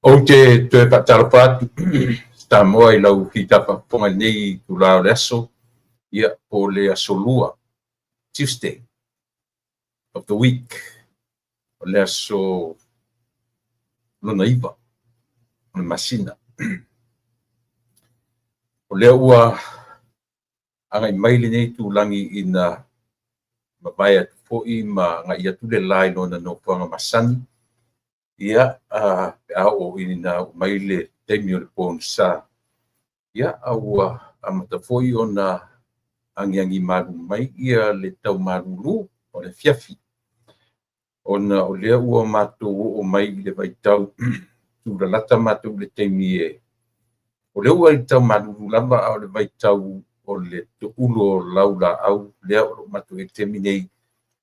O te patalapat ta moa I lau fitapaponga nei tu lao le aso ia o le asolua Tuesday of the week o le aso lona iwa o le masina o lea ua anga I mai lenei tulangi ina mawai atu fo'i ma ngai atu le lai lona no puanga masani ia pe a o ina mai le temi o le pōni sa ia ua amata fo'i ona angiangi maru mai ia le tau maruru o le fiafi ona o lea ua mātou o mai le vaitau tulalata mātou le temi e o lea ua I tau maruru lava o le vaitau o le tu'ulo o lau la au lea o mātou e temi nei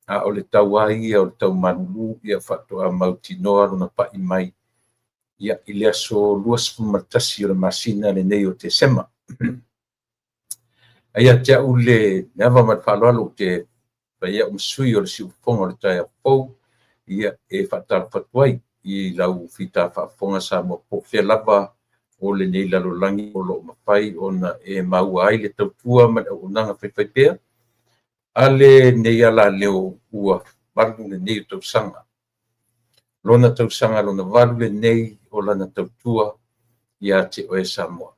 a o le tau ai o le tau maruru ia whatoa mautinoa lona pa'i mai ia I le aso luas matasi o le masina le nei o te sema. Aia te au le neava mat whaloalo te paia umsui o le siufonga o le tai a pou ia e whatara whatuai I lau whita whafonga sa mo po whea lava o le nei lalolangi o lo mawhai ona e maua ai le tautua ma le unanga whaiwhaipea a le nei ala leo ua waru le nei o tausanga. Lona tausanga lona waru le nei o lana tautua ia te oe Samoa.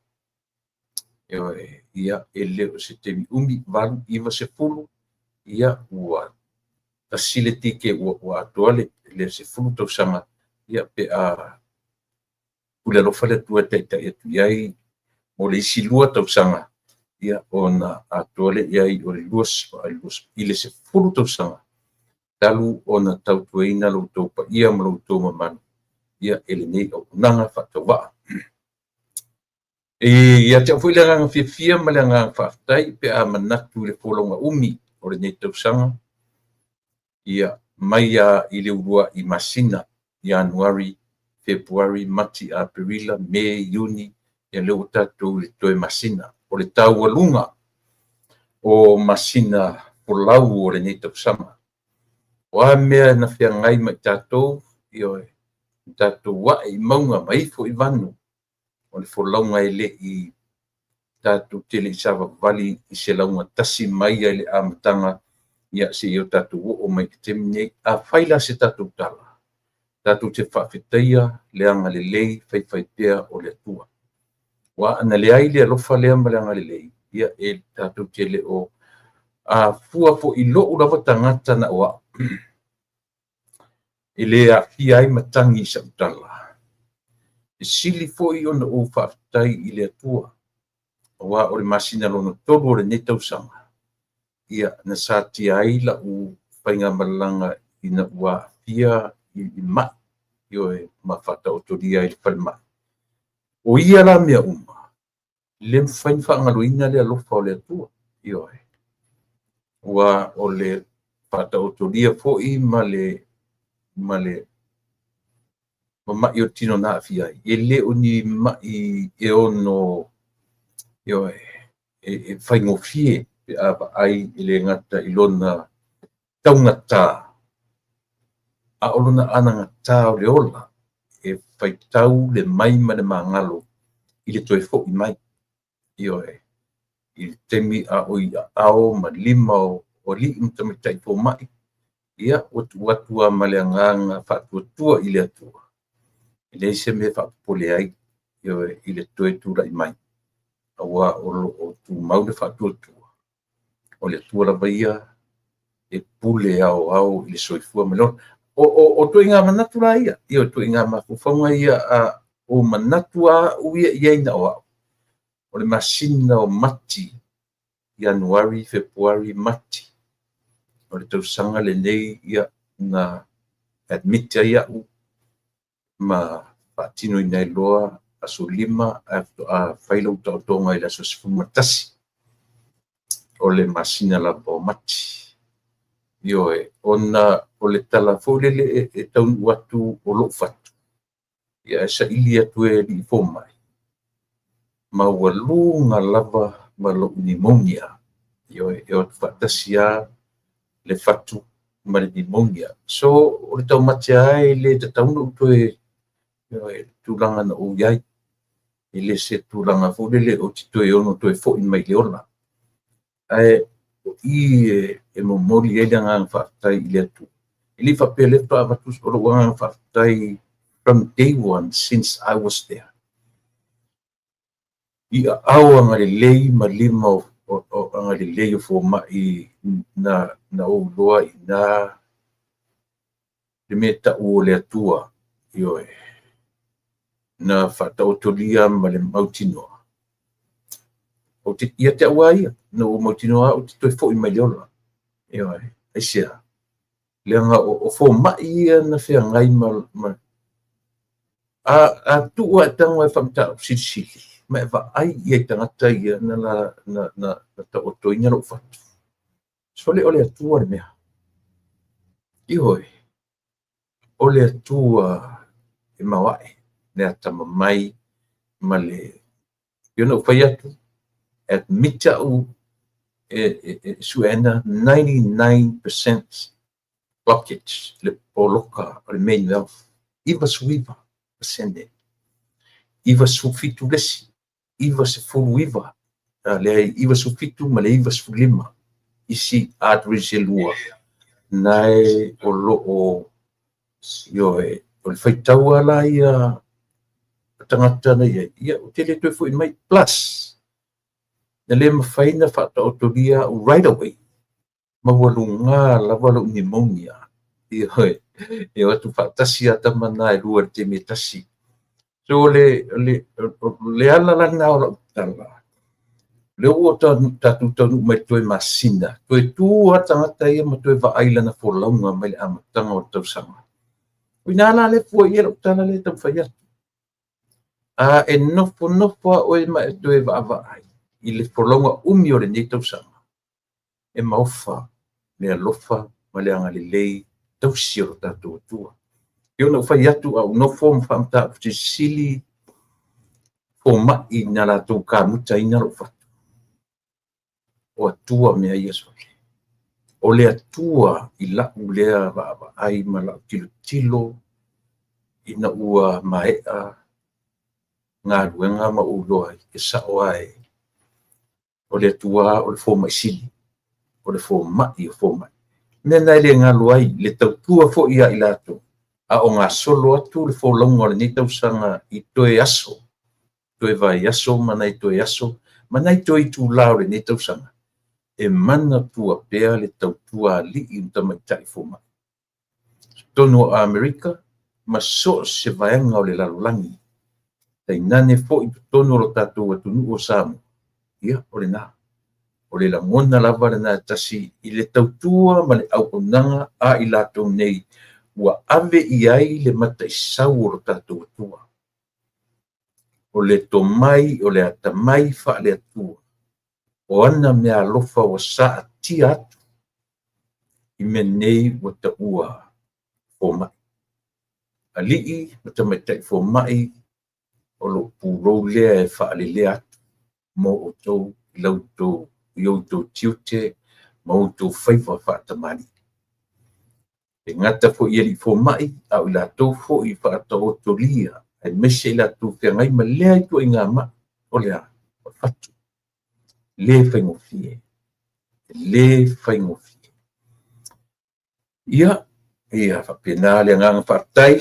Ia e leo se temi umi waru iwa se fulu ia ua tasile tike ua atoa le se fulu tausanga ia pe a ule alofa le tua taitai atu iai o le isi lua tausanga ia ona atoa le iai o le luas I le se fulu tausanga talu ona tautueina loutou pa ia ma loutou mamanu ia ele nei o unanga whatawaa. Ia te awhoi le nganga whiawhia ma le nganga whaftai pe a manatu le wholonga umi o le nei tausanga ia mai I le urua I masina Januari, Februari, Mati, Aprila, Mei, Juni ia leo tatou le toe masina o le tau alunga o masina polau o le nei tausanga. O a mea na whiangai mai tatou ia tatou wa I maunga mai fo I vanu o le wholaunga le I tatou tele I sawa vali I se launga tasi mai ai le amatanga ia se io tatou o mai te minei a whaila se tatou tala. Tatou te whawhetaia leanga le lei whaiwhaitea o le atua. Wa ana le ai le alofa lea ma leanga le lei ia e tatou tele o a fua fo I lo ulawa tangata na wa ele a fia ai matangi sa utala. E sili fo I ona o whaftai I le atua. Wa o le masina lono tolu o le nei tausanga. Ia na sa tia ai la u whainga malanga ina ua fia I ma. Io e mawhata o toria I whalma. O ia la mea uma. Le mwhain whaangaluina le alofa o le atua. Io e. Wa o le whata o toria fo I ma le mai o tino na fia e le o ni mai e ono io e fai ngofie ai le ngata I lona taungata a olona ana ngata o le ola e fai tau le mai ma le mangalo I le toe fo I mai io I temi a oi ao ma lima o li mtamitai fo mai ia watu ma le nganga whatuatua I le atua. I le se me whapole ai I le toe tura I mai. Awa o tu maule whatuatua. O le atua la baia e pule ao I le soifua melon. O tu inga manatu la ia. Ia tu inga mafufonga ia o manatu a uia iaina o au. O le masina o mati. Januari, Februari, mati. O le tausanga le nei ia na admit ia ma patino I nei loa aso lima a whailo tautonga I la so sifumatasi o le masina la po mati. Io ona o le tala fōlele e taun watu o lo fatu. Ia sa ili atu e li fōmai. Ma walunga lava ma lo pneumonia. Io o whatasia le fatu ma le pneumonia. So, o le tau matia ai le te taunu utoe tulanga na o iai i le se tulanga fo le o te toe ono toe fo i mai le ola ai e mo moli e nga whaatai i le atu i li whapele pa vatus o nga whaatai from day one since I was there i awa nga le lei ma lima o nga le lei o fo mai na o loa i na le meta o le atua ioe na whataotolia ma le mautinoa o te ia te awa ia na o mautinoa o te toi fo i mai le ola ioe ai sia leanga o fo mai ia na whea ngai ma a tu wa tanga e whamta o sili ma e wa ai ia tangata ia na ta o toinga lo whatu so le ole atua le mea ioe ole atua e mawae le atama mai ma le yona whai atu at mita u suena 99% blockage le poloka o le main wealth iwa suiva sende iwa sufitu lesi iwa se fulu iwa le iwa sufitu ma le iwa sufulima isi adri se lua nai o lo o ioe o le whaitau ala ia tangata na ia o te le toi fo i mai plus na le mawhaina whata o toria right away mawalunga lava lo pneumonia e atu whaatasi ata mana e lua te me tasi so le ala langa o la utala le o tatu tanu mai toi masina toi tu tangata ia ma toi va ailana fo launga mai le amatanga o tausanga winala le fo ia lo utala le tau whaiatu e nofo o e ma e toe va ai i le folonga umi o le nei tausanga e maufa le alofa ma le anga le lei tausi o tatou atua i ona whai atu au nofo mawhamta te sili o mai na latou kamuta ina lo fatu o atua mea ia sole o le atua i lau lea va ai ma lau tilo ina ua maea ngā ruenga ma uloa i sa o ai o le atua o le fō mai sili o le fō mai o fō mai nena le ngā luai le tautua fo ia i lato a o ngā solo atu le fō longa o le ni tausanga i toe aso toe vai aso mana i toe aso mana i toe tu lao le ni tausanga e mana tua pea le tautua li i utamaitai fō mai tono a Amerika ma so se vaenga o le lalolangi tai nane fo i tono lo tatou atunu o Samu ia o le nā o le langona lava le nā tasi i le tautua ma le aupunanga a i latou nei ua ave i ai le mata i sau o lo tatou atua o le tomai o le atamai wha le atua o ana mea alofa o sa atia atu i me nei o ta ua o mai alii o ta maitai fo mai o lo pūrou lea e wha le lea atu mo o tau i lautou i o tau tiute ma o tau whaifa wha tamani e ngata fo i ali fo mai au i latou fo i wha ata o tolia e mese i latou whia ngai ma lea i tua i ngā ma o lea o fatu le whaingofie le whaingofie ia whapena le nganga whaatai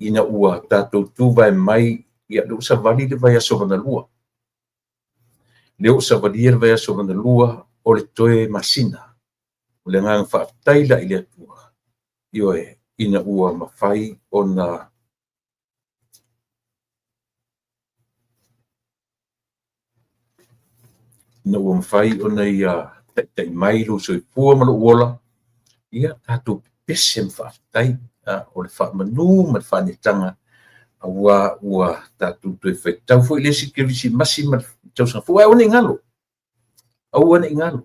ina ua tatou tūwai mai ia leo sa vali le vai aso vana lua leo sa vali le vai aso vana lua o le toe masina o le nganga whaatai la i le atua ioe ina ua mawhai o na ina ua mawhai o na ia tai mai lo soi pua malo uola ia tatou pese mwhaatai o le whaamanu ma le whanetanga ua tatou toe whaitau fo i le sikirisi masi ma tausanga fo ai ona i ngalo au ona i ngalo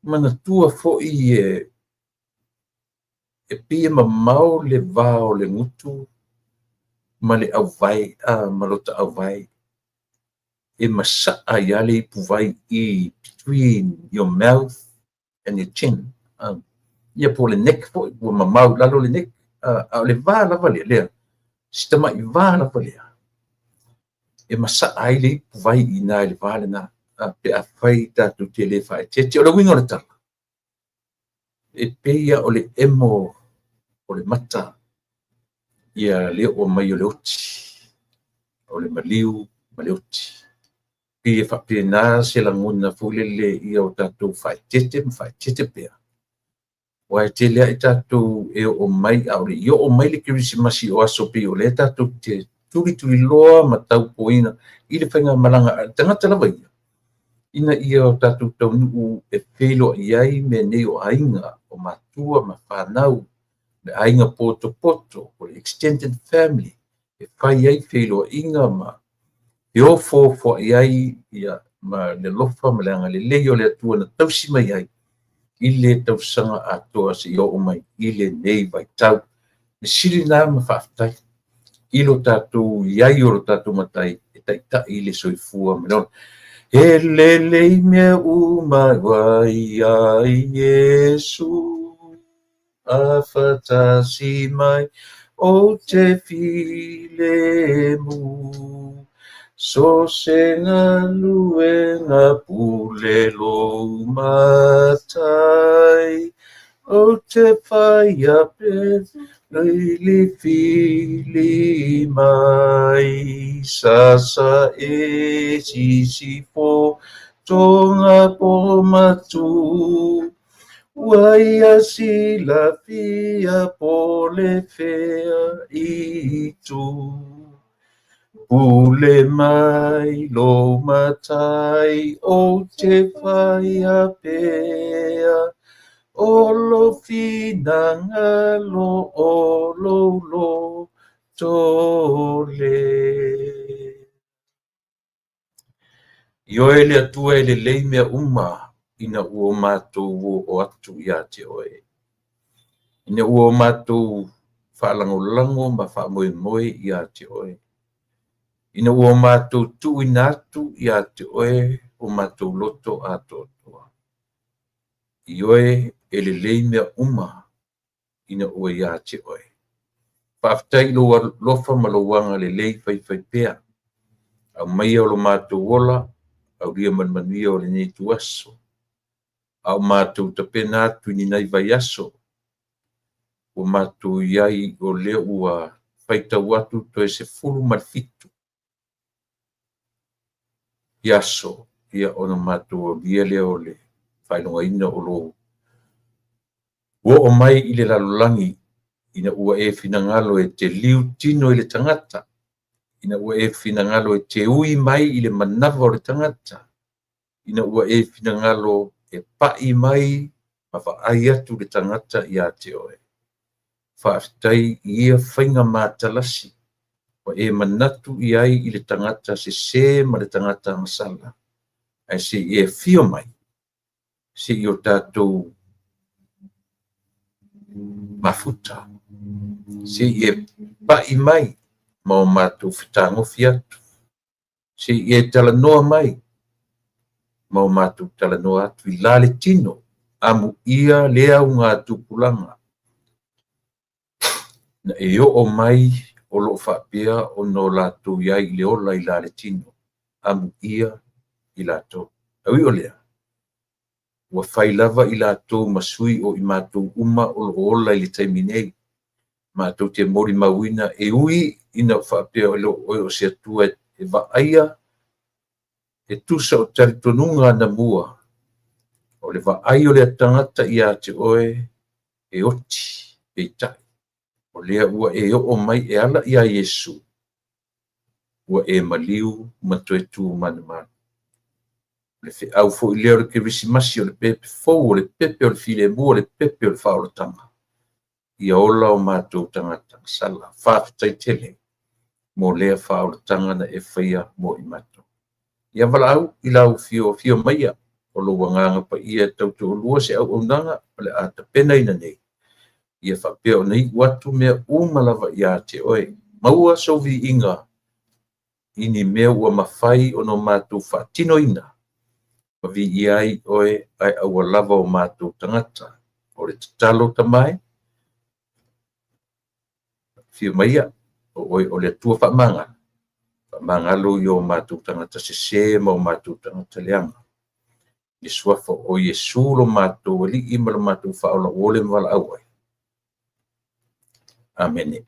mana tua fo i e pia ma mau le vao le ngutu ma le au vai ma lota au vai e masaa ia le puvai i between your mouth and your chin ia po le neck fo ua mamau lalo le neck a le va lava lea Sistema i vāna palea. E masa ai le vai ina le vale na pe a fai tātou te le whae. Te o le winga o le tala. E peia o le emo o le mata ia le o mai o le oti. O le maliu ma le oti. Pia whapena se la nguna fulele ia o tātou whae tete pea. Wai te lea i tātou e o mai aure. Io o mai le kirisimasi o aso pe o le tātou te turi loa ma tau poina. I le whainga malanga tangata lawa ia. Ina ia o tātou tau nuu e whelo iai me nei o ainga o matua ma whanau. Le ainga poto o le extended family. E whai ai whelo inga ma. E o fo iai ia ma le lofa ma le anga le leo le atua na tausi mai ai. I le tausanga atoa se i o mai i le nei vai tau. Le siri nā ma whaftai. I lo tātou iai o lo tātou matai e taita i le soifua me non. E le mea umai ai Yesu a whatasi mai o te file mu. So se ngā lue ngā pule lo matai o te whaia pe li fili mai sasa e sisi po tonga po matu waia sila fia po le fea i tu. Pule mai lo matai o te whaia pea o lo finanga lo o lo tole. Io e le atua e le lei mea uma ina ua mātou o atu ia te oe. Ina ua mātou whaalango ma whaamoe ia te oe. Ina ua mātou tu inatu ia te oe o mātou loto atoa. Ioe e le lei mea uma ina ua ia te oe. Whaftai lofa malawanga le lei fai pea. Au mai o lo mātou ola, au ria manmanuia o le nei tu aso. Au mātou tapena atu ni nai vai aso. O mātou iai o leo ua whaitau atu to e se fulu malfitu. Iaso, ia ona mātou o lia leo le whainonga ina o lo. O mai i le lalolangi, ina ua e finangalo e te liu tino i le tangata. Ina ua e finangalo e te ui mai i le manawa o le tangata. Ina ua e finangalo e pai mai ma whaai atu le tangata i a te oe. Whaaftai ia whainga mātalasi. Wa e manatu i ai i le tangata se ma le tangata masala. Ai se e fio mai. Se i o tātou mafuta. Se i e pai mai ma o mātou whitango fiatu. Se i e talanoa mai ma o mātou talanoa atu i lale tino amu ia lea ngā tupulanga. Na e o mai o lo whapea o no lātou iai le ola i lale tino amu ia i lātou. Aui o lea. Ua whai lava i lātou masui o i mātou uma o lo ola i le taiminei. Mātou te mori mawina e ui ina whapea o se atua e waaia e tusa o taritonunga na mua. O le waaia o le tangata i a te oe e oti e tai. O lea ua e o mai e ala i a Yesu. Ua e maliu matoe tu mana. Le fe au fo i leo le kirisimasi o le pepe fou, o le pepe o le file mua, o le pepe o le whaoratanga. Ia ola o mātou tangata sala, whaafitai tele, mo lea whaoratanga na e whaia mo i mātou. Ia wala au i lau fio maia, o lo wanganga pa ia tautu o lua se au nanga, le ata pena ina nei. Ia whapea o nei watu mea umalawa i a te oe. Maua sovi inga, ini mea ua mawhai o no mātou whaatino ina. Mavi i ai oe ai aua lava o mātou tangata. O le tatalo tamai. Fio maia, o le tua whamangalo i o mātou tangata se ma o mātou tangata leanga. I suafa o Iesu lo mātou li ima lo mātou whaola ole mwala awai. Amen.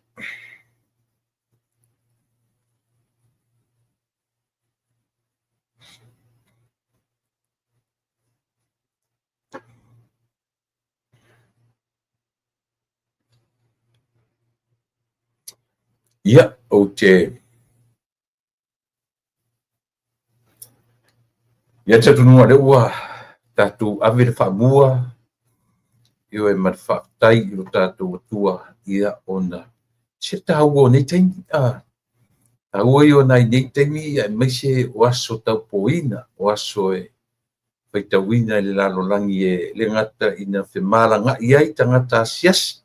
Ia o te ia te tunua le ua tātou ave le whamua i o e mat whaktai i o tātou atua ia ona se tau o nei taimi tau i o nei taimi ia mai se o aso tau poina o aso e paitauina le lalolangi e le ngata ina whemalanga iai tangata asiasi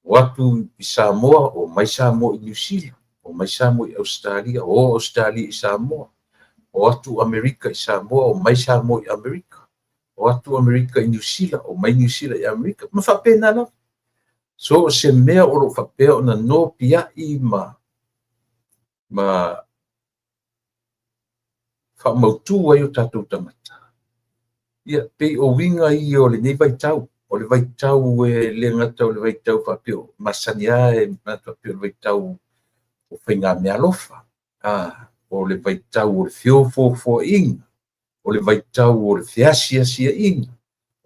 o atu i Samoa o mai Samoa i New Zealand o mai Samoa i Australia o Australia i Samoa o atu Amerika i Samoa o mai Samoa i Amerika o atu Amerika i New Zealand o mai New Zealand i Amerika ma whapena la so se mea o lo whapea o na no pia i ma whamautu ai o tātou tangata ia pe o winga i o le nei vai tau o le vai tau e le ngata o le vai tau whapeo masania e mata whapeo le vai tau o whainga mea lofa o le vai tau o le fio inga o le vai tau o le fiasia sia inga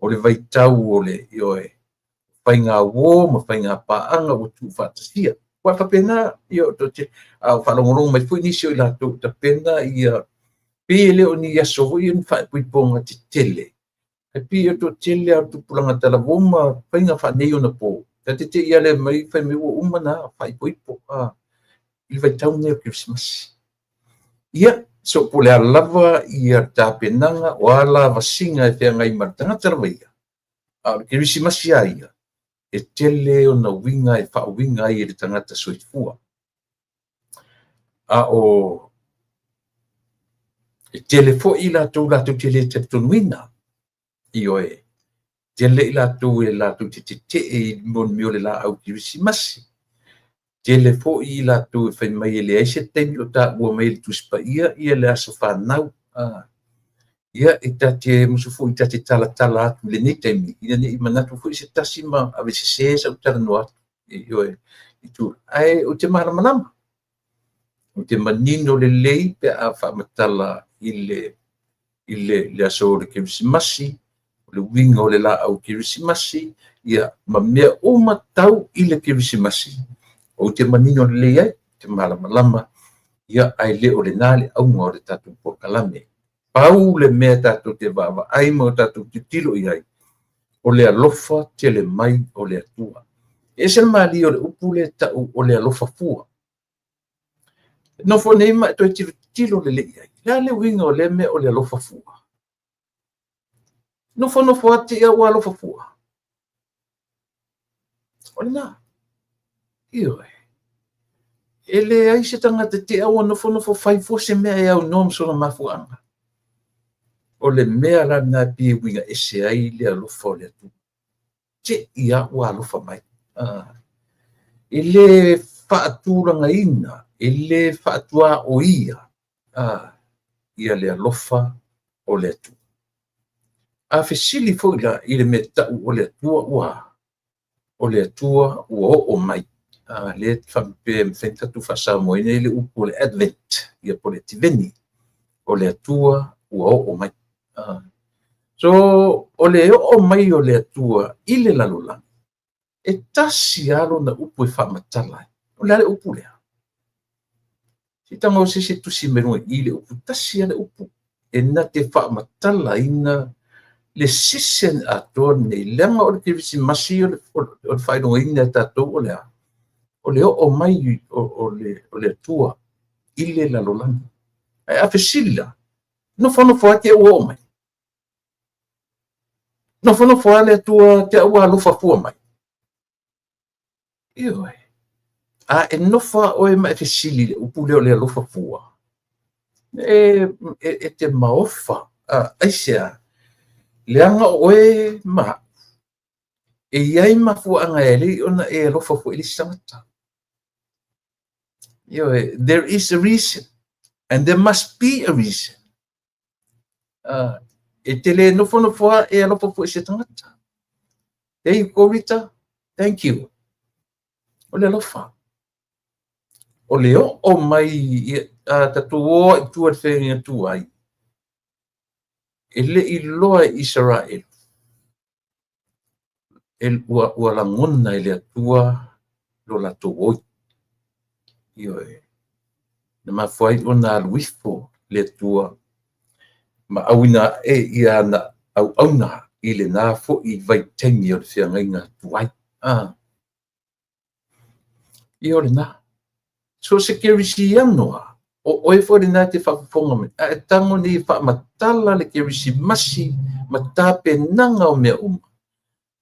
o le vai tau o le ioe whainga wō ma whainga paanga o tu whatasia wa whapena io to te whalongorong mai pui nisio i lato ta pena ia pe le o ni aso hui un whapui ponga te tele e pia to tele au tu pulanga tala woma whainga whanei ona po ta te ia le mai whaimi o umana whaipui po il vai tau neo Christmas ia so pule a lava ia tāpenanga o ala vasinga e whiangai martangata rawaia Christmas ia e tele o na winga e whawinga i e tangata soifua o e tele fo i latou tele te tonuina i oe tele i latou te e mon mio le la au Christmas tele fo i latou e whai mai le aise teimi o ta ua mai le tuspa ia le aso whanau ia e tate musu fo i tate tala atu le nei teimi ia nei manatu fo i se tasi ma ave se sa utara no atu i oe i tu ai o te malamalama o te manino le lei pe a whamatala i le aso le Christmasi le winga o le la au Christmasi ia ma mea o matau i le Christmasi o te manino le lei ai te malamalama ia ai le o le nale au ngā o le tatu pokalame pau le mea tatu te wawa ai mo tatu te tilo i ai o le alofa te le mai o le atua e se mali o le upu le tau o le alofa fua no fo nei ma to tilo le lei ai la le winga o le mea o le alofa fua no fo ati ia o alofa fua o le na ioi ele ai se tangata te au no fo fai fo se mea e au nom so na mafuanga o le mea la na pi winga e se ai le alofa o le atu te ia o alofa mai ele whaaturanga ina ele whaatua o ia ia le alofa o le atu a fesili fo ila i le metau o le atua ua o mai le whampe mwhentatu whasamo ina le upu o le Advent ia po le tiveni o le atua ua o mai so o le o mai o le atua i le lalolangi e tasi alo na upu e whamatala o le upu lea si tanga o se tusi merua i le upu tasi ale upu e na te whamatala ina le sisen atoa nei lenga o le Christmasi o le whainonga ina tatou o le o mai o le atua i le lalolangi e a fesila no whanofo ake o mai no whanofo ale atua te aua alofa fua mai ioi e nofa o e mai fesili le upu leo le alofa fua e te maofa aisea leanga oe ma e iai mafuanga e li ona e alofa fua ili sangata There is a reason, and there must be a reason. E tele nofonofoa e alofa po se tangata. Hey, Corita, thank you. Ole alofa. Ole o mai tatuo i tua whenga tuai. Ele i loa Israel. Ua langona ele atua lo la tuoi. Na mawhai o nā luifo le tua. Ma awina e ia na au auna i le nā fo i vai tengi o le whiangainga tuai. I le nā. So se kerisi anoa. O e fo le nā te whakuponga me. A e tango ni wha matala le kerisi masi ma tāpe nanga o mea uma.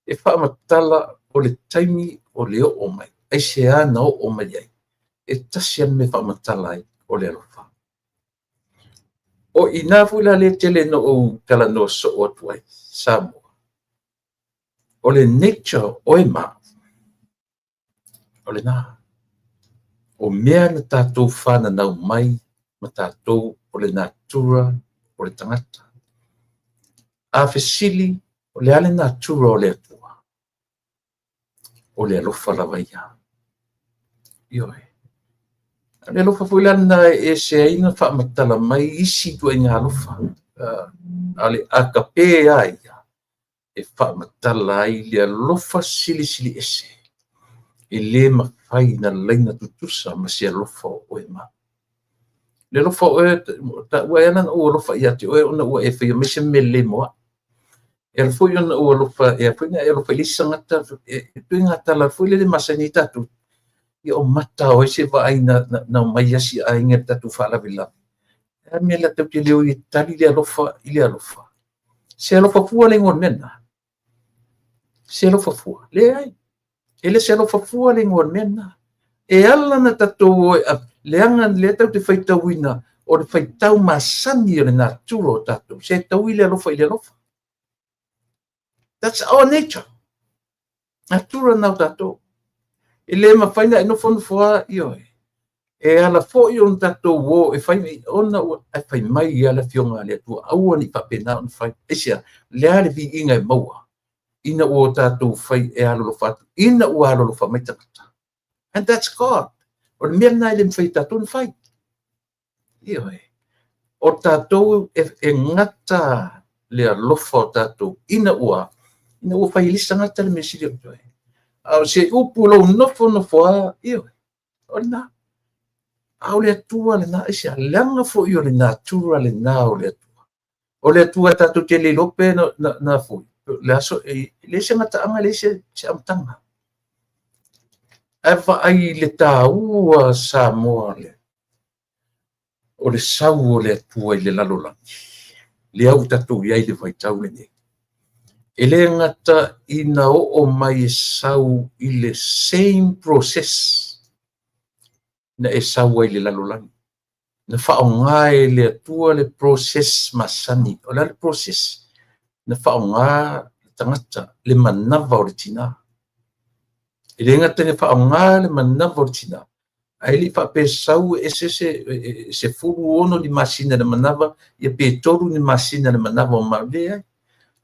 E wha matala o le taimi o le o mai. Ai se ana o mai ai. E tasi anu me wha matala ai o le alofa. O i nā fula le tele no o kala no so o tuai. Samoa. O le nature o e maa. O le nā. O mea na tātou whana nau mai ma tātou o le natura o le tangata. A fesili o le ale natura o le atua. O le alofa lawa ia. Ioe. Le alofa fuilana e se aina wha matala mai isi tua inga alofa. Ale akape aia. E wha matala ai le alofa sili sili ese. E le mawhai na leina tutusa ma se alofa o e ma. Le alofa o e, ua ana o alofa ia te oe ona ua e whaia me se mele moa. E alfo i ona o alofa e a alofa lisa ngata, e tui ngata la fui le masani tatu. I o mata o se va ai na mai asi a inga tatu whala vila. E me la tau te leo i tali le alofa i le alofa. Se alofa fua le ngon mena. Se alofa fua. Le ai. Ele se alofa fua le ngon mena. E ala na tatu le anga le tau te whaitau ina o le whaitau masani o le natura o tatu. Se tau i le alofa i le alofa. That's our nature. Natura nau tatu. E le mawhaina e nofo nofoa i oe. E ala fo i on tatou wo e whai ona e whai mai i ala fionga le atua aua ni whapena on whai. E sia, le ale vi inga e maua. Ina ua tatou whai e alo lo whatu. Ina ua alo lo whamai takata. And that's God. O le mea nai le mwhai tatou ni whai. I oe. O tatou e ngata le alofa o tatou. Ina ua whai lisa ngata le mesiri o toi. Au se upu lo nofo a io. O na. Au le atua le na isi a langa fo io le natura le na o le atua. O le atua tatu te le lope na fo. Le aso le se ngata anga le se amtanga. Eva ai le taua Samoa le. O le sau o le atua i le lalolangi. Le au tatu iai le vaitau le ne. E le ngata ina o mai sau i le same process na e sau ai le lalolangi. Na whaonga e le atua le process masani. O le process. Na whaonga tangata le manawa o le tina. E le ngata le whaonga le manawa o le tina. Ai li whape sau e se furu ono ni masina le manawa. Ia pe toru ni masina le manawa o maulea.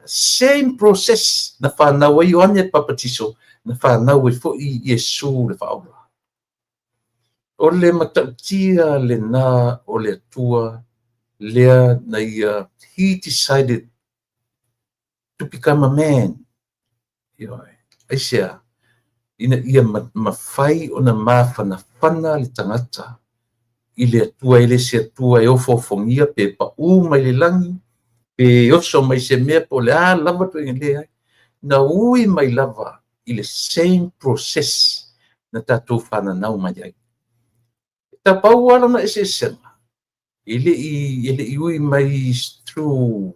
Same process na whanau ai o ane papatiso na whanau e fo i Yesu le whaola. O le matautia le nā o le atua lea na ia he decided to become a man. Aisea, ina ia mawhai o na mawhana le tangata i le atua ele se atua e ofo-fongia pe pa mai le langi pe oso mai se mea po le lava tu inga na ui mai lava i le same process na tatou whananau mai ai. Ta pau ala na ese senga. Ile i ui mai through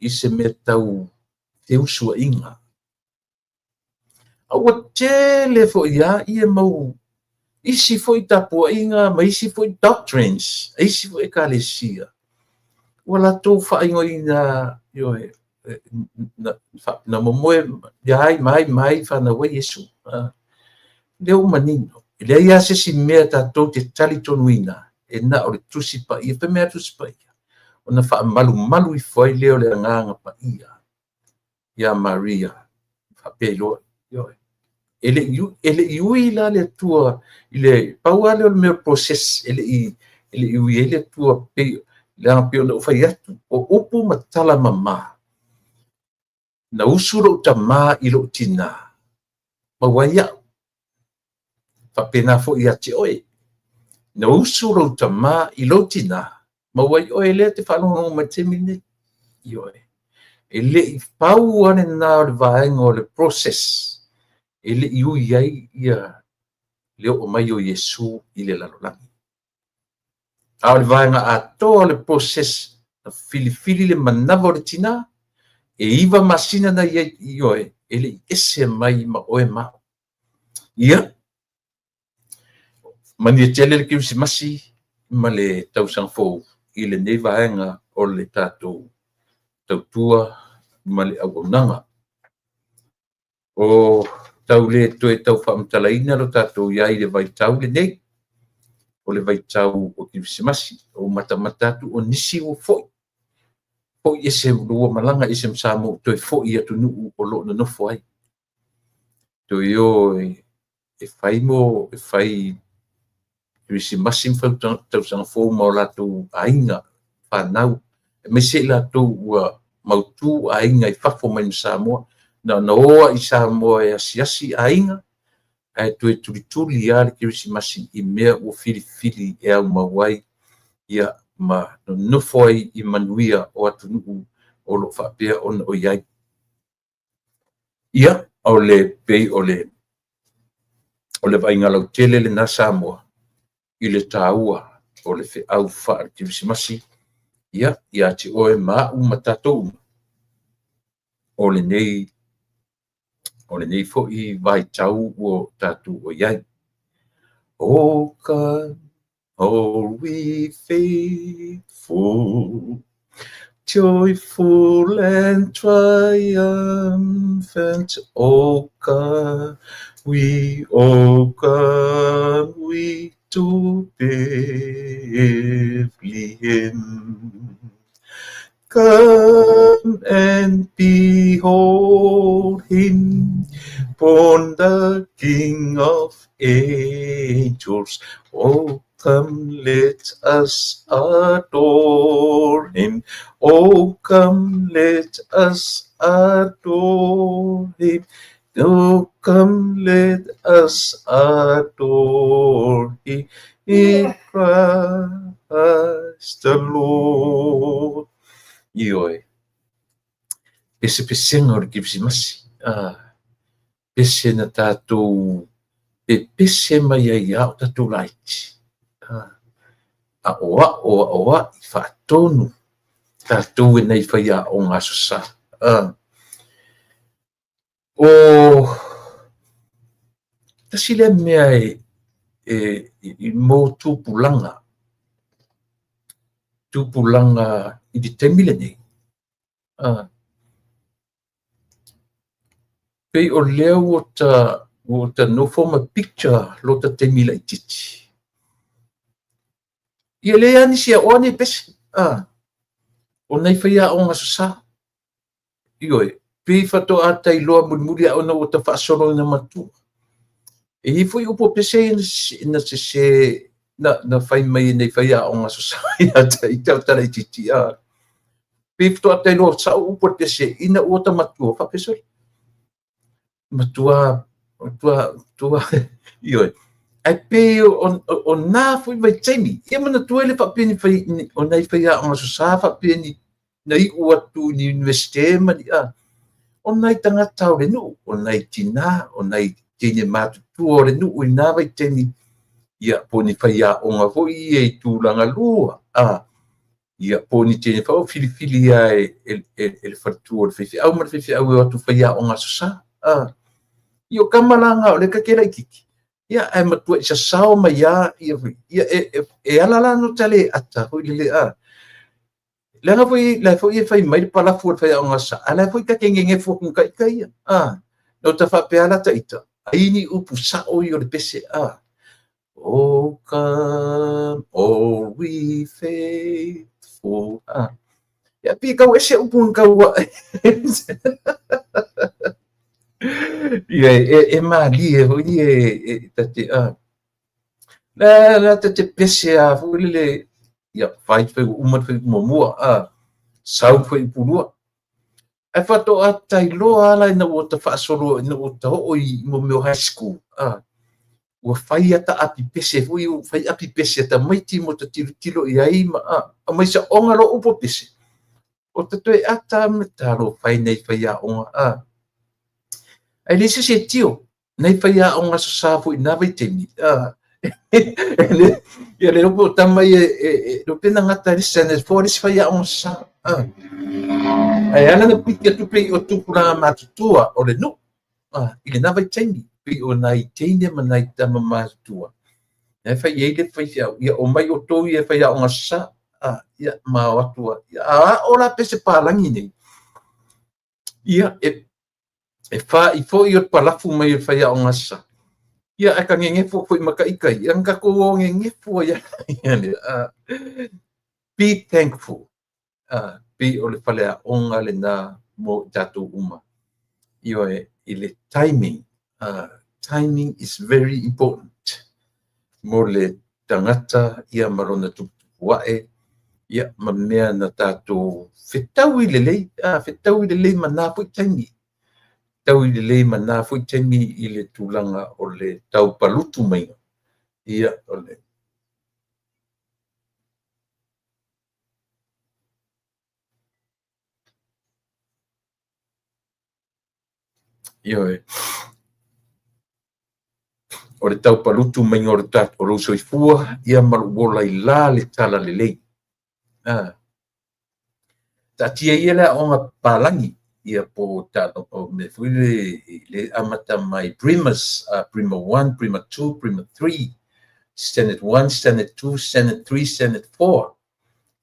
i se mea tau te usua inga. Awa tele fo ia i e mau isi fo i tapua inga ma isi fo i doctrines, isi fo i kalesia. Wala tō whaingo i na momoe mai whanau e Yesu. Leo manino. Ele ia se si mea tātou te tali tonuina, e na o le tusi pa ia, pe mea tusi pa ia. O na wha malu i whai leo le nganga pa ia. Ia Maria, wha pe loa, ioi. Ele iui la le tua, ile paua le mea proses, ele iui ele tua pe, le anga pe o na ufai atu, o upu matala mama. Na usuro ta ma ilo tina, ma waya, whapena fo ia te oe. Na usuro ta ma ilo tina, ma wai oe le te whanongo ma te mine, i oe. Ele i pau ane nā o le vaenga o le process, ele i ui ai ia leo o mai o Yesu i le lalolangi. A o le vaenga a toa le process, na fili le manawa o le tina, e iwa masina na ia i oe, ele i ese mai ma oe mao. Ia, mani e tele le kiusi masi, ma le tausang fōu, i le nei vaenga o le tātou tautua, ma le auaunanga. O tau le toe tau whaamtalaina lo tātou iai le vaitau le nei, o le vaitau o kiusi masi, o matamatatu o nisi o foi. Po ese lua malanga ese msamo toe foi atu nuu o lo na nofo ai. To yo e fai mo e fai isi masim fa tau sang fo mo la tu ainga fa nau me se la tu mau tu ainga I fa fo mai Samoa na no I Samoa e asiasi ainga ai tu tuli ya ki isi masim I mea o fili e au mawai ia ma no foi I manuia o atu nuu o lo fa pe on o iai ia o le pe o le vai ngalo tele le na Samoa I le tāua o le fe au wha kiwisimasi ia te oe maa matatou o le nei fo I vai tau o tātou o iai O God, we faithful, joyful and triumphant, O God, we to Bethlehem. Come and behold him, born the King of angels. Oh, come, let us adore him. Oh, come, let us adore him. Oh, come, let us adore him in Christ the Lord. Ioi. Pese ngor kipisimasi. Pese na tātou pese mai ai au tātou laiti. A oa I whaatonu. Tātou e nei whaia o ngā sosa. O tasile mea I mō tūpulanga I te temile nei. Pei o leo o ta no form a picture lo ta temila I titi. Ia lea ni sia oane pese. O nei whaia o ngā sosa. Ioi. Pei whato ata I loa muri a ona o ta whaasoro na matua. E I fwoi upo pese na se na whai mai nei whaia o ngā sosa. I tau tala I titi. Pei whato ata I loa sa upo pese ina o ta matua. Wha pese? Matua. Ioi. Ai pe o nā fwoi vai taimi. Ia mana tuele whapeni o nei whaia o ngā sosa whapeni na I ua tu ni universite mani o nei tangata o le nu, o nei tina, o nei tine matutu o le nu, o nā vai taimi ia po ni whaia o ngā fwoi e tūlanga lua. Ia po ni tine whao fili e le whatu o le whiwhi au, ma le whiwhi au e watu whaia o ngā sosa. Io kamalanga o le kakera I kiki. Ia ai matua I sa sao mai ia e alala no tale ata hoi le Langa foi la foi fai mai para fu fai nga sa ala foi ka kengenge fu kai no ta fa pe ala ta ita aini upu sa o yo le pese Oh, come, all we faithful. Ya pi kau ese upun kau wa. E mali e hoi e tate la tate pese a fulile ya fai fe umat fe momua sau fe pulua. E fato a tailoa ala ina o ta whaasoro ina o ta hoi mo meu high school. Ua whai ata api pese, hui whai api pese ta maiti mo ta tilo i ai ma a mai sa onga lo upo pese. O ta toe ata me taro whai nei whai a onga ai lese se tio, nei whai a onga sa safu i nawai temi. Ia le upo tamai no pena ngata lisa ne fōris whai a onga sa. Ai ana na piki atu pei o tupura matutua o le no. I le nawai temi. O nai teine ma nai tama mātua. E whai eile whai ia o mai o tō ia whai a o ngasa, ia mā watua. O la pese pālangi nei. Ia e wha i fo i o palafu mai o whai a o ngasa. Ia e ka ngengefo fo i maka ikai. Ia nga ko o ngengefo ia. Be thankful. Be o le whale a onga le nā mo tātou uma. Ia i le timing. Timing is very important. Mo le tangata ia marona tupuae ia mamea na tātou whetau i lelei, whetau i lelei mana fui tangi. Tau i lelei mana fui tangi i le tūlanga o le tau palutu mai. Ia o le. Ia o le tau palutu mai o le tātou o roso i fua, ia maruola i la le tala lelei. Ta tia ia le onga palangi, ia po tātou o me fui le amata mai Primas, Prima 1, Prima 2, Prima 3, Standard 1, Standard 2, Standard 3, Standard 4,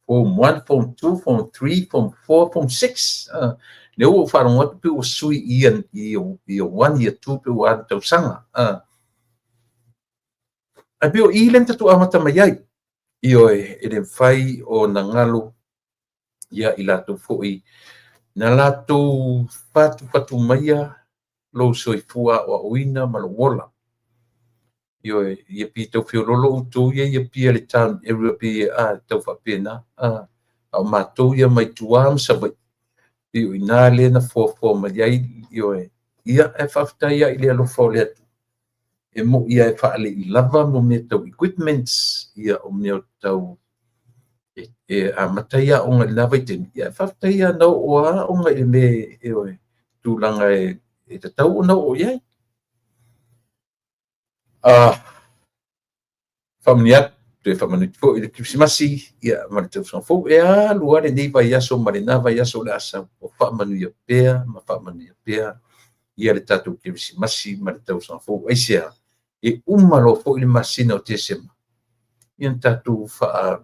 Form 1, Form 2, Form 3, Form 4, Form 6. Le o wharonga pe o sui ian i o 1, i o 2, pe o a tau sanga. Ai pe o i lenta tu amata mai ai. I o e le whai o na ngalo ia i lato foi. Na lato fatu maia lo soifua o uina ma lo wola. Io ia pi tau whiorolo utu ia pi le town area pi tau whapena. Au mātou ia mai tuam sabai. Io i nā le na fōfō mai ai io ia e whaftai ia i le alofa o le atu. E mo ia e whaale i lava mo me tau equipments ia o me tau matai a onga i lava i temi. Ia e whaftai ia nau oa onga i me tūlanga e te tau o nau o iai. Whamaniat, te whamanuti fo i le Krisimasi, ia mara tau sanfo, lua le nei vai aso, mare nā vai aso le asa o whamanu ia pēa, ma whamanu ia pēa, ia le tātou Krisimasi, mara tau sanfo, aisea, e umalo fo i le masina o te sema. Ia tātou wha,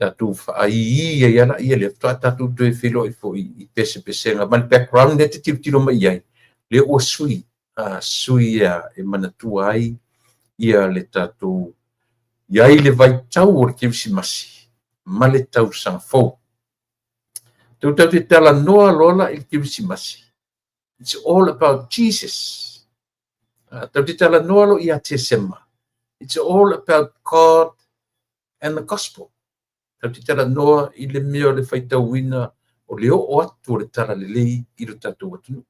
tātou wha ia iala, ia le tātou tue whilo i fo i pese nga, mani background ne te tiro mai iai, le o sui, sui e manatua ai, ia le tātou iai le vai tau o le Krisimasi ma le tau sanfou. Tau te tala noa lola i le Krisimasi. It's all about Jesus. Tau te tala noa lo i a te sema. It's all about God and the gospel. Tau te tala noa i le mea le whaitau wina o le o atu o le tala le lei i lo tātou atunu.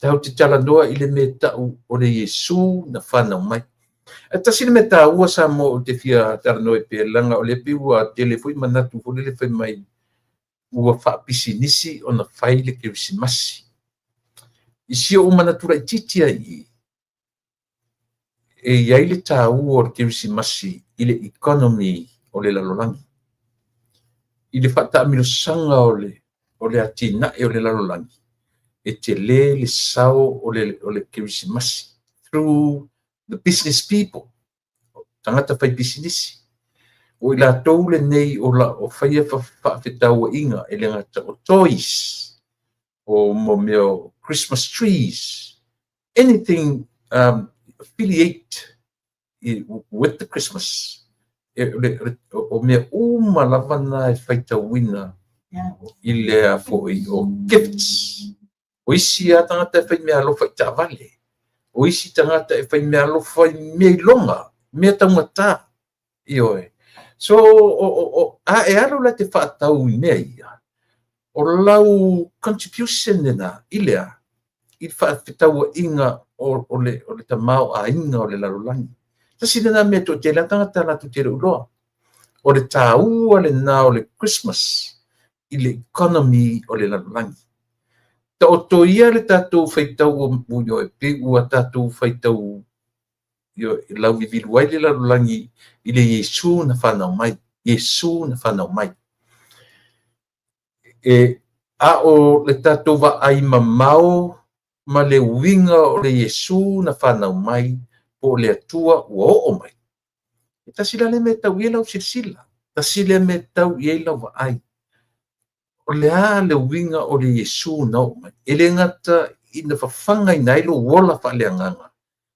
Tau te tala noa i le mea tau o le Yesu na whanau mai. Tasile me ta ua sa mo te fia tarno e pe langa o le pe ua telefoi manatu o le fai mai ua wha pisinisi o na whai le Krisimasi. I sio o manatu rai titia i e iai le ta ua o le Krisimasi i le economy o le lalolangi. I le whata amilo sanga o le atina e o le lalolangi. E te le sao o le Krisimasi through the business people. Tangata whai pisinisi. O i la tau le nei o la o whaia whawhetau inga e le ngata o toys, o mo meo Christmas trees, anything affiliate with the Christmas. O mea uma lava na e whaitawina I lea foi o gifts. O isi a tangata e whai mea alofa I tāwale. O isi tangata e whai mea alofa I mea longa, mea taumata. Ioe. So, a e alo la te whaatau I mea ia. O lau contribution nena, I lea. I whaatau inga o le tamau a inga o le larulangi. Tasi nena mea to te la tangata la tu te uloa. O le tāua le nā o le Christmas. I le economy o le larulangi. Ta o to ia le tātou whaitau o muyo e pe ua tātou whaitau I lau I viluai le larulangi I le Yesu na whanau mai. Yesu na whanau mai. E a o le tātou wa ai mamau ma le winga o le Yesu na whanau mai po le atua ua o mai. E tasila le me tau ia lau silsila. Tasila me tau ia lau wa ai. O le a le winga o le Yesu na o mai. E le ngata I na whawhanga I nailo wola wha le anganga.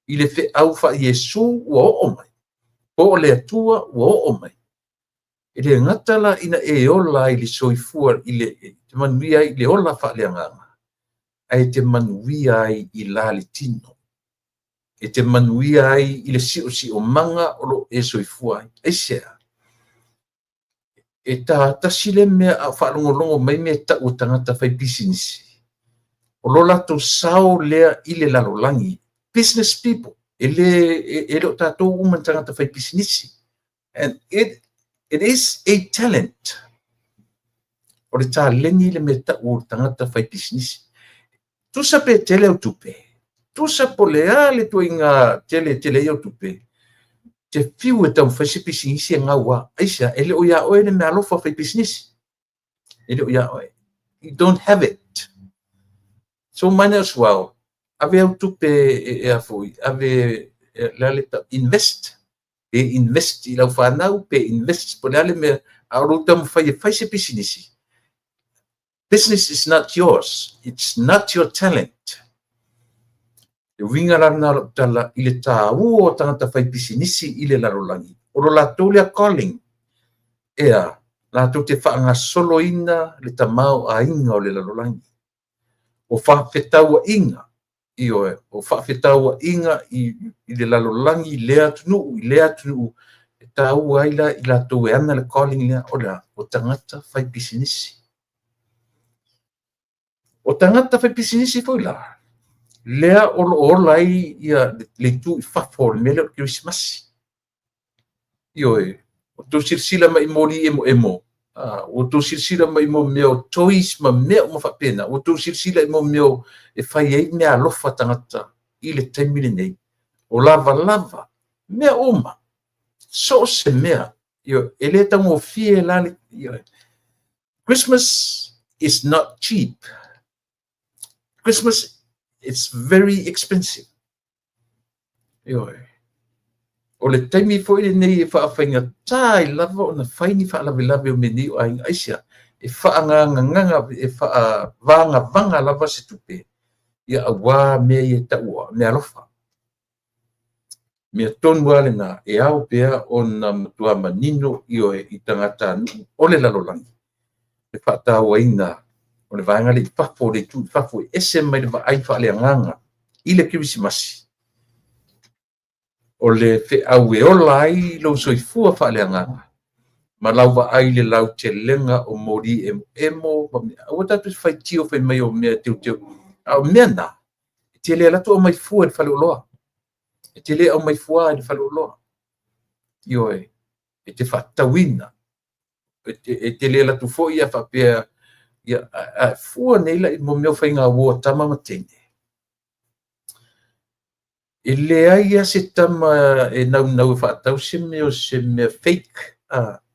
I le whi au wha Yesu ua o mai. Po o le atua ua o mai. E le ngata la ina e ola I le soifua I le te manuia I le ola wha le anganga. Ai te manuia I la le tino. E te manuia I le si o manga o lo e soifua. E sea. E ta tasile mea a whaalongolongo mai mea ta o tangata whai business. O lo lato sao lea I le lalolangi. Business people. E lo tātou uman tangata whai business. And it is a talent. O le tā lengi le mea ta o tangata whai business. Tusa pe tele o tupe. Tusa po lea le tua inga tele o tupe. Te fiu e tau whaisi pisinisi e ngā wā. Aisa, ele o ia oe ne mea alofa whai pisinisi. Ele o ia oe. You don't have it. So might as well. Ave au tupe e afoi. Ave lale tau invest. E invest I lau whanau pe invest. Po lale mea auro tamu whaisi pisinisi. Business is not yours. It's not your talent. E winga rana tala I le tāu o tangata whai pisinisi I le larolangi. O lo lātou lea calling. Ea, lātou te whaanga solo ina le tamau a inga o le larolangi. O whawhetaua inga. I oe, o whawhetaua inga I le larolangi lea tunu. E tāu aila I lātou e ana le calling lea o tangata whai pisinisi. O tangata whai pisinisi fo la. Lea o lai ia le tu I whawhore mele o Christmas. Ioe, o tō sirsila mai mori emo. O tō sirsila mai mo meo toys ma mea o mawhapena. O tō sirsila mo meo e whai ei mea alofa tangata I le taimile nei. O lava, mea oma. So se mea. Ioe, e le tango fie lale. Ioe. Christmas is not cheap. Christmas it's very expensive. Ioe. O le taimi foi le nei e whaawhainga tai lava o na whaini whaalawe o meni o ainga aisia. E whaanganga e whaavanga lava se tupe. Ia awa mea I e taua, mea alofa. Mea tonua le na e au pea o na matua manino ioe I tangata o le lalolangi. E whaataua ina. O le vaenga le whafo le tu whafo ese mai le vaai whaale anganga I le Kirisimasi. O le whe au e ola ai lau soifua whaale anganga. Ma lau vaai le lau te lenga o mori emo. O tatu whai tio whai mai o mea teo. O mea na. E te lea latu o mai fua le whale o loa. E te lea o mai fua le whale o loa. Ioe. E te whatawina. E te lea latu fo ia whapea. Ia fua nei la mo meo whainga ua tama matene. E lea ia se tama e nau e whaatau se mea fake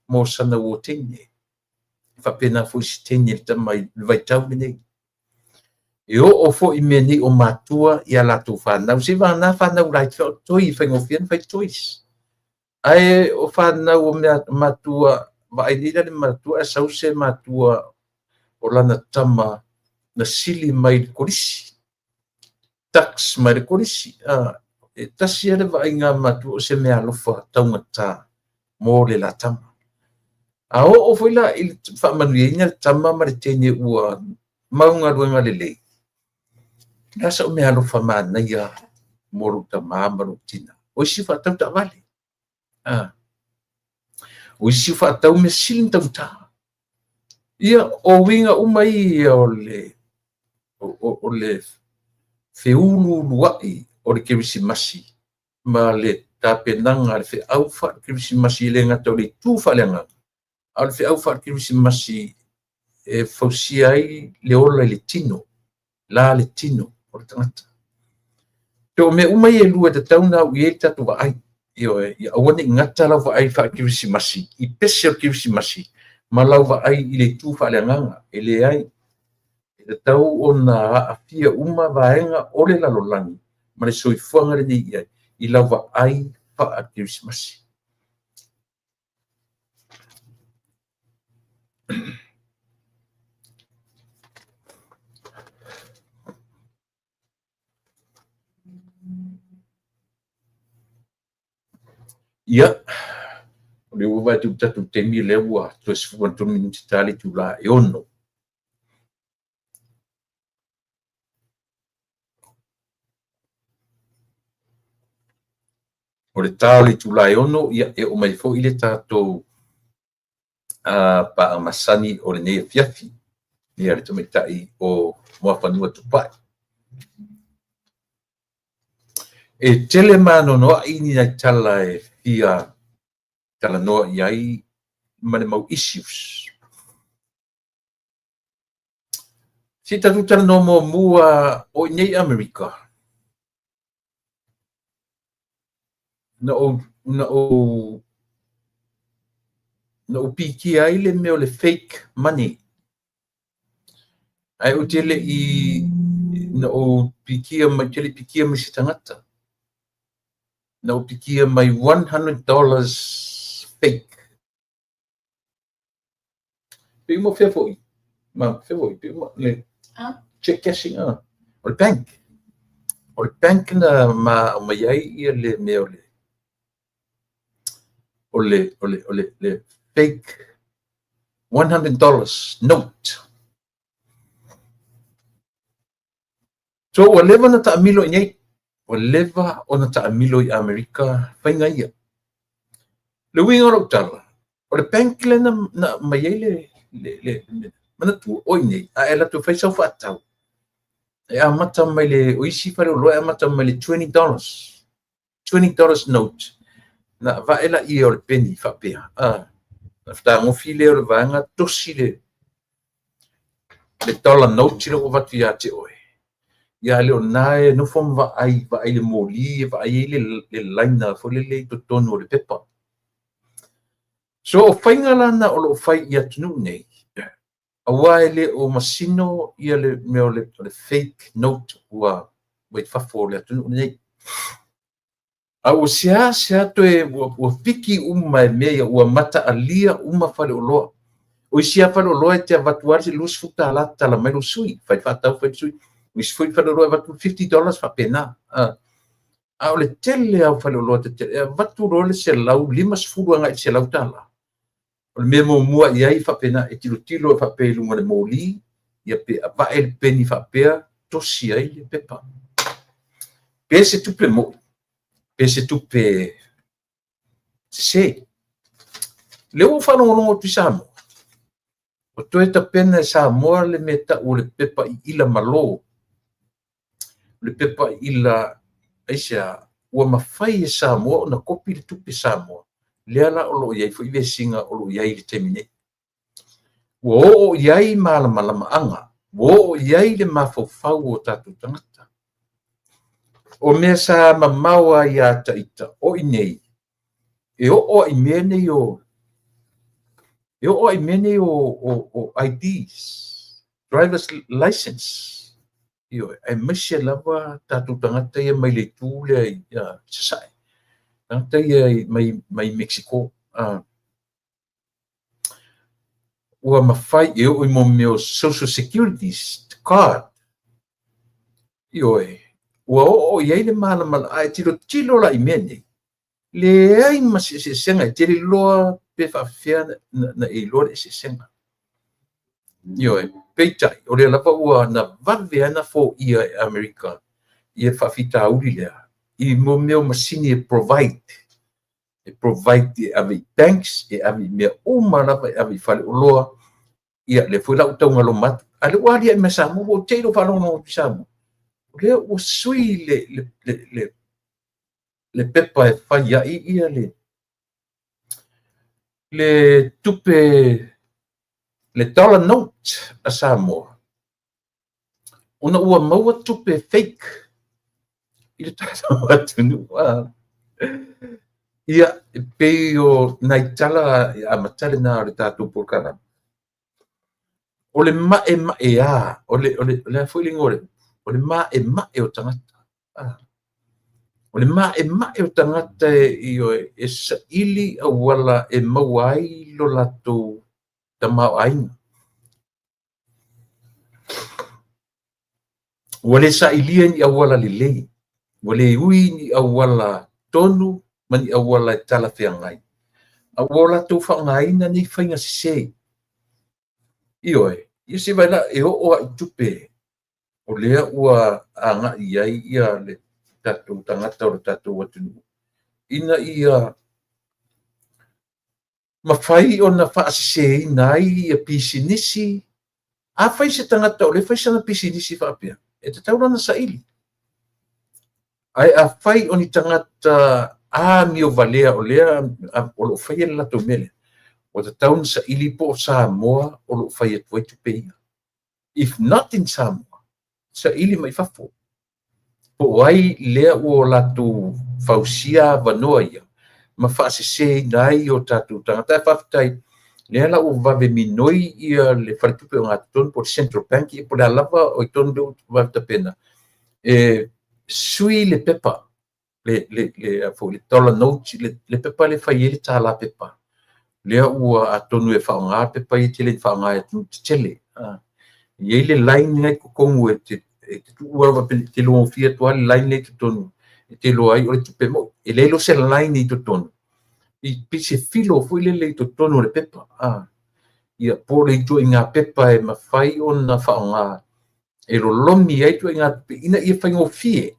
mo sana ua tene. Whapena fo si tene le tama I vaitau menei. E o fo I mea ni o matua ia lātou whanau. Se vana whanau rai toi whaingofian whai tois. Ai o whanau o mea matua vaenira le matua e sau se matua o lana tama na sili mai le korisi. Tax mai le korisi. tasi ele vainga matu o se mea alofa taungata mo le la tama. A o foi la il whaamanuia le tama ma le tene ua maunga ruenga le lei. Asa o mea alofa mana ia moru ta maamaru tina. O isi whatau ta vale. O isi whatau me silin tau ta. Ia o winga umai o le feulu luai o le kirisimasi ma le tapenanga le fe au fa kirisimasi le ngata o le tu fa lenga o le fe au fa kirisimasi e fausia ai le ola le tino la le tino o le tangata to me umai e lua te tauna u ye tatu wa ai io ia awani ngata la wa ai fa kirisimasi i pese o kirisimasi ma la wa ai i le tu fa lenga ele ai e tau ona afia uma vaenga o le lalolani ma le soifuanga le nei ai i lawa ai pa a Christmas. Ia, o le ua vai tatu temi le ua to se fuantu minuti tali tu la e ono. O le tali tu la e ono, ia e o mai fo i le tatou pa a masani o le nei fiafi. Ia le tometai o moa whanua tupai. E tele mano noa ini nai tala e fia tala noa iai mane mau issues. Si tatu tala no mo mua o nei Amerika. Na o piki ai le meo le fake money. Ai o tele i na o pikia mai tele pikia mai si tangata. Na o pikia mai $100 fake. Pigi mo fea foi. Ma fea foi. Pigi mo le check cashing o le bank. O le bank na ma o mai ai ia le meo le. O le fake $100 note. So o leva na taamilo i nei. O leva o na taamilo i Amerika whainga ia. Le winga rau tala. O le bank le na mai ai le mana tu oi nei. A ela tu whaisau whaatau. E a mata mai le o isi whare o loa a mata mai le $20. $20 note. Na vaela i o le penny whapea. Na whata ngofi le o le vanga tosi le dollar note sila o vatu ia te oe. Ia leo nae no fom va ai le moli va ai le laina fo le to tono le pepa. So o whainga lana o lo whai ia tunu nei. A wae le o masino ia le meo le fake note ua wait fafo le tunu nei. A o sea to e o piki uma e mea ua mata alia uma fale o loa. O isia fale o loa e te avatuari se lus futa ala tala mai lo sui. Fai whatau fai sui. Mis foi fale o loa vatu $50 fa pena. A o le tele au fale o loa te tele. Vatu roa le se lau limas furu anga i se lau tala. O le mea mo mua iai fa pena e tilo fa pe lunga le moli. Ia pe a va el peni fa pea tosi ai le pepa. Pe se tupe mo. Pese tupe se leo whanongonongo tu Samoa. O toe ta pena Samoa le meta o le pepa i ila malo. Le pepa ila aisha ua mawhai e Samoa o na kopi le tupe Samoa. Lea la o lo iai fo iwe singa o lo iai le temine. Ua o iai malama anga. Ua o iai le mafau o tatu tangata. O mea sa mamaua ia taita o inei. E o i mene o IDs, driver's license. Io e mese lava tatu tangata ia mai le tūle ia sasai. Tangata ia mai Mexico. Ua mawhai e o i mo meo social security card. Io ua o iai le mana ai tilo la i mea nei le ai ma se senga te loa pe faafea na i loa se senga io e peitai o le lava ua na vave ana fo ia e Amerika ia faafitauli lea i mo mea masini e provide e ave banks e ave mea uma lava e ave fale o loa ia le foi lau tauga lo mata a le ua alia i me Samoa ua tei lo faalogo i Samoa lea ua sui le pepa e fai ai ia le tupe le dollar note a Samoa ona ua maua tupe fake i le tatou atunu ia e pei o nai tala a matale na le tatou polkana o le mae a o le foi lingore o le mae o tangata o le mae o tangata e saili auala e maua ai lo latou tamao-aiga ua le sa'ilia ni auala lelei ua le ui ni auala tonu ma ni auala e tala feagai aua o latou fa'againa nei faiga sesē ioe ia se vaila e o'o a'i tupe o lea ua aga'i ai ia le tatou tagata o le tatou atunuu ina ia mafai ona fa'asesēina ai ia pisinisi afai se tagata o le faisana pisinisi fa'apea e tatau lana sa'ili ae afai o ni tagata amio valea o lea o lo'o faia le latou mea lea ua tatau na sa'ili po o Samoa o lo'o fai atu ai tupeia if not in Samoa sa'ili mai fafo po ai lea ua o latou fausia avanoa ia ma fa'asesēina ai o tatou tagata e fa'afetai lea la'ua vave minoi ia le faletupe o gatotonu po le Central Bank ia po le alava o i tonu leu vave tapena e sui le pepa le dollar notes le pepa le fai ai le tālā pepa lea ua atonu e fa'aogā pepa ia tele fa'aogā e atunu tetele iai le line gai kokogu e te tu'u lava te logofia atu le line ai totonu e te loa ai o le tupe mo e lei lo se line i totonu i pise filo foi lele i totonu o le pepa ia po le itu'aiga pepa e mafai ona fa'aogā e lolomi ai tu'aiga tupeina ia faigofie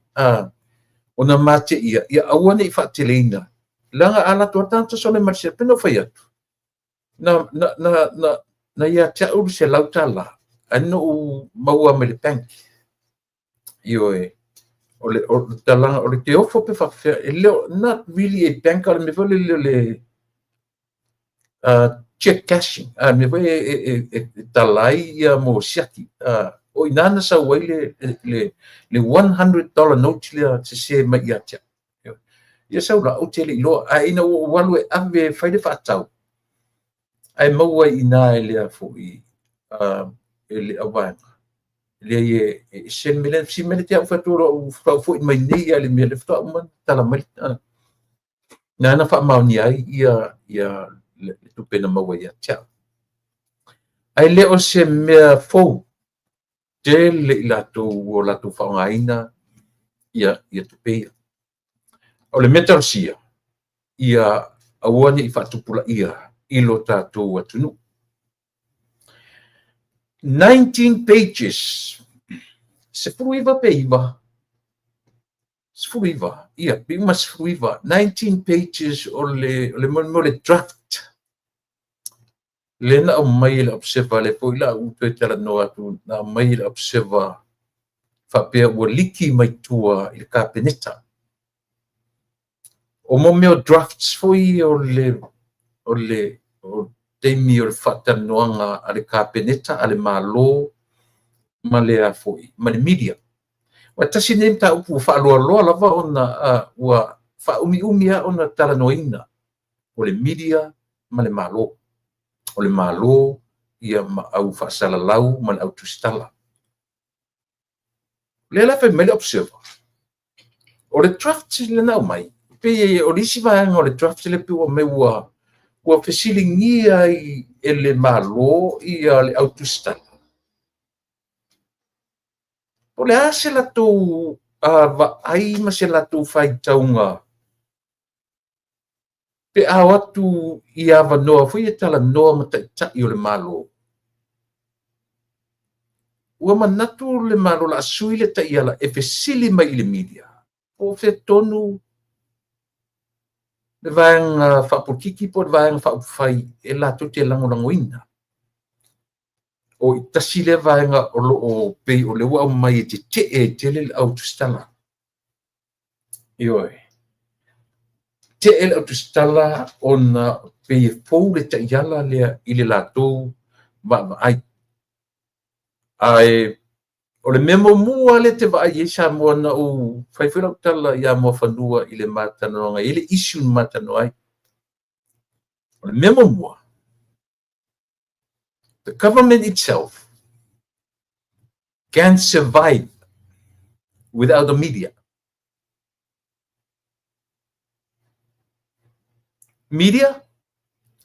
ona mate ia aua nei fa'ateleina laga a latou atata sole ma le selepena o fai atu na ia te'u le se lau tālā ano'u maua me le bank ioe o le talaga o le te ofo pe fa'afea e leo not really a bank o le me foi le check cashing me foi e talai ia mo siati o inana sau ai le $100 note lea sesē mai ia tea ia sau la'u tele iloa aina ua ualu e ave fai le fa'atau ae maua i inā e lea fo'i e le auvaega lea e semele simele te au fa'atūloa'u fo'i mai nei a le mea le fatoa'u ma tala mai na ana fa'amaoni ai ia le tupena maua ia tea ai le o se mea fou tele i latou o latou fa'aogāina ia tupeia o le mea talosia ia aua ne'i fa'atupula'ia i lo tatou atunuu 19 pages sefuruiva pe iva sefuruiva ia piuma sefuruiva 19 pages o le mo le draft le na o mai le observa le foi la u pe tala no atu na mai le observa fa pe o liki mai tua il capeneta o mo meu drafts foi o temi o fata noanga ale capeneta ale malo ma le a foi ma le media wa tasi nem ta u fa lo lava ona wa fa umi ona tala noina o le media ma le malo o le malo ia ma au fa'asalalau ma le autostala le la fe mele observa o le draft le na mai pe o lisi vaega o le draft le pe o me ua fesilingia i e le malo ia le autostala o le a se latou Ai masela tu fai taunga. Pe au atu I ava noa, fui e tala noa ma tai o le malo. Ua manatu le malo la asui le tai ala e fesili mai I le media. O fe tonu le vaenga whapukiki po le vaenga whapufai e la tuti e langolangoina. O I tasi le vaenga o lo o pei o le ua o mai e te le autostala. Ioi. Te ele autostala o na pei e fou le tai ala lea I le latou ai o le memo mua le te vai e sa mua na o whaiwhira tala ia mua whanua I le matanoanga, I le isu matanoa ai. O le memo mua. The government itself can survive without the media. Media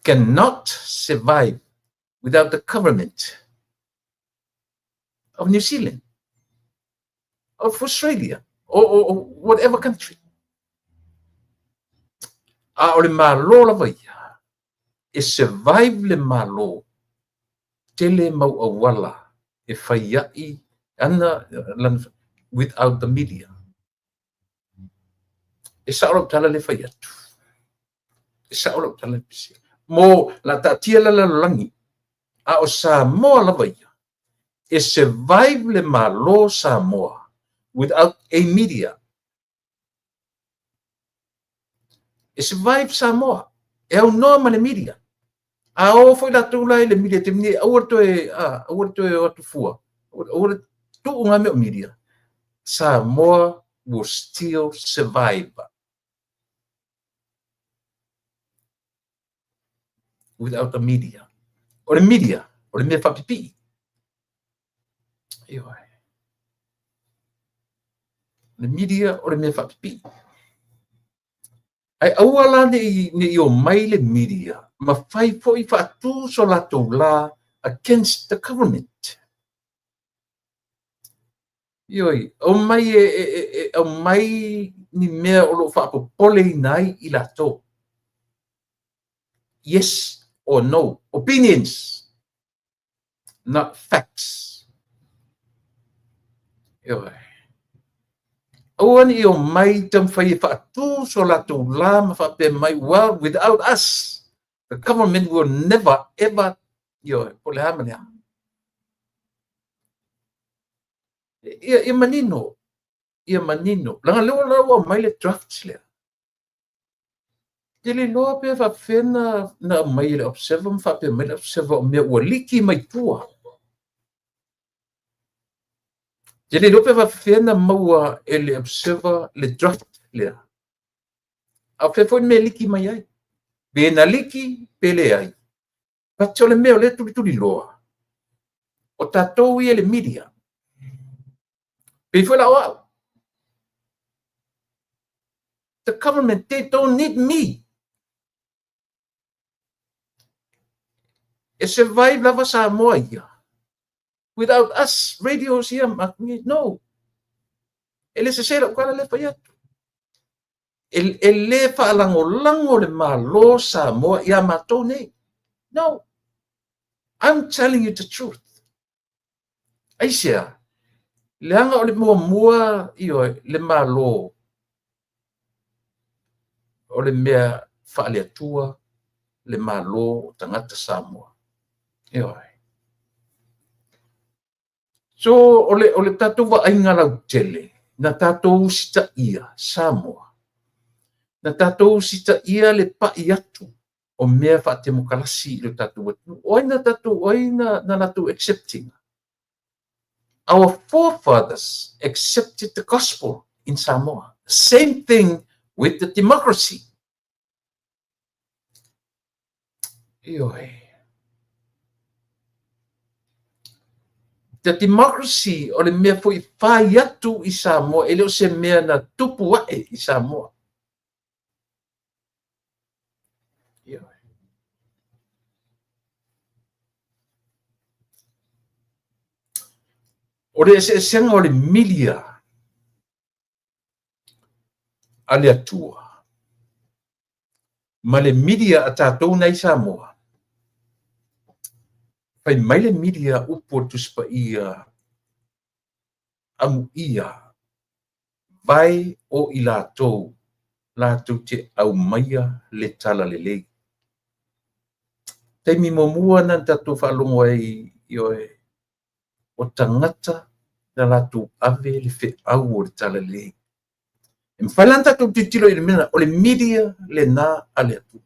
cannot survive without the government of New Zealand, of Australia, or whatever country. O le malo la vai. E survive le malo. Tele mau awala. E whaiai ana without the media. E saorau tala le whaiatu. E saorau tala le pisi. Mo la tatia la langi. A o Samoa la vai. E survive le malo Samoa without a media. E survive Samoa. E au noa ma le media. A o foi la tula le media te mini aurto e atu fua. Aurto tu unga me media. Samoa will still survive without the media. O le media, o le mea whapipi. Le media o le mea whapipi. Ai auala ne o mai le media. Ma whai fo I whaatu so lato la against the government. Ioi, o mai ni mea o lo whaapopole nai I lato. Yes or no. Opinions, not facts. Ioi. Oan I o mai tam whai whaatu so lato la ma whape mai well without us. The government will never ever pole hamania. Ia manino. Langa lewa mai le drafts le. Tele loa pe fa fena na mai le observer fa pe mai le observer me o liki mai tua. Tele loa pe fa fena maua ele observer le draft le. A fe foi me liki mai ai. Be na liki pele ai. Pa tole me o le tuli loa. O tatou I le media. Pe foi la o. The government, they don't need me. E survive lava Samoa ia. Without us, radios here, no. Ele se sera o kala le paiatu. Ele fa lango le malo Samoa ia matou nei. No. I'm telling you the truth. Aisia, leanga o le mua le malo. O le mea whaaleatua le malo o tangata Samoa. So ole tatou wa ainga lau tele na tatou sita ia Samoa. Na tatou sita ia le pai atu o mea fa temokalasi le tatou atu. Oina tatou oina na tatou accepting. Our forefathers accepted the gospel in Samoa. Same thing with the democracy. The democracy o le mea foi whai atu I Samoa, ele o se mea na tupu wae I Samoa. O le se senga o le media ale atua. Ma le media a tātou nei Samoa. Pai mai le media upo tuspa ia amu ia vai o i lātou te au maia le tala le lei. Te mi momua na tātou whaalongo ai o tangata na lātou ave le fe au o le tala le lei. E mwhailanta tātou titilo i le mena o le media le nā ale atu.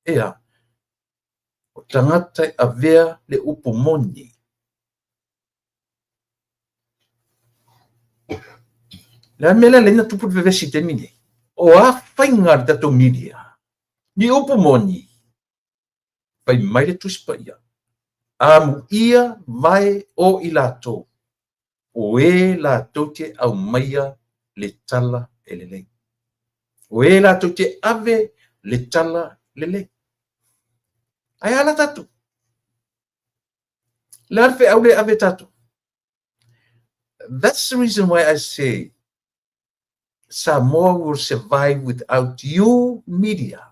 Ea, o tangata avea le upo moni. La mela le na tupu vevesi te mine. O a whainga le tātou media. Ni upo moni. Pai mai le tuspa ia. Amu ia vai o i lātou. O e lātou te au maia le tala e le lei. O e lātou te ave le tala le lei. Ai ala tātou. Le alfe au le ave tātou. That's the reason why I say Samoa will survive without you media.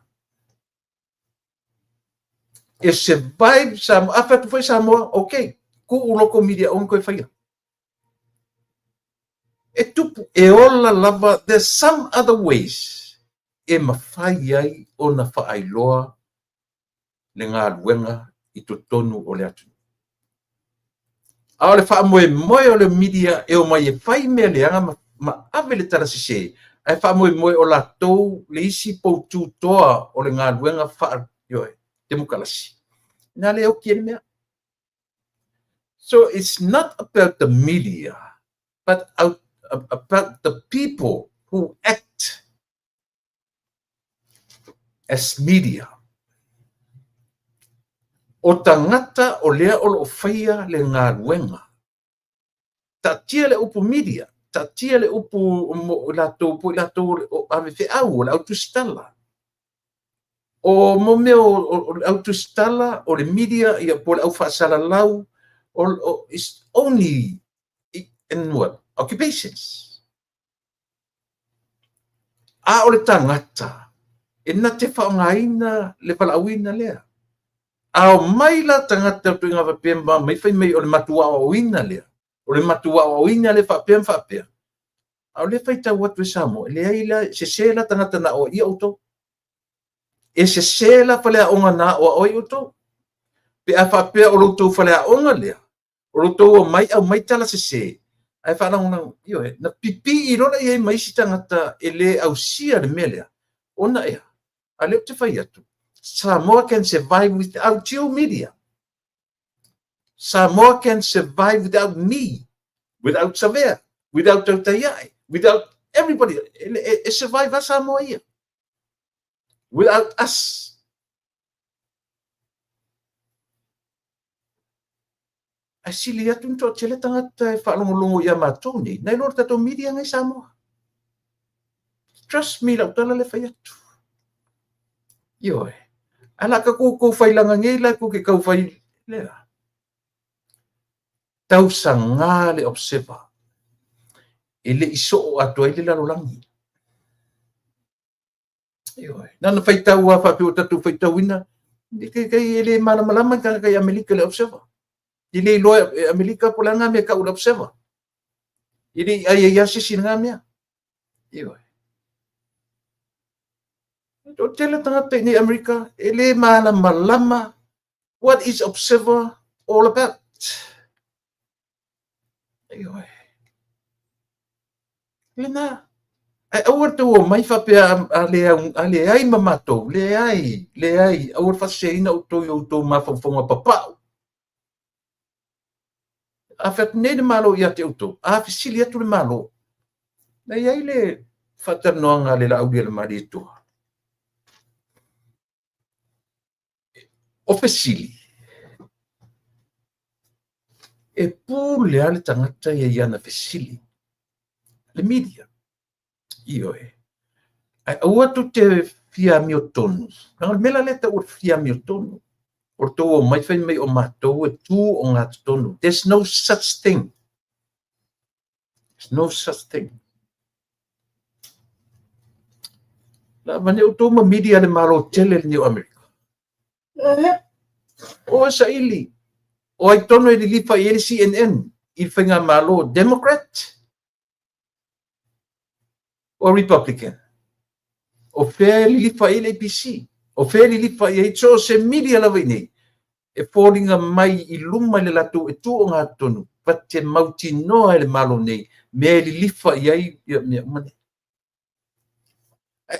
E survive Samoa. Afa tu foi Samoa, okay. Ku uloko media on koe whaia. E tupu e ola lava, there's some other ways. E mawhai ai o na whaailoa le ngā luenga i to tonu o le atu. A o le whaamoe moe o le media e o mai e whai mea le anga ma ave le tara sise. Ai whaamoe moe o la tou le isi pou tū toa o le ngā luenga wha yoe, te mukalasi. Nā le o kiene mea. So it's not about the media, but about the people who act as media. O tangata o lea o lo whaia le ngā ruenga. Ta tia le upu media, ta tia le upu lātou o ave whi au o le autostala. O mo mea o autostala o le media ia po le au whaasala lau o is only in what? Occupations. A o le tangata, e na te whaongaina le palauina lea. Ao mai la tangata tu ngā whapemba, mai whai mai o le matua o ina lea. O le matua o ina le whapea. Ao le whai tau atu e Samoa, le aila se la tangata na o ia auto. E se la whale a onga na o oi auto. Pe a whapea o loutou whale a onga lea. O loutou o mai au mai tala se. Ai whanau na pipi i rona i mai si tangata e le au sia le melea. Ona ea. A leo te whai atu. Samoa can survive without you media. Samoa can survive without me, without Savea, without Tautaiai, without everybody. It survive as Samoa here. Without us. Ai sili atu nto tele tangata e whaalongolongo ia mātou nei. Nei lor tato media ngai Samoa. Trust me, lau tala le whai atu. Ioe. Ala ka kou whailanga ngei la kou ke kau whai lea. Tau sa ngā le observer. E le iso o atu ai le lalolangi. Ioe. Nana whai tau a whapio tatu whai tau ina. Kai le malamalama kai Amerika le observer. I le loa Amerika pola ngā mea kau le observer. I le ai asisi ngā mea. Ioe. O tele tangata ni Amerika, ele malama. What is observer all about? Ioe. Lena. Ai awar tu o mai whapea ale ai mamatou, le ai, awar whaseina o tō mawhawhonga papau. A what nene malo ia te auto, a whisili atu le malo. Nei ai le whatanoanga le la aulia le mari tua. O whisili. E pū lea le tangata ia iana whisili. Le media. Ioe. Ai au atu te fia mio tonu. Nanga mela le ta ur fia mio tonu. O tō o mai whai mai o mātou e tū o ngā tonu. There's no such thing. There's no such thing. La mane uto ma media le malo tele ni Amerika. O sa ili. O ai tono i lifa i CNN. I whinga malo Democrat o Republican. O whea lifa i APC. O whea lifa i so se media la nei. E fōringa mai i luma le latu e tu o ngā tonu. Pate mauti noa le malo nei. Me li lifa i ai mane.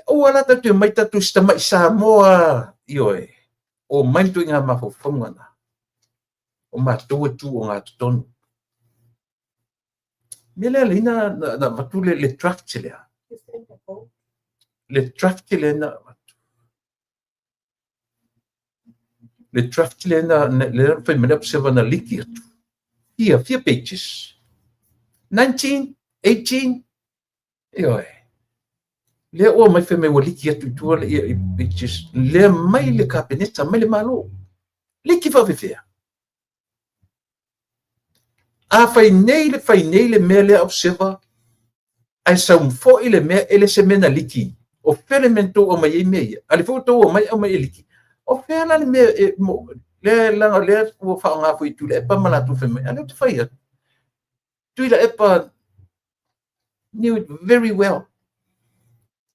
O ala tatu mai tatu sta mai sa moa ioe. O maintu i ngā mawhawhangana. O mātua tu o ngā tonu. Me lea lina na matule le draft lea. Le draft lea na le draft lea na le whai mana psewa na liki atu. Here, 4 pages. 19, 18, ioe. Lea o mai whai mai wa liki atu tua le pages. Lea mai le kabineta, mai le malo. Liki whawhewhea. A whai nei le mea lea observa. Ai saum fo i le mea ele se mena liki. O where mento o mai e mea. Ale foto o mai e liki. O where le mea le langa le o wha ngā fui tu le epa manatu whai. Ale o te whai atu. Tui la epa knew it very well.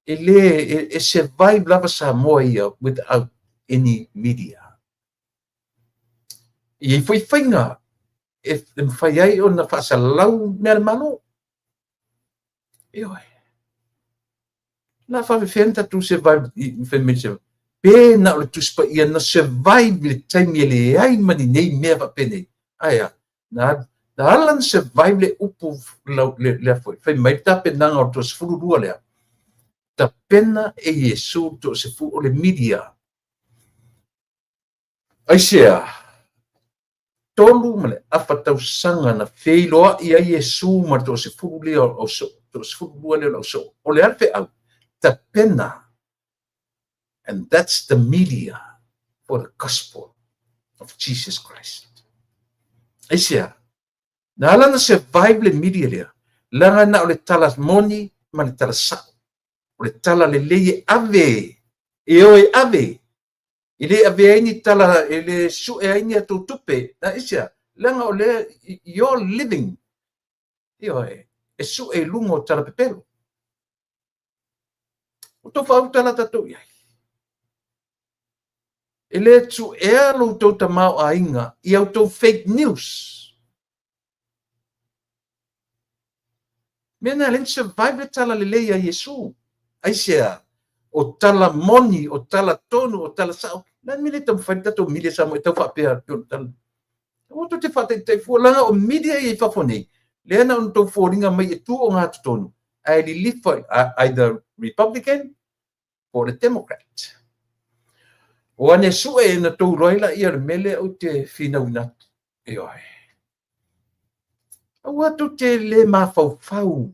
E survive lava Samoa ia without any media. I fui whainga. E whai ai o na whaasalau mea le malo. Ioe. Na whawhiwhenta tu survive i whaimese. Pē na o le tuspa ia na survive le taimi e le ai mani nei mea whapene. Aia. Na alan survive le upu le afoi. Whai mai tape nanga o tos fururua lea. Ta pena e Yesu to se fu o le media. Aisea. Tolu male afatau sanga na feiloa ia Yesu ma to se fu le o so. So, the pena, and that's the media for the gospel of Jesus Christ. Asia, na ala na survive le media lea, langa na o le tala moni, ma le tala sa, o le tala le leye ave, e oe ave, ile ave aini tala, ile su e aini atu tupe, na isia, langa o le, you're living, ioe, e su e lungo tala pepelo. O to whau tala tatou iai. E le tu e alo tau tamau a inga i au tau fake news. Mena len survive le tala le leia Yesu. Aisea, o tala moni, o tala tonu, o tala sao. Lan mile tam whaita tau mile samo e tau whapea. O to te whate te fualanga o media i whafone. Leana on tau fōringa mai e tu o ngā tutonu. Ai li lifa either Republican or the Democrat. O ane su e na tau roila i ar mele o te whinaunat. E oi. Au atu te le mawhauwhau.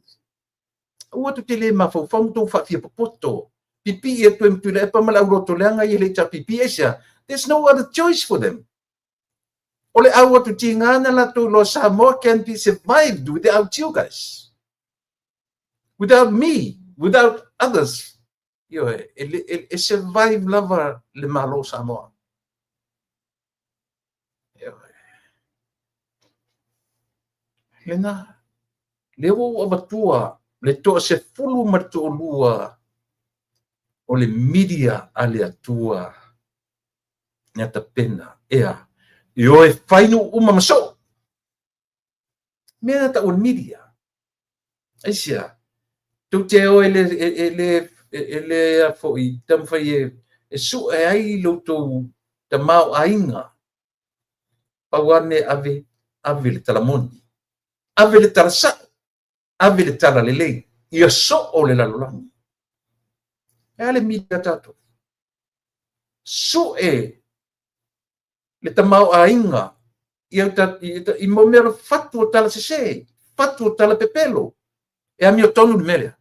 Au atu te le mawhauwhau tau whawhia papoto. Pipi e tu mtule e pamala uroto leanga i le ta pipi esia. There's no other choice for them. Ole au atu ti ngana la tu lo Samoa can be survived without you guys. Without me, without others. Yo, e survive lava le malo Samoa. Yo. Lena, lewo abatua, le to se fulu martu lua o le media ale atua ngata pena ea. Yo e fainu uma maso. Mena ta o media. Aisia. Tu te o ele a foi tam fai e su e ai lo to te mau ainga. Pawane ave le talamoni. Ave le tarasa. Ave le tala lele. Ia so o le lalolangi. E ale media tato. Su e le tamau ainga i mo mero fatu o tala sese, fatu o tala pepelo. E a mio tonu de melia.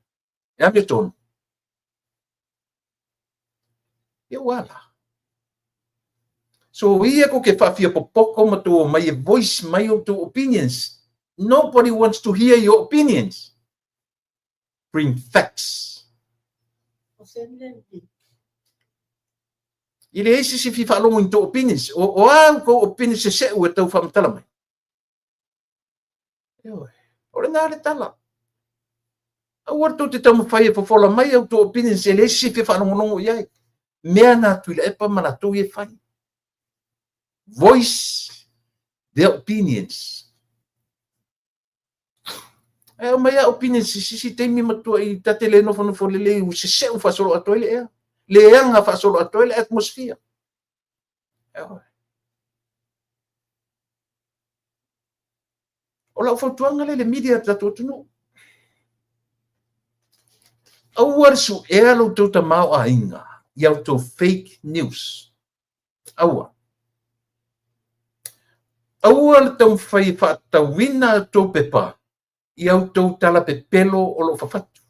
E a mio tonu. E wala. So ia ko ke whawhia popoko ma tu o mai voice, mai o tu opinions. Nobody wants to hear your opinions. Bring facts. Ile isi si fifa longo into opinions o ko opinions se o tau famtala mai. Ora na le tala. Awar tu te tamu fai fo fola mai au to opinions ele isi fifa longo ia. Mea na tu ile pa mana tu e fai. Voice their opinions. Mai opinions si temi matua i tatele no fono folele u se u fa solo atoile e. Leanga fa solo atoile atmosphere. Ola fotuanga le media tatuno. Awar su elo tota mau ainga. Iau to fake news. Awar tau fai whatawina to pepa. Iau tau tala pe pelo o lo fafatu.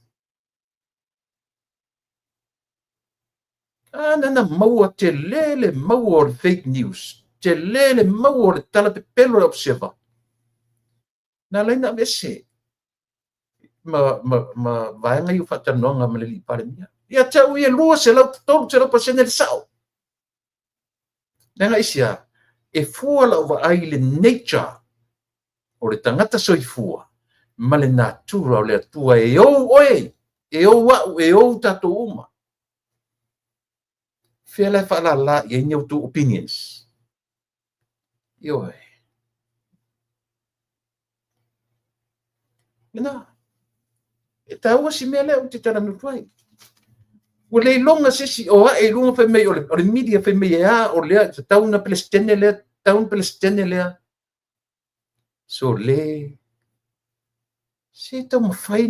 Nana maua te lele maua o fake news. Te lele maua o tala pe pelo o observa. Na laina vese. Ma vaenga iu whatanonga ma le li pare mia. Ia tau ia lua se lau tolu se lau pasene le sao. Nanga isia. E fua lau wa ai le nature. O le tangata soifua. Ma le natura o le atua e ou oe. E ou wau, e ou tato uma. Fea lai whala la i e nyau tu opinions. Ioe. Ina. E taua si mea leo te tara nutuai. O le longa sesi o a e lunga fe mei o le media fe mei a o lea te tauna Palestine lea, taun Palestine lea. So le se tau mawhai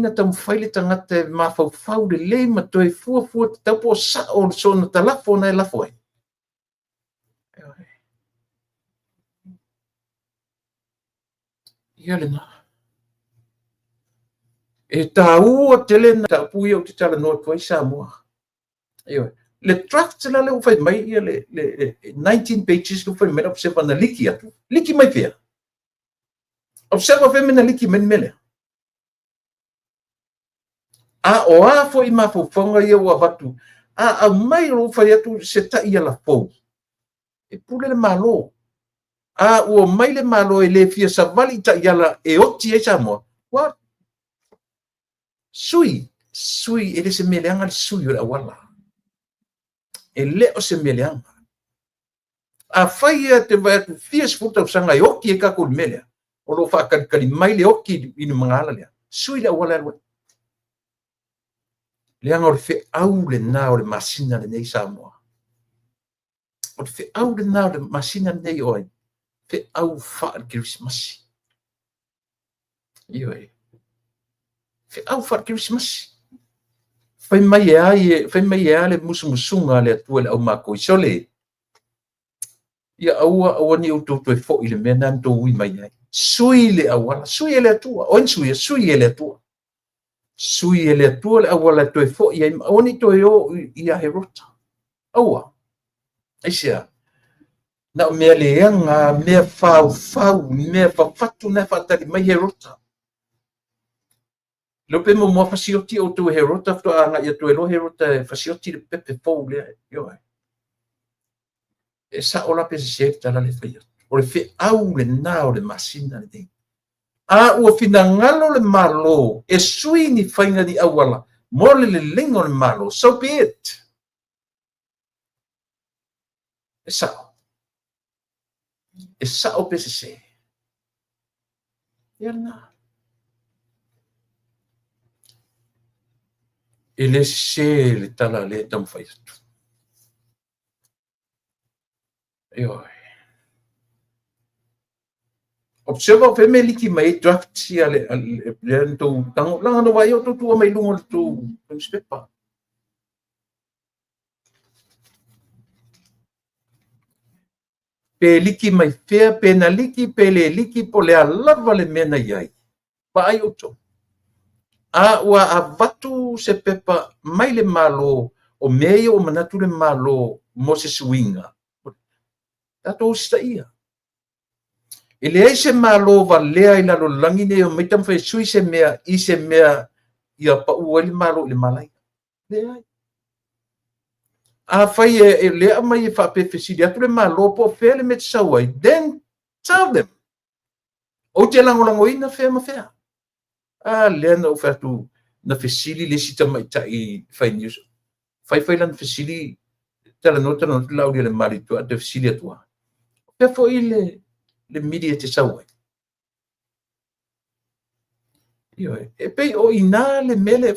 le tangata mawhau le le matoe fua te tau po sa o so na talafo na e lafo ai. Ia le na. E tau o tele na tau pui o te tala noa tuai sa mua. Le draft la le ufai mai ia le 19 pages lu fai mena observa na liki atu. Liki mai fea. Observa fai mena liki men mele. O a fo i mawhauwhanga ia ua watu. A mai ro fai atu se ta ia la fau. E pule le malo. Ua mai le malo e le fia sa vali ta ia la e oti e sa mua. What? Sui e le se meleanga le sui o le awala. E le o se meleanga. A fai e te vai atu fia sfuta usanga e oki e kako le melea. O lo whakari mai le oki inu mga ala lea. Sui le awala lua. Leanga o le fe au le na o le masina le nei Samoa. O le fe au le na o le masina le nei oi. Fe au wha al Christmas. Ioi. Fe au wha al Christmas. Fai mai e a le musunga le atua le au mako i sole. Ia aua ni o tō e fo i le mea nan tō ui mai ai. Sui le awala. Sui e le atua. Oin sui e le atua. Sui e le atua le awala to e fo i ai. Oni to e o i a herota. Aua. Aisia. Na mea leanga, mea fau, mea fafatu na fatari mai herota. Lope mo mua fasioti o tō herota. Fto anga ia tō e lo herota fasioti le pepe fau lea. Ioe. E sa ola pe se tala le fai. O le fe au le na o le masina le dei. Ua fina ngalo le malo e sui ni whainga di awala. Mole le lengo le malo. So be it. E sao. E sao pe se. Ia na. E le se le tala le tam fai. Ioi. Observa fe me liki mai draft si ale to tango langa no vai o tu mai lungo tu newspaper. Pe liki mai fea pe na liki pe le liki po le alava le mena iai. Pa ai o to. Ua avatu se pepa mai le malo o mea o manatu le malo mo se suinga. Tato sta ia. Ele se malo va lea ila lo langine o mitam fe sui se mea i se mea ia pa uali malo le malai. Lea. a fai e lea mai e whapewhesiri atu le malo po whea le met sawai, then tell them. O te langolango ina whea ma whea. A lea na uwhea tu na whesiri le sita mai tai whai news. Whai lan whesiri tala no lauri le maritu a te whesiri atua. Pea fo i le media te sawai. E pei o ina le mele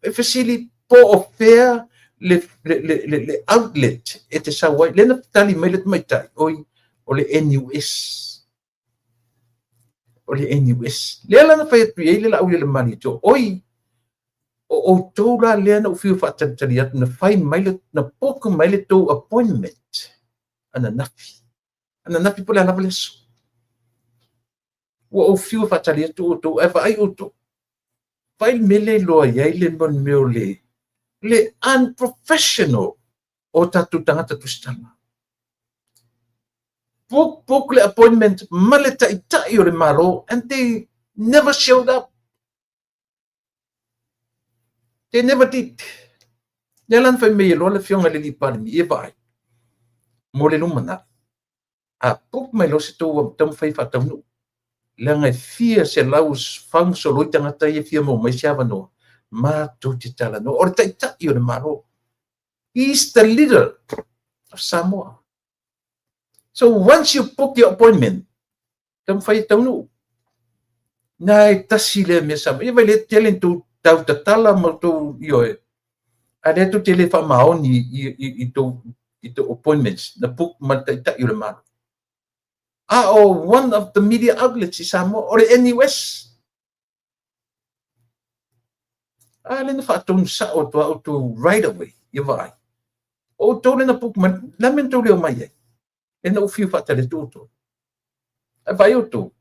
e whesiri po o whea le outlet e te sawai. Le na tali mai le mai tai. O le NUS. O le NUS. Lea lana whai atu e le lauri le maritu. O tau la lea na uwhiu whaatari atu na whai mai le, na poka mai le tau appointment. Ana nafi pole alawa leso. O fiu whaatari atu o tau, e whaai o tau. Whai mele loa iai le mon meo le unprofessional o tatu tangata tustama. Book le appointment, male tai o le malo, and they never showed up. They never did. Nelan fai mei loa le fionga le li parmi, e vai. Mo le lumana. A book mai lo se tau tam fai whataunu. Langa fia se laus fang so loi tangata e fia mo mai siava no. Ma tu te tala no. Or tai o le malo. He's the leader of Samoa. So once you book your appointment, tam fai taunu. Nai tasi le me Samoa. Ia vai le telen tu tau tatala mo tu ioe. A le tu tele wha maoni i to appointments. Na book ma tai o le malo. One of the media outlets is Samoa or NUS. Le na whaatonu sa o tu right away. Ia vai. O tō le na book man, lamen tō leo mai ai. E na uwhiu whaatare tō. A vai o tō.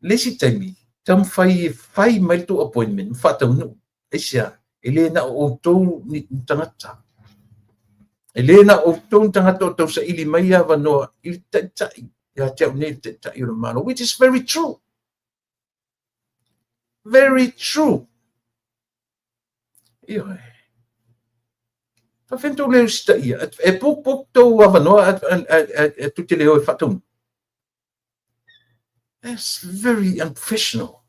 Lesi taimi. Tam whai mai tō appointment. Whaataunu. E sia. E le na o tō ni tangata. E le na o tō tangata o tau sa ili mai awa noa. Ili tai. Ya tau nei te tai o malo, which is very true. Very true. Ioi. Whawhentou leo sita ia. E puk tau awa noa tu te leo e whatung. That's very unprofessional.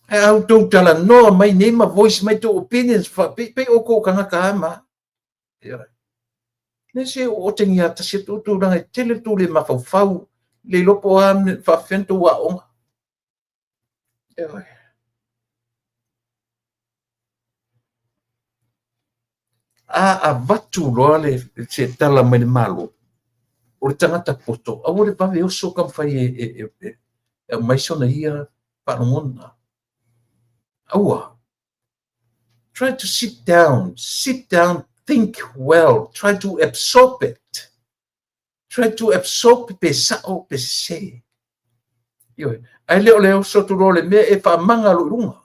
E au tau tala noa mai nema voice mai tau opinions. Pe o ko kangaka ama. Ioi. Nese o te ngia ta se tutu ranga tele tu le mawhawhau le lopo a whawhentu wa onga. A watu roa le se tala mai le malo. O le tangata poto. A ore pawe oso kam whai e maisona ia whanongona. Aua. Try to sit down, think well, try to absorb it. Try to absorb pe sao pe se. Ioi. Ai leo sotu role me e whamanga lunga.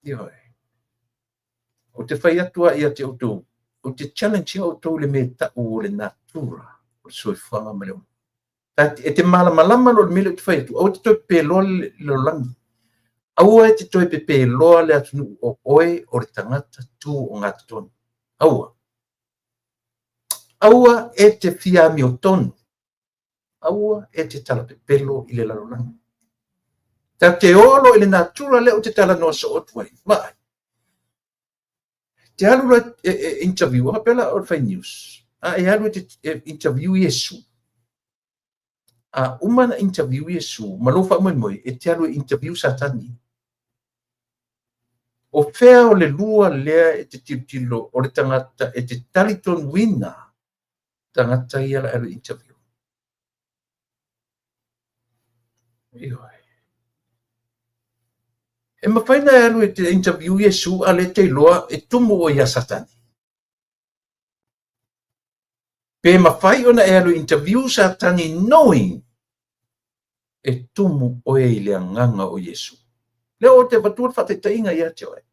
Ioi. O te whai atua ia te autou. O te challenge autou le me tau o le natura. O soi whanga maleo. E te malama lo le mele o te whai atua. O te toi pe loa le langi. Aua e te toi pe loa le atunu o oe o le tangata tu o ngā tonu. Aua e te fiami o tonu. Aua e te tala pepelo i le lalolanga. Ta te olo i le natura leo te tala noa so otuai. Vai. Te alu la interview, hapela o Fai News. E alu te interview Yesu. Umana interview Yesu, malofa moi, e te alu interview Satani. O whea o le lua lea e te tilo o le tangata e te taliton wina tangata ia la alu interview. Ioi. E mawhaina e alu e te interview Yesu a le te loa e tumu o ia Satani. Pe mawhai ona e alu interview Satani knowing e tumu o e le nganga o Yesu. Leo o te watua whatetainga ia te oe.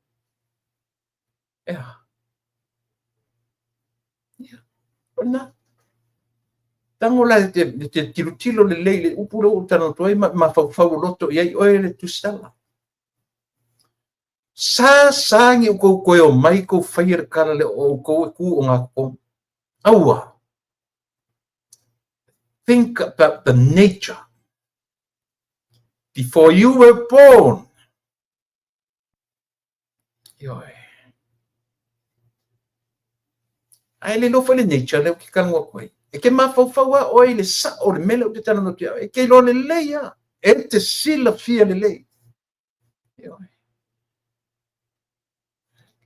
Ona. Tango la te tilo le leile upuro o tano toi ma whau loto iai oe le tustala. Sasangi ko o mai ko fire kala le o ko ku o ngā ko. Aua. Think about the nature. Before you were born. Yoi. Ai le lofa le nature le ki kalunga koe. E ke mawhauwhaua oi le sa o le mele o te tana no te au. E ke lo le leia. E te sila fia le lei. Yoi.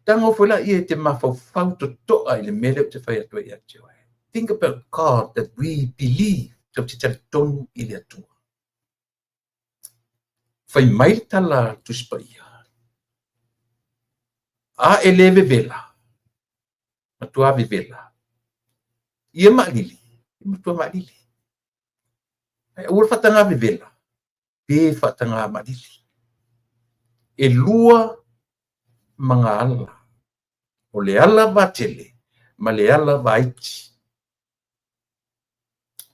Tango fwela ia te mawhauwhau to toa i le mele o te whai atua i ati oi. Think about God that we believe to te tala tonu i le atua. Whai mai tala tuspa ia. A eleve vela. Matua vela. Ia maalili. Matua maalili. Ua whatanga vela. Pe whatanga maalili. E lua mga ala. O le ala vatele. Ma le ala vaiti.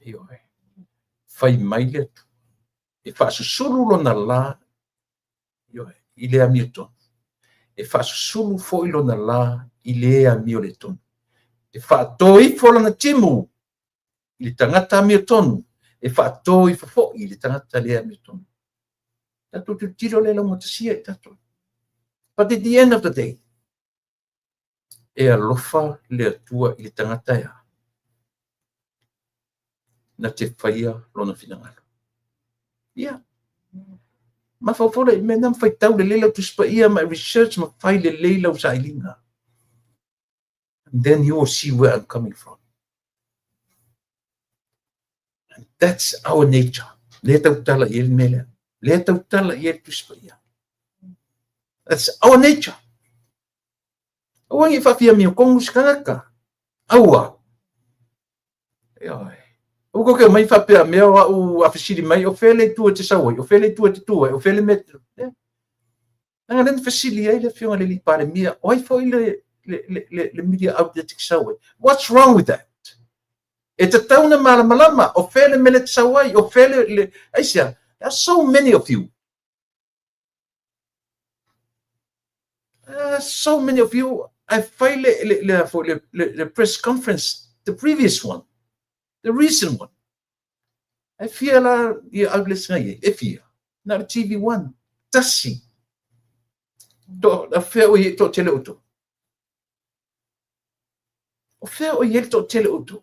Ioe. Whai mai le atu. E whaasusuru lona la. Ioe. I le amio tonu. E whaasusuru fo ilo na la. I le amio le tonu. E whaatoi fo lana timu. I le tangata amio tonu. E whaatoi fo i le tangata le amio tonu. Tato tu tiro le lau matasia e tato. But at the end of the day, e alofa le atua i le tangata ea. Na te whaia lona finangalo. Ia. Ma whawhora i mena mwhai tau le leila tuspa ia ma research ma whai le leila o sailinga. And then you will see where I'm coming from. And that's our nature. Le tau tala i el mele. Le tau tala i el tuspa ia. That's our nature. Awangi whawhia mi o kongu skangaka. Aua. Ioi. Uko ke mai whapea mea o awhisiri mai, o whele tua te sawai, o whele tua te tua, o whele metro. Nanga nena whisiri ai le whionga le li pare mia, oi fo i le media outlet te sawai. What's wrong with that? E te tauna malama, o whele mele te sawai, o whele le, aisia, there are so many of you. So many of you, I filed the press conference, the previous one. The recent one. I feel you outlets ngay e fia. Na TV1. Tasi. Do a fair o to tele auto. O fair o ye to tele auto.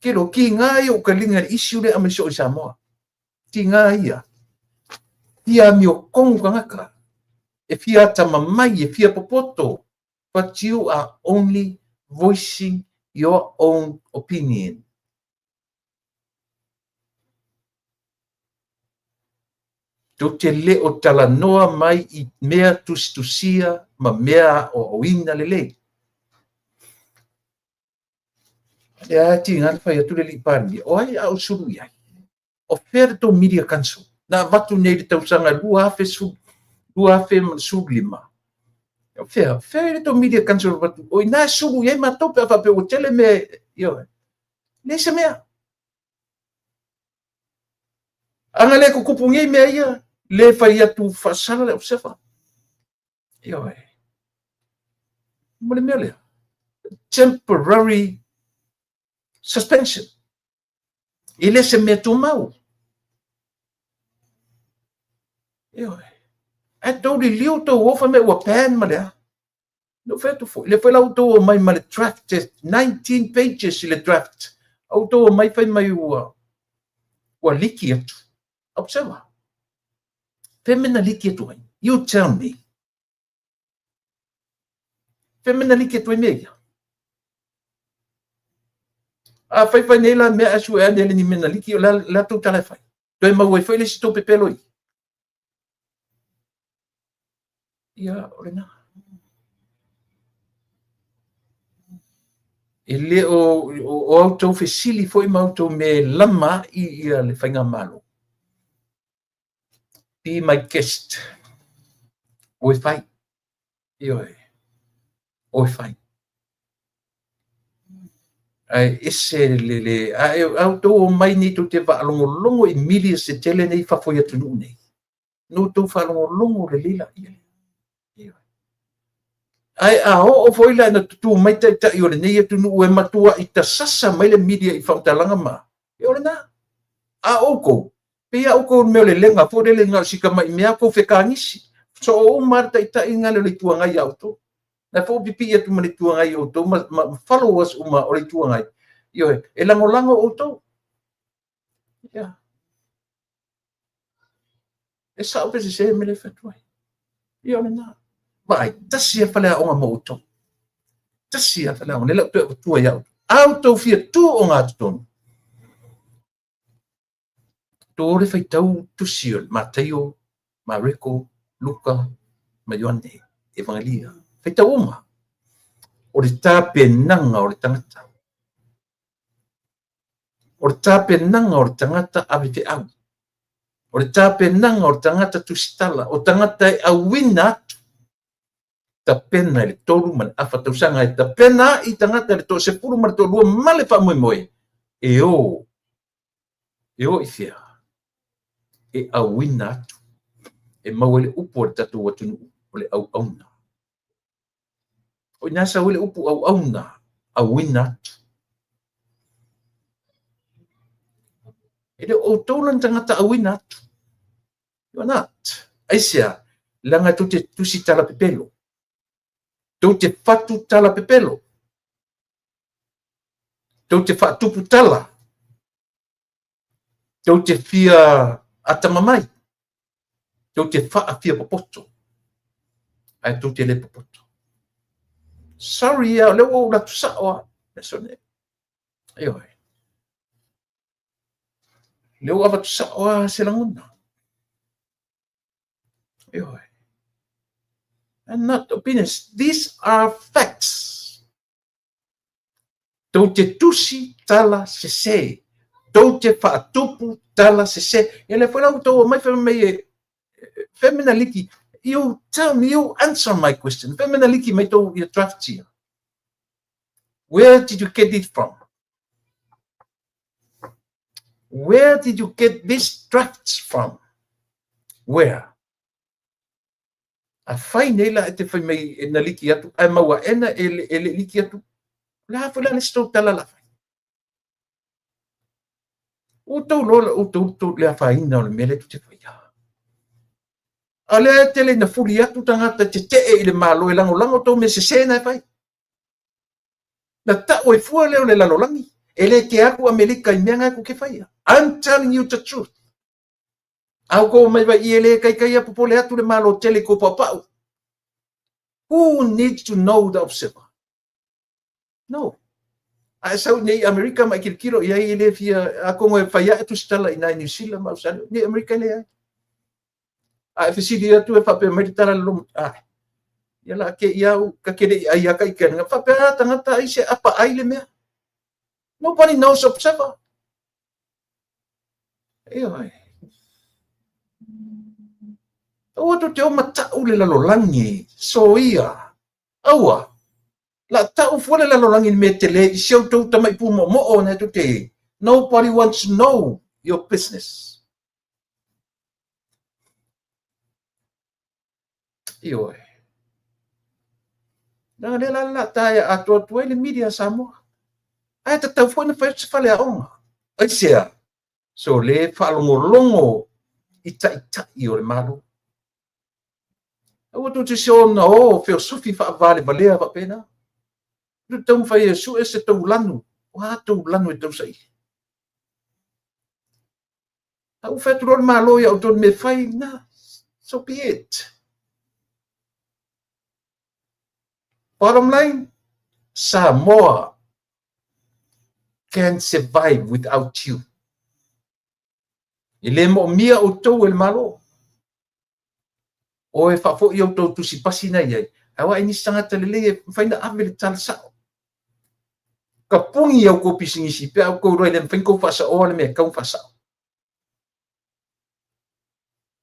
Kelo ki ngai o kalinga issue le amiso Samoa. Ki ngai ia. Ia mi o konga ngaka. E fia tamamai e fia popoto. But you are only voicing your own opinion. To te le o tala noa mai I mea tustusia ma mea o oina lele. E a ti ngana whai atu le li pari. O ai au suru iai. O where to media council. Na watu nei le tausanga lua hafe suru lima. O where to media council watu. O ina suru iai ma tope a whape o tele me. Lesa mea. Anga le ko kupungi mea ia. Le fai atu whasara le o sefa. Ioe. Mole mele. Temporary suspension. Ile se mea tu mau. Ioe. E tauri liu tau ofa me ua pan ma lea. No fetu fo. Le fai lau tau o mai ma le draft. 19 pages I le draft. Au tau o mai fai mai ua liki atu. Observa. Femina liki atu ai. You tell me. Femina liki atu ai mea. A fai nei la mea asu e nele ni mena liki o la tau tala fai. Toi mau e fai le si tau pepeloi. Ia, orena. E le o auto fesili foi mauto me lama I le whainga malo. Be my guest. Oi fai. Ioe. Oi fai. Ai ese le auto o mai ni tu te waalongo I mili se tele nei whawhoi atu nei. No tu waalongo le lila. Ioe. ai o foi la na tu mai ta i o nei tu nu e matua i ta sasa mai le media i whautalanga ma. E ora na. A oko. Pia oko me le lenga fo le lenga sika mai mea ko whekangisi. So o marta i ta inga le tua ngai auto. Na fo pipi e tu mani tua ngai auto ma followers uma o le tua ngai. Io e lango auto. Ya. E sa o pese se me le fatuai. Io na. Vai, tasi e whale a onga mo auto. Tasi e whale a onga. Le lau tua iau. Auto fia tu o ngā tutonu. Tore fai tau tusiol, Mateo, Mariko, Luka, ma Ioane, Evangelia. Fai tau uma. O le tāpe nanga o le tangata. O le tāpe nanga o le tangata awe te au. O le tāpe nanga o le tangata tusitala. O tangata e awina atu. Ta pena le tolu man afa tausanga e ta pena i tangata le to se puru man to lua male pa moe moe. E o i fia. E awina atu. E mawele upo le tatu watunu o le au auna. O nasa wele upu au auna. Awina atu. E le o taulan tangata awina atu. You're not. Aisia, langa tu te tusi tala pepelo. Tu te fatu tala pepelo. Tu te fatupu tala. Tu te fia atamamai. Tu te faa fia popoto. Ai tu te le popoto. Sorry ya, le o la tusa o. Nesone. Ayo. Le o ava tusa o se languna. Ayo. And not opinions. These are facts. Tu te tusi tala se se. Tu te fatupu tala se se. E le whanau tau mai femina liki. You tell me, you answer my question. Femina liki mai tau ia draft here. Where did you get it from? Where did you get these drafts from? Where? A whai nei la e te whai mai e na liki atu. Ai maua ena e le liki atu. La whala le stou tala la whai. O tau lola, o tau le a whaina o le mele tu te whai. A le tele na furi atu tangata te te e le malo e lango tau me se sena e whai. Na ta o e fua leo le lalolangi. E le ke aku a melika i mea aku ke whai. I'm telling you the truth. Au ko mai vai i le kai a popole atu le malo tele ko papau. Who needs to know the observer? No. A sau nei Amerika mai kirkiro ia i le fia a ko e whai atu stala i nai New Zealand ma usano. Nei Amerika le ai. A fisidi atu e whape meritara lom. Ia la ke iau ka kere ai aka i kena. Whape tangata ai se apa ai le mea. Nobody knows observer. Ia ai. O to te o matau le lalolangi. So ia. Aua. La tau fuale lalolangi me te le. I siau tau tamai pu mo o ne to te. Nobody wants to know your business. Ia ai. Nā le la tae atua tuai le media Samoa. Ai ta tau fuane whale a onga. Ai sea. So le whalongolongo i o le malo. Awa tu te seo na o feo sufi whaavale balea wa pena. Tu tau whai e su e se tau lanu. Wa tau lanu e tau sai. Au wheturo le malo ia o ton me whai na. So be it. Bottom line, Samoa can survive without you. I le mo mia o tau e le malo. O e whafo i o tau tusi pasi na iai. Awa ini sangata lele e whaina ame le tala sao. Ka pungi au ko pisingisi pe au ko roi le whainko whasa o le mea kau whasa.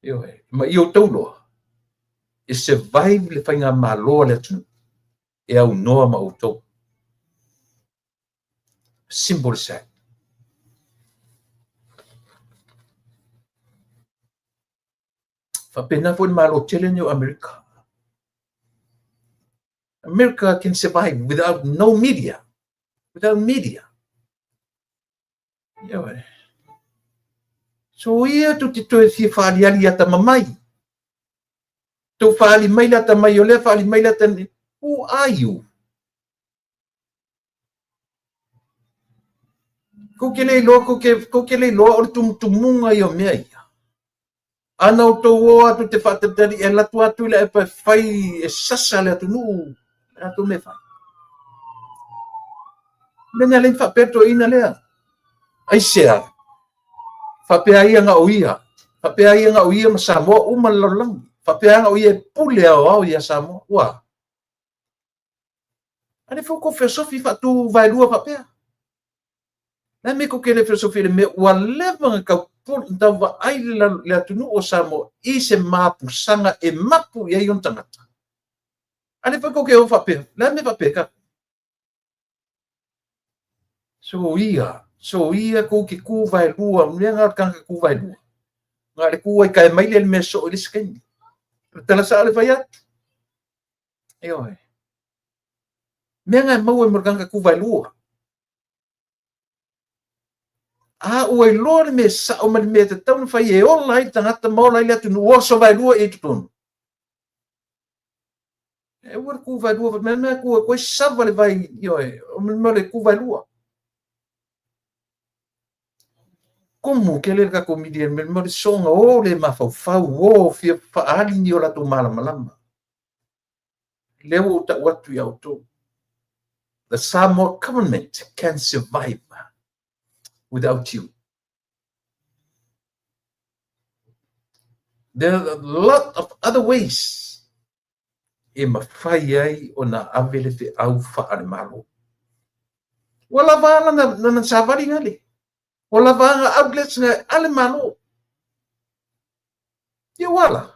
Io e, ma i o tau loa. E survive le whainga maloa le atunu. E au noa ma o tau. Simple as that. Whapena fo ni malo tele ni o Amerika. America can survive without no media. Without media. So ia tu te toe fia whaali ali ata mamai. Tu whaali mai lata mai o lea whaali mai lata ni. Who are you? Ko ke lei loa o le tumutumunga i o mea ia. Ana o tau o atu te whatatari e latu atu le e pa whai e sasa le atu nuu. Atu me whai. Mena le whapeto ina lea. Ai sea. Whapea ia nga o ia. Whapea ia nga o ia ma Samoa uma laulangi. Whapea nga o ia pule au ia Samoa. Ua. Ane whoko whesofi whatu vailua whapea. Na me ko kele whesofi le me ua levanga kau punta wa ai le atunu o Samoa i se mapu sanga e mapu ia ion tangata. Ane whako ke o whapea. Na me whapea ka. So ia ko ke ku vailua. Mea ngā kanga ku vailua. Ngā le ku ai kai mai le me so i skeni. Tala sa le vai atu. Eoi. Mea ngā mau e morganga ku vailua. Ua i loa le me sa o mali me te taunu whai e ola i tangata maola i le atu nu oso vailua e tutonu. E ua ku vailua. Mea ku koe sava le vai ioi. O mali ku vailua. Como ke le ka comedian me mo songa o le mafau o fia faali ni o la to malama. Leo ta watu ya auto. The Samoa government can survive without you. There are a lot of other ways. E mawhai ai o na avele te au whaare malo. Wala wala na savari ngali. Wala wala outlets na ale malo. Ia wala.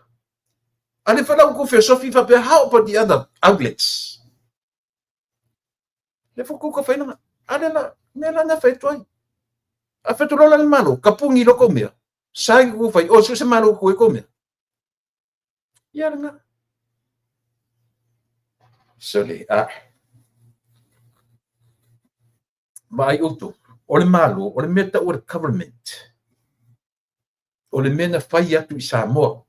Ale whalau ko whesofi whapea, how about the other outlets? Le whuku ka whainanga. Ale la, mea la na whaituai. A whaiturola ni malo, kapungi loko mea. Sai ku whai, o se malo ku e ko mea. Ia nga. So le, mai utu. O le malo, o le mea ta o le government. O le mea na whai atu i Samoa.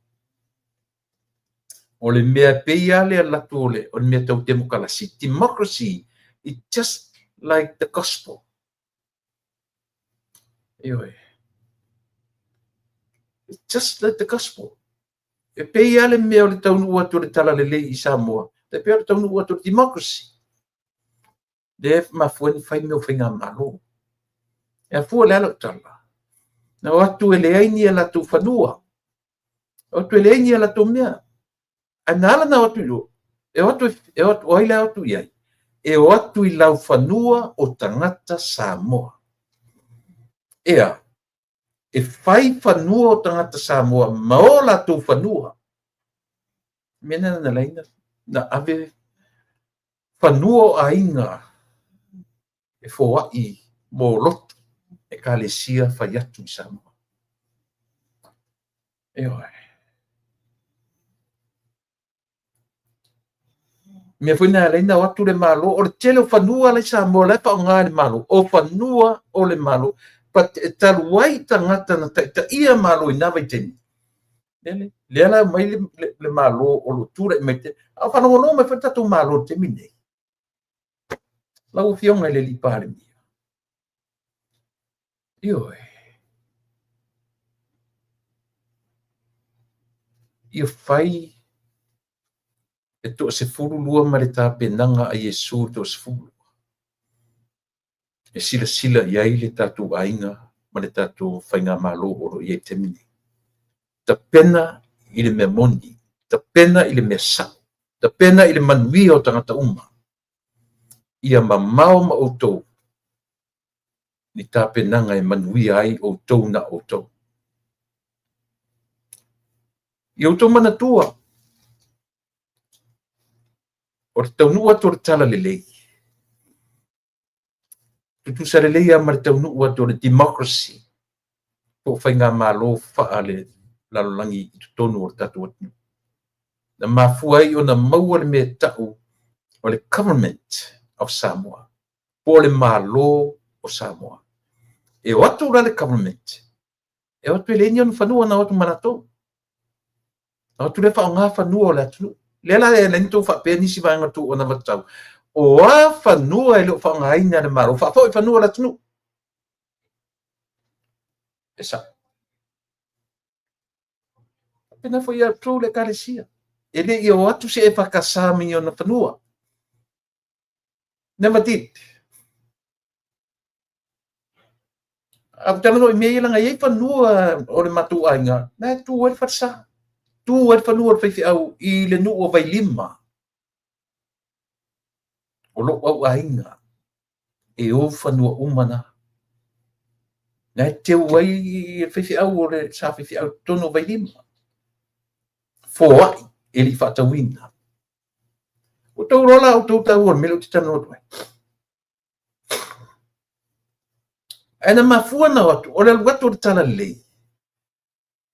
O le mea peia le alatu o le mea tau demokrasi. Democracy is just like the gospel. It's just like the gospel. E peia le mea o le taunu ua tu le tala le lei i Samoa. Te pea le taunu ua tu le democracy. Le mafuani whai mea o whainga malo. E a fua le alo tala. Na watu e le aini e latu whanua. Watu e le aini e latu mea. Anala na watu ilo. E watu oile watu iai. E watu i lau whanua o tangata Samoa. Ea. E whai whanua o tangata Samoa. Maola tu whanua. Mena na leina. Na ave whanua o ainga. E fōa i mō lotu. E ka le sia whai atu i Samoa. Ea. Me foi na leina watu le malo o le tele whanua le Samoa le pa o ngā le malo o whanua o le malo pa talu wai tangata na ta ia malo i nawa i teni le ala mai le malo o lo tura i mete a whanongono me whatatu malo te mine lau fionga le li pare mi ia whai e to se fulu lua ma le tāpenanga a Iesu to se fulu. E sila iai le tātou ainga ma le tātou whainga malo oro i e temini. Ta pena i le mea moni, ta pena i le mea sao, ta pena i le manui o tangata uma. Ia mamao ma outou. Ni tāpenanga e manui ai outou na outou. I outou mana tua. O te taunua to le tala le lei. Tutu sa le lei a ma le taunua to le democracy. Po whainga malo wha le lalolangi i tutonu o le tatu atu. Na mafuai o na maua le mea tau o le government of Samoa, po le malo o Samoa. E o atu la le government, e o atu le ni on fanua na atu manatou. Na atu le whaonga fanua o le atu. Lela e lento fa pe nisi vai ngatu o na vatau. O a fanua e lo whaonga aina le maro, fa fo e fanua la tunu. Esa. Pena foi a tu le kalesia. Ele i o atu se e whakasami o na fanua. Never did. A tala no i mea langa iei fanua o le matu ainga. Na tu e whatsa. Tu e fanua whaifi au i le nu o vai lima. O lo au ainga. E o fanua umana. Na te wai e whaifi au o le sa whaifi au tono vai lima. Foai e li whatawina. O tau rola o tau tau o melo te tano o tuai. Ana mafua na watu, o le watu o tala lei.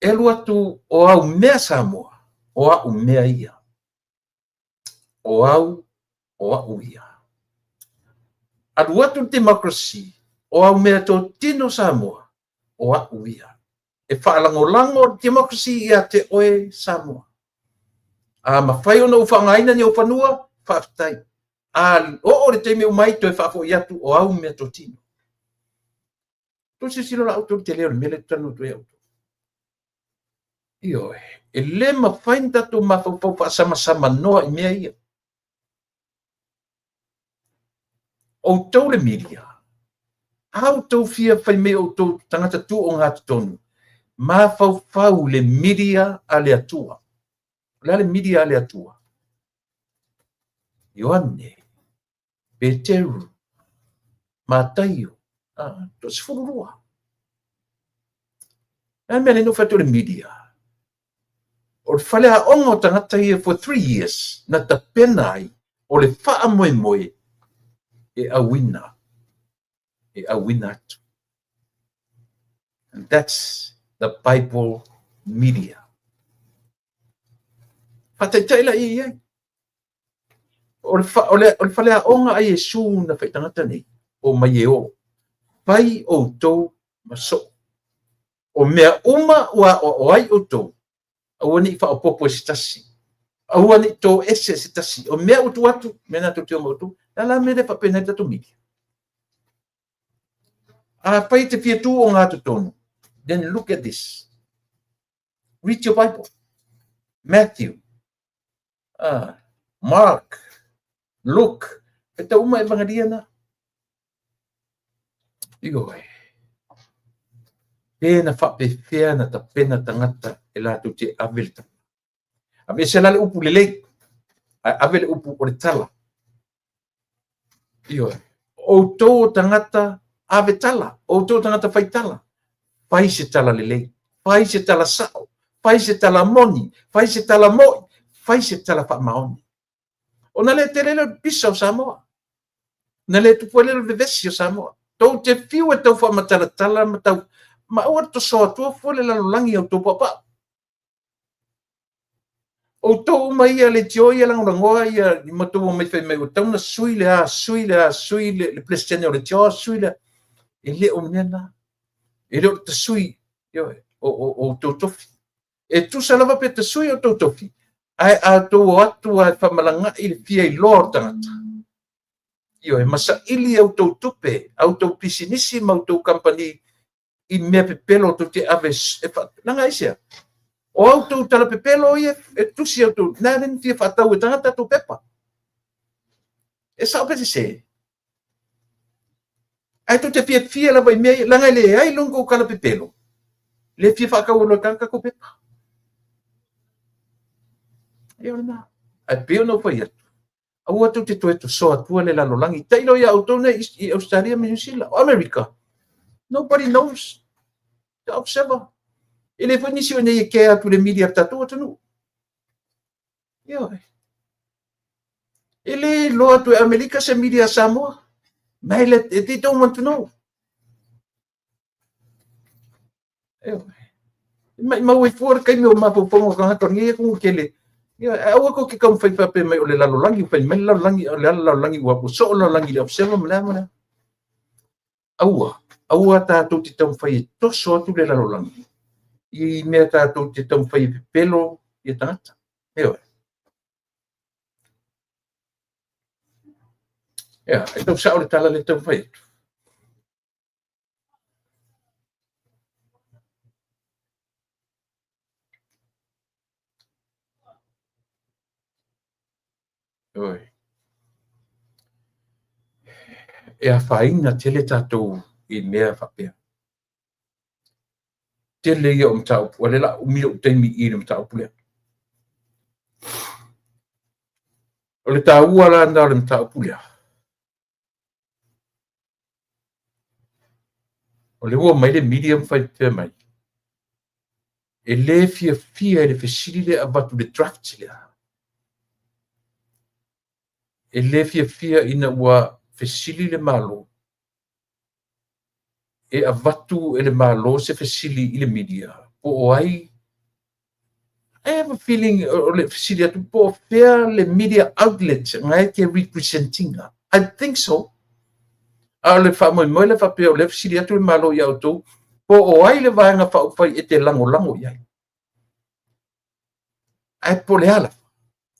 E watu o au mea Samoa, o au mea ia. O au ia. Adu watu democracy, o au mea to tino Samoa, o au ia. E whaalango democracy ia te oe Samoa. A mawhai ona uwhangaina ni o whanua, whaftai. A o le teime umai to e whafo iatu o au mea to tino. Tu se silo la auto te leo mele tanu tu auto. Io e le ma fainda tu ma fa sama no i mea ia. O tau le media. Au tau fia fai me o tau tangata tu o ngā tonu. Ma fau le media ale atua. Le media ale atua. Ioane. Peteru. Mataio. To se fururua. E mele no fatu le media. O le whale a ongo tangata ia for 3 years. Na ta penai. O le wha moe moe. E awina. E awina atu. And that's the Bible media. Whatetaila i ai. O le whale a onga ai e su na whaitangata nei. O mai e o. Pai o tau maso. O mea uma o ai o tau. Awani wha o popo e sitasi. Awani tō ese sitasi. O mea utu atu. Mena tu teo mautu. Nala mele whapena tatu media. Pai te fia tu o ngā tutonu. Then look at this. Read your Bible. Matthew. Mark. Luke. E ta uma evangelia na. Igo e. Pena whape fea na ta pena tangata e la tu te avelta. Abe se lale upu lelei. Avele upu o le tala. Igo e. O tō tangata ave tala. O tō tangata whai tala. Whai se tala lelei. Whai se tala sao. Whai se tala moni. Whai se tala moi. Whai se tala wha maoni. O na le te lelo pisa o Samoa. Na le tupu lelo vevesi o Samoa. Tau te fiu e tau wha matala tala ma tau. Ma ua to soa tua fole lalolangi au tō papa. O tau mai a le tio ia langorangoa ia i matua mai whai mai o tau na sui le plestiane o le tio sui le. E le o mena. E le o te sui o tō tofi. E tu salava pe te sui o tō tofi. Ai a tō atu a whamalanga i le fia i loa tangata. Io e masa ili au tō tupe, au tō pisinisi mau tō company i mea pepelo tō te ave nanga isia. O au tō tala pepelo ia e tusi au tō naren fia whatau e tangata tō pepa. E sao pete se. Ai tō te fia lava i mea langa le ai longo o kala pepelo. Le fia whakau o kanka ko pepa. Io na. Ai peo no whai atu. Au atu te toe to soa tua le lalolangi. Tailo ia autona i Australia me New Zealand. America. Nobody knows. The observer. Ele foi nisi o nei ke atu le media tatu atanu. Io. Ele lo atu e America se media Samoa. Mai le they don't want to know. Io. Mai mau e fuor kai meu mapo pongo ka hato ngi ku kele. Aua ko ke kam fai pe mai o le lalolangi fai mai lalolangi o le lalolangi ua po so lalolangi le observa mana aua tatou te tau fai e toso atu le lalolangi i mea tatou te tau fai pelo i tangata e tau sa o le tala le tau fai e a faina tele tatou i mea whapea. Tele ia o mtau, o le la umio teimi i le mtau pulea. O le tāua la nda o le mtau pulea. O le ua mai le medium fai pia mai. E le fia e le fesili le abatu le draft lea. E le fia ina ua fesili le malo. E avatu e le malo se fesili i le media. Po o ai, I have a feeling o le fesili atu po fair le media outlets ngai ke representing. I think so. A le wha moi le wha peo le fesili atu le malo i autou. Po o ai le vaenga wha ufai e te lango iai. Ai po le ala.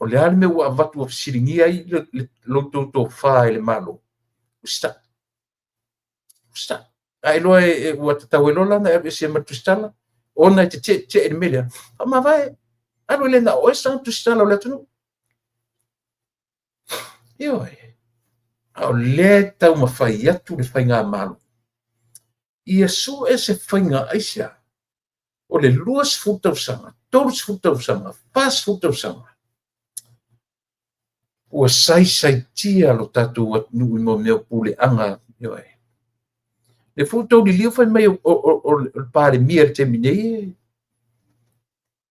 O le ala me ua avatu o fesilingi ai le loto to wha e le malo. Usta. Ai loa e ua tatau e lola na e se matustala. Ona e te e melia. Ma vai. Alo le na o sa tustala o le tunu. Ioi. O le tau mawhai atu le whainga malo. Ia so e se whainga aisia. O le luas futausanga, tolus futausanga, pas futausanga. Ua sai tia lo tatu wat nui mo meo pule anga. Ioi. Le futau li liu whai mai o pare mia te minei.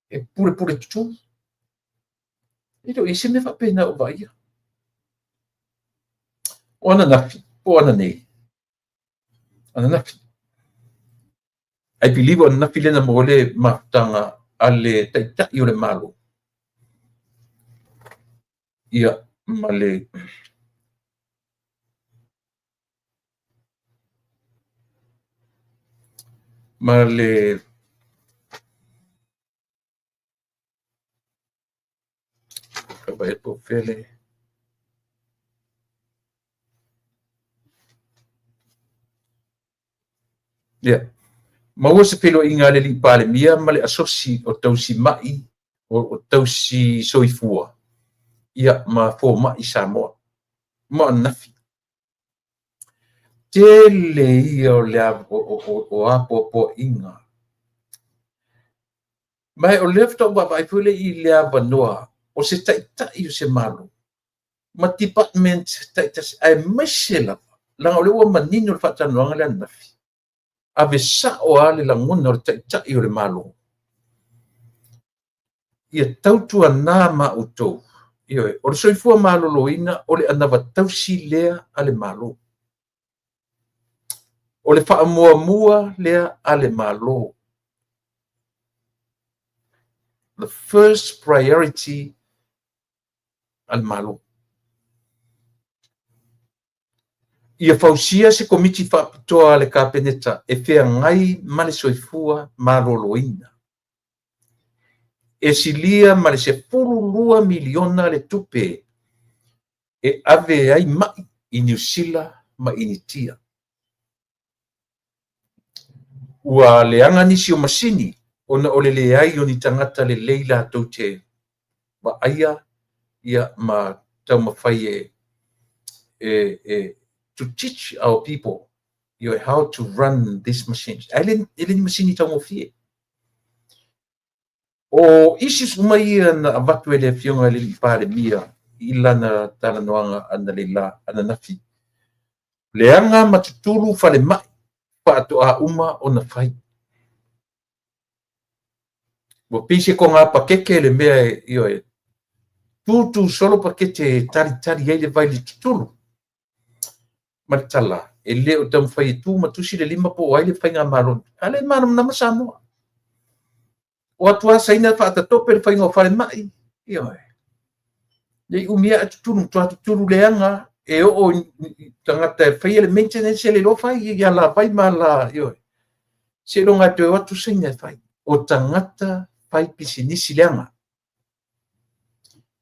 E pure tutu. Ito isi me whapena o vaia. O ana nafi, o ana nei. Ana nafi. I believe o nafi lena mo le maftanga ale taitai o le malo. Ia male. Kaba e po fele. Ia. Maua se pelo inga le li pale mia male asosi o tausi mai o tausi soifua. Ia ma fo mai Samoa. Ma nafi. Tele ia o le o apo inga. Mai o lefta wa vai pule I le abanoa o se taitai o se malo. Ma department taitas ai mesela. Langa o le ua manino le whatanuanga le nafi. Ave sa o ale la ngona o taitai o le malo. Ia tautua nā ma utou. Ioi, o le soifua malo loina o le anawa tausi lea ale malo. O le wha mua lea ale malo. The first priority al malo. Ia fausia se komiti whapitoa le kapeneta e whea ngai male soifua malo loina. E silia male se pululua miliona le tupe e ave ai mai I New Zealand ma initia. Ua leanga nisi o masini ona o le ai o ni tangata le leila tau te ma aia ia ma tau mawhai to teach our people how to run these machines. Ele masini tau mo fie. O isis umai na avatu ele fionga le pare mia ilana tala noanga ana leila ana nafi. Leanga matutulu fale mai pa to a uma ona fai. Bo pise ko nga pakeke le mea tutu solo pakete tari ele vai le tutulu. Martala ele o tam fai tu matusi le lima po ai le fai nga maron. Ale maron na Samoa. O atua saina fa ta tope le fai nga fale mai. Ia le umia atutunu tunu leanga e o tangata fai le maintenance le lo fai ia la vai mala io se lo ngate o tu singa fai o tangata fai pisinisi leanga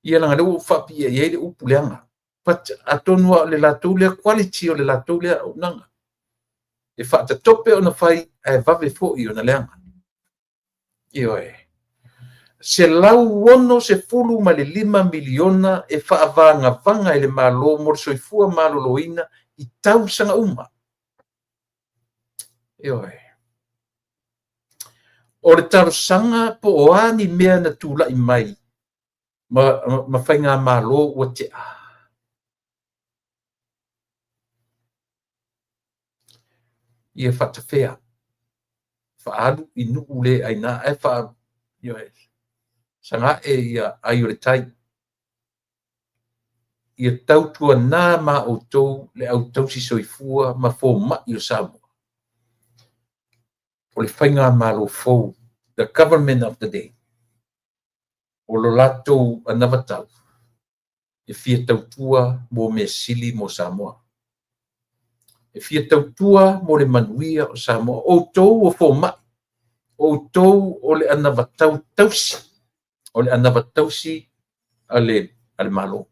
ia langa le fa pia ia le upu leanga pat atonu le la tu le quality o le la tu le nanga e fa ta tope ona fai e vave fo io na leanga io se lau ono se fulu ma le 5 miliona e whaavanga e le malo mo soifua maloloina i tausanga uma. O le tarosanga po o ani mea na tula i mai ma whai ngā malo ua te a. Ia whatawhea. Whaalu i nuku le aina e wha sanga e ia ai o le tai. Ia tautua nā ma o tau le au tausi soifua ma fō mai o Samoa. O le whainga malo fōu, the government of the day. O lo lato anavatau. E fia tautua mo me sili mo Samoa. E fia tautua mo le manuia o Samoa. O tau o fō mai. O tau o le anavatau tausi. O le anavatausi ale malo.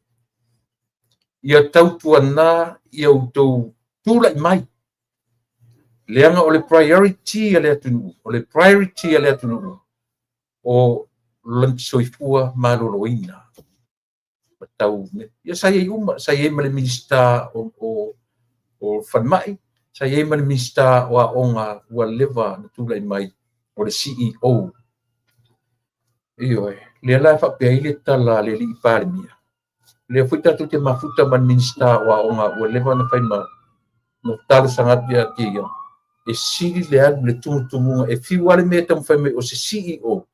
Ia tautua nā ia o tau tula i mai. Leanga o le priority ale atunu. O le priority ale atunu. O soifua maloloina. Batau ia saya uma saya ma le minista o Whanmai. Saya ma le minista o onga ua leva na tula i mai o le CEO. Iyo le la fa pe ile tala le li parmia. Le fuita tu te mafuta man minista o onga ua leva na fai ma no talo sangat dia kia. E siri le ag le tumutumu e fiwale me tam fai me o se CEO.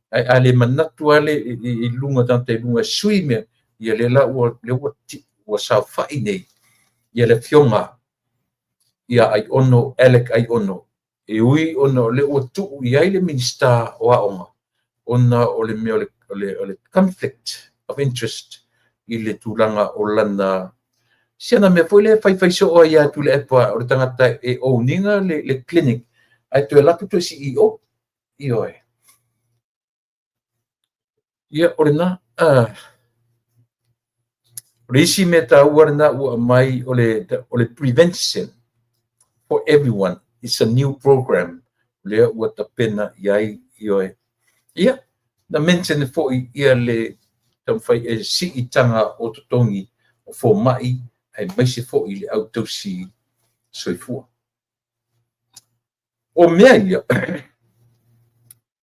Ai ale manatu ale i lunga tante lunga sui me ia le la ua sa fai nei ia le fionga ia ai ono Alec ai ono e ui ono le ua tu ia le minista o aonga ona o le me o le conflict of interest i le tulanga o lana siana me foi le fai so o ia tu le epa o le tangata e o ninga le clinic ai tu la tu CEO io ia orena risi meta warna u mai ole prevention for everyone. It's a new program. Le wa tapena yai ioe. Ia na mention fo ia le tam fai e si itanga o totongi o fo mai ai mai se fo ile autosi soifua. O mea ia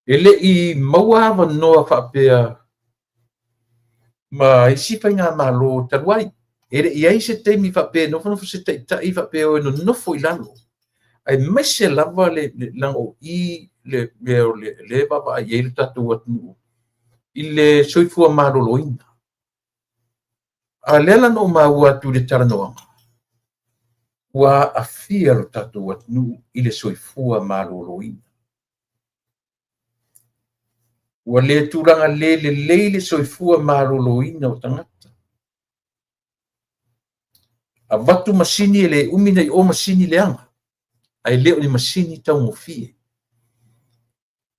ele i maua va noa fa pea ma isi fa nga malo taruai ele i ai se te mi fa pe no fa se te ta i fa pe o no fo ilalo ai mese lava le lango i le baba i ele tatu atu i le soifua malo loina a lela no maua tu le taranoa wa a fia lo tatu atu i le soifua malo loina ua le tulaga lelelei le soifua malōlōina o tagata avatu masini e le umi nei o masini leaga ae lē o le masini taugofie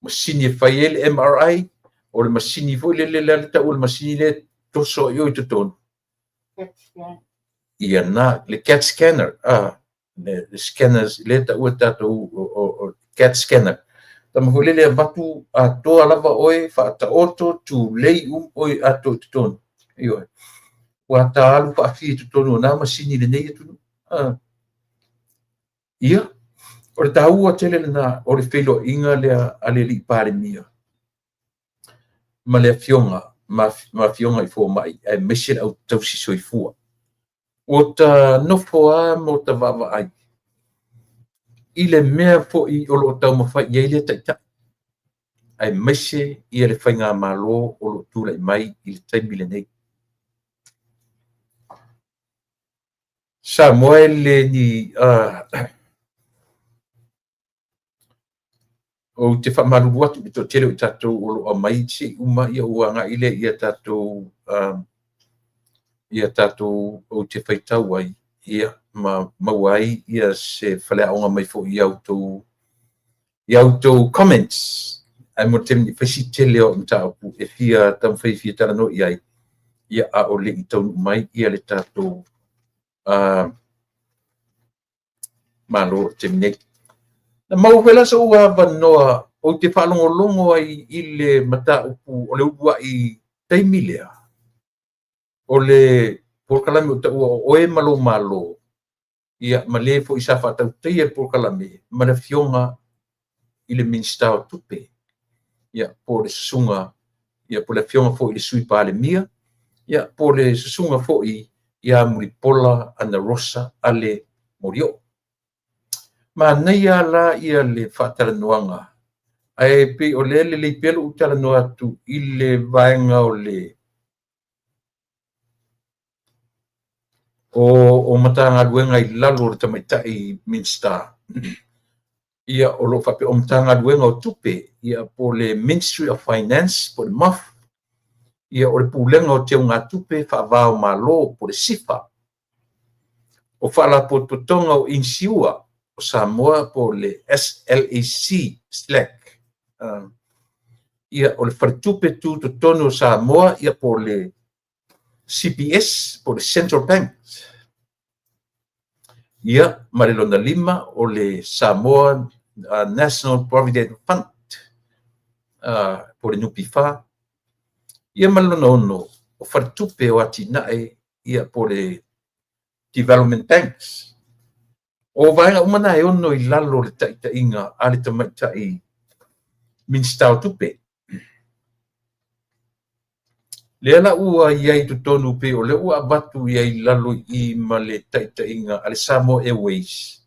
masini e fai ai le MRI o le masini foi le taʻua le masini le toso i o i totonu ia na le CAT scanner le scanners le taʻua tatou o CAT scanner tama foi le avatu atoa lava oe faataoto tu lei oe ato i totonu ioe ua tālu faafia totonu ona masini lenei atunu ia o le tāua tele lana o le feiloaʻiga lea a le alii palemia ma le afioga ma afioga i fomaʻi ae maisi le ʻautausi soifua ua tanofo a mo tavaavaai i le mea foʻi o loo taumafai ai le taʻitaʻi ae maise ia le faiga mālō o loo tulaʻi mai i le taimi lenei Samoa leni o te whamaru atu i tō tere o tātou o loa mai se uma ia uanga ile ia tātou o te whaitau ai ia mawai ia se whaleaonga mai fo i autou comments ai mo te whesi tele o mtaupu e fia tam whaifia tara no i ai ia a o le i taunu mai ia le tātou malo te minei. Na mau wela sa ua vanoa o te whalongolongo ai i le mataupu o le ua i teimilea. O le porkalame o ta ua o e malo ia ma le fo i sa whatau teia porkalame ma le fionga i le minsta o tupe. Ia po le sunga, ia po le fionga fo i le sui pa le mia, ia po le sunga fo i ia muri pola ana rosa ale morio. Ma nei ala ia le whataranoanga. Ai pe o le pelo utaranoa atu i le vaenga o le o matanga luenga i lalo le tamaitai Minster. Ia o lo whape o matanga luenga o tupe, ia po le Ministry of Finance, po le MAF, ia o le pulenga o te unga tupe whaavao malo po le SIFA. O whala po totonga o insiua o Samoa po le SLAC, SLAC. Ia o le wharitupe tu totono o Samoa, ia po le CPS, po le Central Bank. Ia ma le lona lima o le Samoa National Provident Fund, po le nupifa. Ia ma le lona ono o wharitupe o atinae, ia po le Development Banks. O vaenga umana e ono i lalo le taʻitaʻiga a le tamaitaʻi Minster o tupe. Le ala ua iai totonu pe o le ua avatu iai lalo i ma le taʻitaʻiga a le Samoa Airways.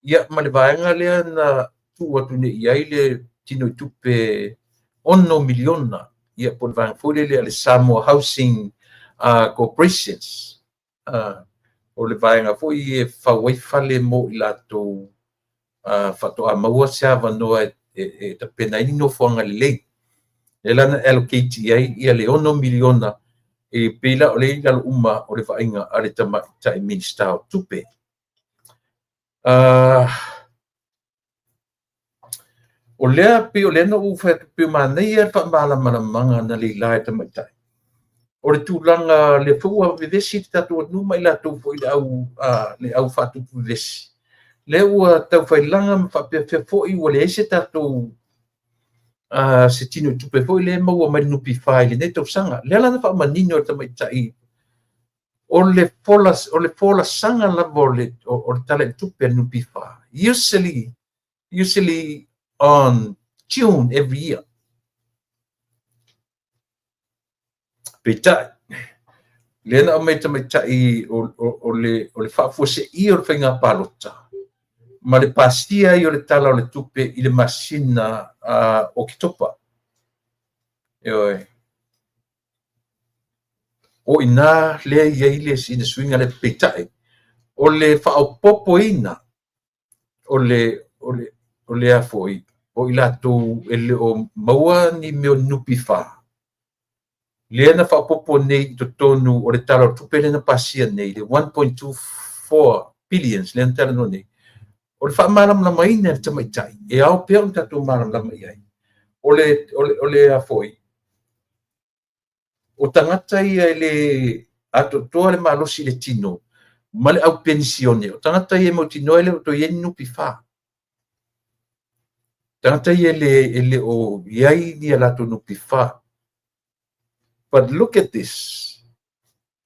Ia ma le vaenga lea na tuatu neʻi ai le tino i tupe 1 miliona ia po le vaenga foi le le Samoa Housing Corporations. O le vaenga foi e whawai whale mo i latou whatoa maua se avanoa e ta pena ino whanga lei. E lana allocate iai ia le 1 miliona e pila o le ilalo uma o le whainga a le tamaita Minster o tupe. O lea pe o lena u whaetupe manei e whaamalamanga na le ilae tamaita. O le tūlanga le whua vivesi te tatu anu mai latou fo i le au whatupu vivesi. Le ua tau whailanga ma whapea fo i wa le eise tatou se tino tupe fo i le maua mai nupi whai le netau sanga. Le ala na wha manino o tamaitai. O le fola sanga lava o le tala tupe nupi whai. Usually on June every year. Petai. Lena o mai tamaitai o le whaafose i o le whainga palota. Ma le pasia i o le tala o le tupe i le masina o kitopa. O ina lea ia ile sina swinga le petai. O le whaopopo ina o le afoi. O ilatou ele o maua ni meo nupi wha. Lena whaopopo nei to tonu o le tala o tupe lena pasia nei, le 1.24 billions lena tala no nei. O le whaamaram lama ina le tamaitai, e au pia un tatou maram lama iai. O le afoi. O tangata ia ele atotoa le malosi le tino, ma le au pensione, o tangata ia mo tino ele o to ieni nupi wha. Tangata ia ele o iai ni alato nupi wha. But look at this.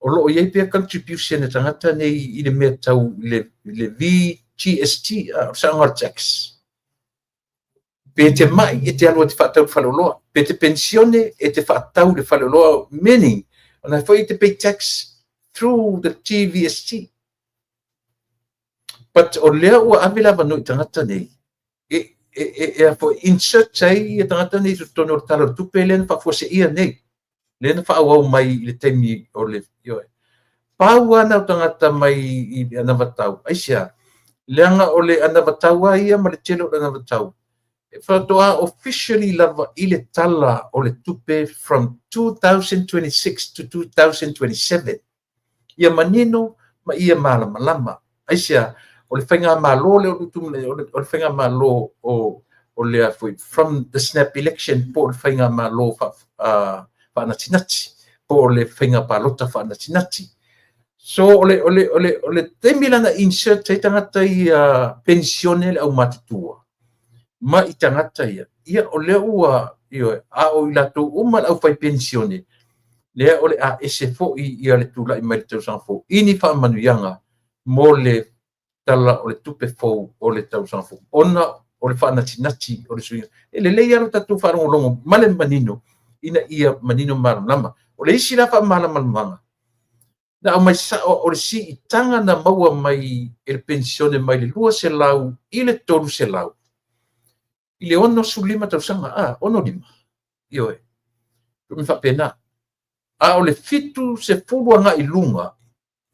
O lo iai pia contribution e tangata nei i le mea tau le VGST, Sangar Tax. Pe te mai e te alua te whatau whaloloa. Pe te pensione e te whatau le whaloloa, meaning, ona whai te pay tax through the TVST. But o lea ua awela wano i tangata nei, e a fo insert ai e tangata nei to tono tala tupe lena whafose ia nei. Lena whaawau mai i le teimi o le ioe. Pau ana o tangata mai i ana watau. Aisia, leanga o le ana watau ia ma le telo ana watau. Fatoa officially lava ile tala o le tupe from 2026 to 2027. Ia manino ma ia malama. Aisia o le whainga malo le o le whainga malo o le foi from the snap election po le whainga malo whanatinati po le whainga palota whanatinati. So ole temilana insert te tangata I pensione le au matitua. Ma I tangata ia o le ua a o I lato uma au fai pensione. Lea ole a ese fo ia le tula I mai le tau sanfo. Ini wha manuianga mo le tala o le tupe fo o le tau sanfo. Ona o le whanatinati o le suinga. Le leia ro tatu wharongolongo male manino. Ina ia manino maramlama. O le isi la wha maramanga. Na o mai sa o le si I tanga na maua mai e pensione mai le lua se lau I le toru se lau. I le ono su lima tau sanga, ono lima. Ioe. Mi fa pena. A o le fitu se furuanga I lunga.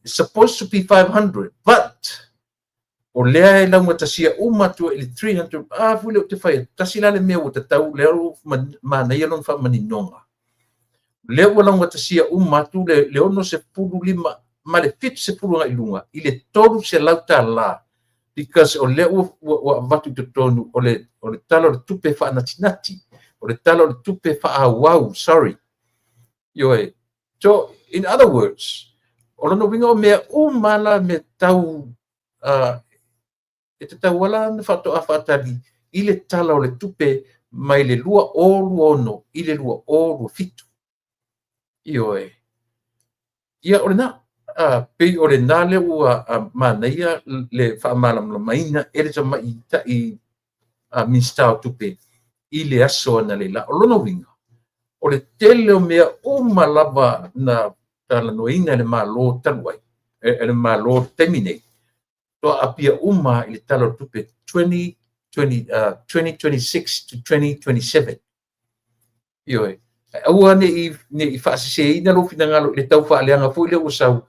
It's supposed to be 500, but o lea e launga tasia umatu I le 300, fule o te whai, tasila le mea o te tau, lea ro mana ia lon wha maninonga. Lea ua launga tasia umatu, le ono se furu lima, ma le fitu se furuanga I lunga, I le toru se lauta la, because o lea ua vatu te tonu, o le tala o le tupe wha natinati, o le tala o le tupe wha wow, sorry. Ioe. So, in other words, o lono winga o mea umala me tau, e te tau wala na whato a whatari, I le tala o le tupe mai le lua oru ono, I le lua oru fitu. Ioe. Ia o le na, pei o le na le ua manaia le whaamalam la maina, e le tama I minsta o tupe, I le aso na le la, o lono winga. O le tele o mea umalava na tala noina le malo taluai, le malo terminate. So apia uma I le tala o tupe 2026 to 2027. Ioe. Aua ne I whaasise ina lo fina ngalo le tau whaaleanga fu le usau.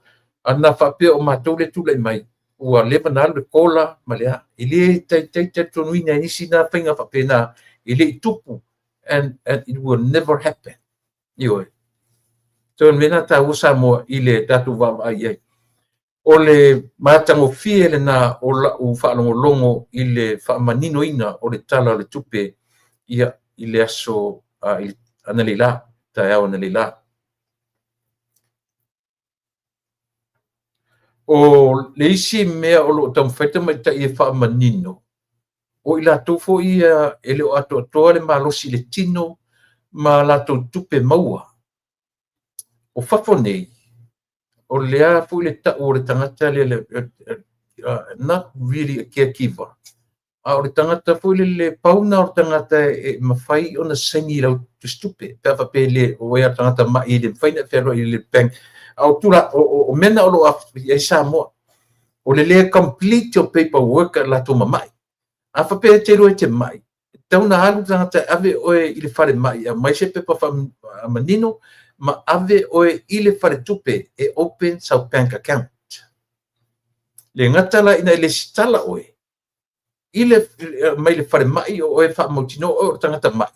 Ana whapea o mātou le tula I mai. Ua lewa nalo le kola ma lea. I le tai tonuina nisi na whainga whapea na. I le tupu. And it will never happen. Ioe. So mena ta usa mo I le tatu wama ai. O le matango fie le na o la u whaalongolongo I le whaamanino ina o le tala le tupe ia I le aso ana le la, ta au ana le la. O le isi mea o lo tamwhaita mai ta I whaamanino. O I la tofo ia ele o ato atoa le malosi le tino ma la to tupe maua. O whafo nei. O lea fu le ta o le tangata le not really a caregiver. A o le tangata fu le pauna o tangata e mawhai o na sengi lau tu stupe. Pewa pe le o ea tangata mai le mwhaina whero I le bank. A o tula o mena o lo a sa moa. O le complete your paperwork la to mamai. A whapea te roi te mai. Tau na halu tangata ave oe I le whare mai. A mai se pepa manino. Ma ave oe I le whare tupe e open sau bank account. Le ngatala ina le stala oe. I le mai le whare mai o oe wha mautino o tangata mai.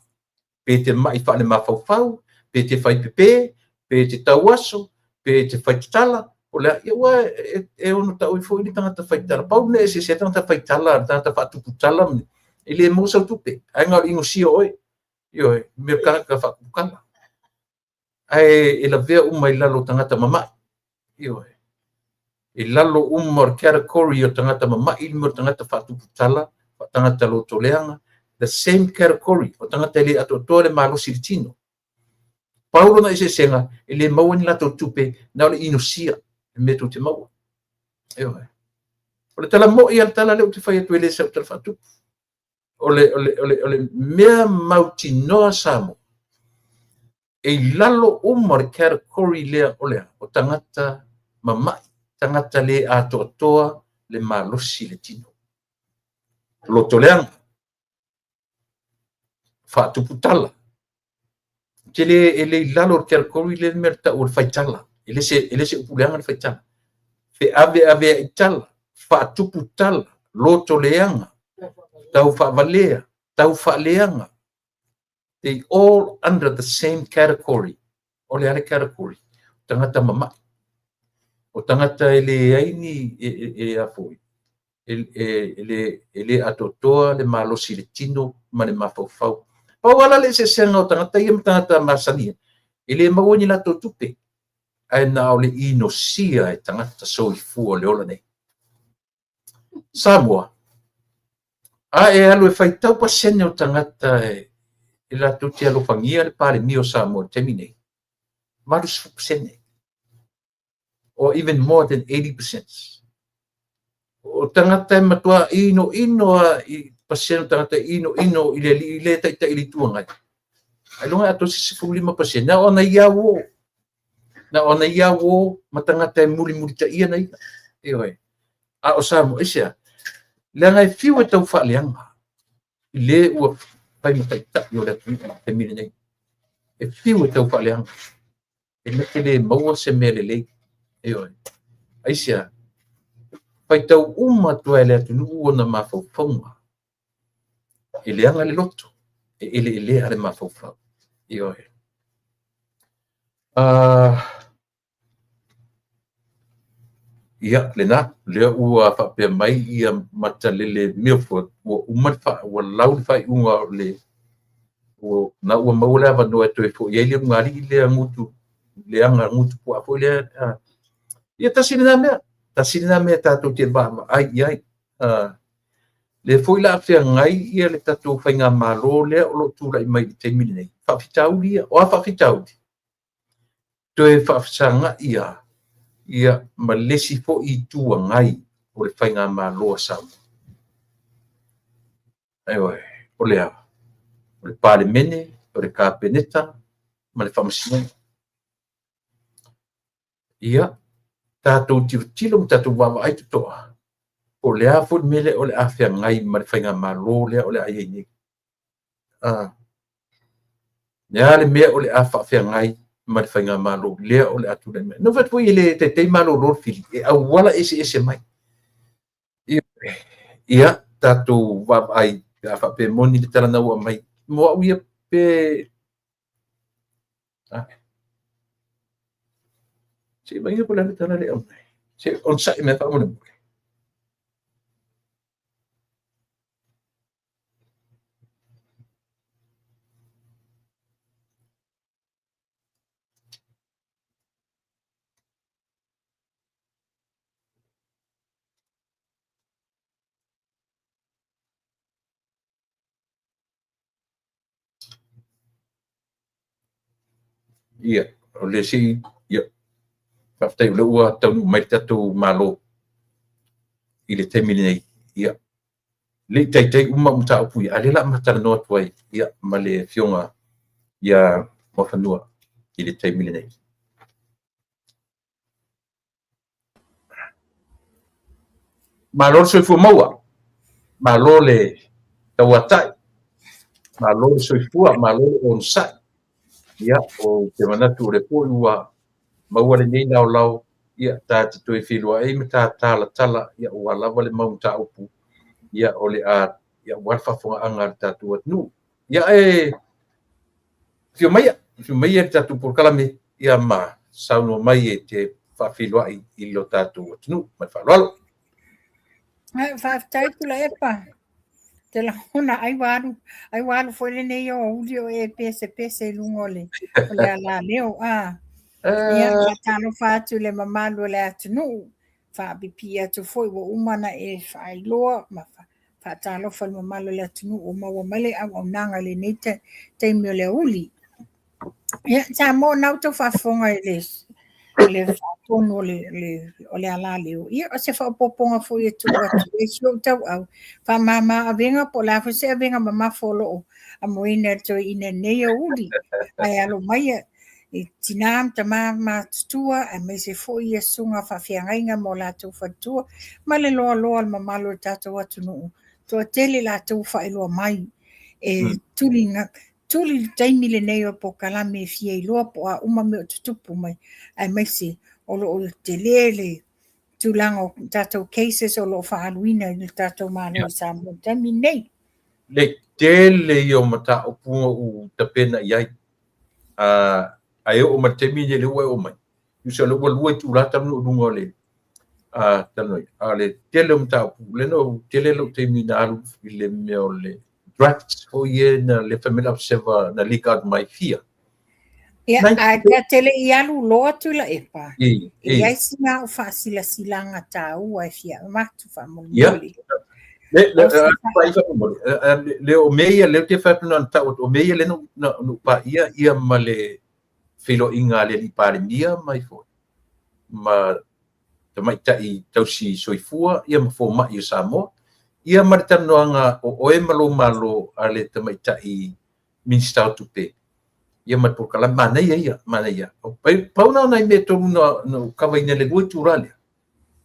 Pe te mai wha le mawhauwhau, pe te whai pepe, pe te tauaso, pe te whai tala. O lea, ia e ono tau I fo I tangata whai tala. Pau ne se tangata whai tala, tangata whatupu tala. I le mosau tupe. Ainga o ingo sio oe. Ioe, me kaka whakukala. Ai e la vea uma I lalo tangata mamai. Ioe. I lalo uma o category o tangata mamai mo tangata whatuputala, tangata lo toleanga, the same category o tangata le ato tole malo siltino. Paulo na ise senga, ele maua ni lato tupe, na ole inusia, me tu te maua. Ioe. Ole tala mo I al tala le o te whai atu ele sa utala whatupu. Ole mea mauti noa samo. E lalo umar category lea olea o tangata mamai, tangata le atoa le malosi le tino. Loto leanga, whaatuputala. Tele ele lalo category le merta o whaitala. Ele se upuleanga le whaitala. Fe ave itala, whaatuputala, loto leanga, tau whavalea, tau whaaleanga. They all under the same category. O le ale category. Tangata mama. O tangata ele aini e afoi. Ele atotoa le malosi le tino ma le mafaufau. Pawala le se senga o tangata ia tangata masania. Ele mawoni la totupe. Ai na o le inosia e tangata soifua le ola nei. Samoa. A e alu e whaitau pa sene o tangata e la tuti alo fangia le pale mio Samoa temine. Marus fupsene. Or even more than 80%. O tangata matua ino i paseno tangata ino ile ta ili tuangai. Ai longa ato 65%. Na ona iawo. Na ona iawo matangata muli ta ia nei. Eoi. A o Samoa isia. Langa e fiu e tau whaaleanga. Le ua pai mataita i o le atu te mire nei. E fiu e tau whaaleanga. E meke le maua se mele lei. Eoi. Aisia. Pai tau tua le atu nuu ona mawhauwhaunga. E leanga le loto. E ele ale mawhauwhau. Eoi. Ia, lena, lea ua whapea mai ia matalele Milford, ua umatwha, ua lau whai unga le, na ua maule awa noa toe fo, ia ile ngari lea ngutu, leanga ngutu pua fo lea, ia tasini na mea tātou te vama, ai, le fo ila awhia ngai ia le tātou whainga malo lea o lo tūra i mai te mini nei, whawhitauri ia, o a whawhitauri, toe whawhisanga ia malesi fo I tua ngai o le whainga maloa sau. Aioi, o lea, o le pāle mene, o le kāpeneta, ma le whamasina. Ia, tātou tilo ma tātou wawa ai tutoa. O lea fo mele o le awhia ngai ma le whainga malo lea o le ai nei. Nea le mea o le awhia ngai ma le whainga malo lea o le atu nei mea. No watu I le te malo lor fili, e au wala ese mai. Ia, tātou wawa ai, a whape moni le tala nau a mai. Moa uia pe... Se mai ia pula le tala le au nei. Se on sai mea wha mona mure. Ia, o le si, ia. Whaftai ule ua taunu mai tatu malo I le temini nei, ia. Le tai uma muta upu ia, ale la matara noa tuai, ia, ma le fionga, ia, mawhanua I le temini nei. Malo le soifua maua, malo le tauatai, malo le soifua, malo le onsai, ia, o te manatu o le pōi ua, maua le nei nao lau, ia tāti toi whilua e me tā tāla tala, ia ua lawa le mau tā upu, ia o le a, ia warwhawhunga anga le tātu atnu. Ia whio mai e tātu porkalame, ia ma, sauno mai e te whawhilua I lo tātu atnu, mai whalwalo. Whaftai kula epa. Te la hona ai waru foi le nei o uli o e pese lungole. O le ala leo, Ia tano fatu le mamalu le atunu fa bipi atu foi wo umana e fai loa ma fa tano fa mamalu le atunu o ma male au nanga le nete te mi le uli ia ta mo na to fa fonga le tono le o le ala le ia o se fa poponga foi tu atu e so tau au fa mama avenga po la fa se avenga mama folo a moina to ina nei uli ai alo mai e tinam tama tutua e me se foi e sunga fa fianga mo la tu fatua ma le lo al mamalo tato atu no to tele la tu fa ilo mai e tuli taimi le nei o po kala me fie lo po a uma me tutupu mai ai me se o lo te lele tu lango tato cases o lo fa aluina ni tato malo sa mo tami nei le tele yo mata o punga u tapena iai ai o matemi le o mai you se lo lo tu la tam no dungo le tanoi ale tele mata pu le no tele lo temi na lu le meo le drafts o ye na le family observer na liga mai fia ia a te tele I alu loa tu la epa ia e singa o fasila silanga tau ai fia matu fa mo yeah le o meia le te fa na ta o meia le no pa ia male filo inga le li pare mia mai fo ma te mai tai tausi soifua ia ma fo mai Samoa ia martanoanga o e malo ale te mai tai minsta tupe ia mat por kala mana ia o pauna na me to no kavaina le go turale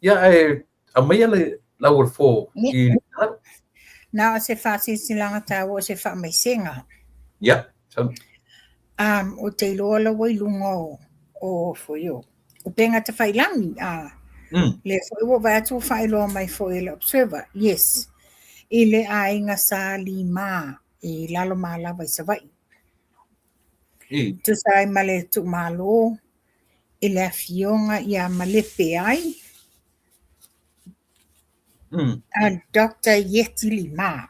ia e a mai le laur fo I na se fasi silanga tau o se fa mai senga ia o te loa la wai lungo o foio o penga te whailangi le foio wa tu whailo mai foio le observer yes ile ainga sa lima I lalo mala vai sa vai tu sai male tu malo ile fionga ia malepe ai Dr. Yeti Lima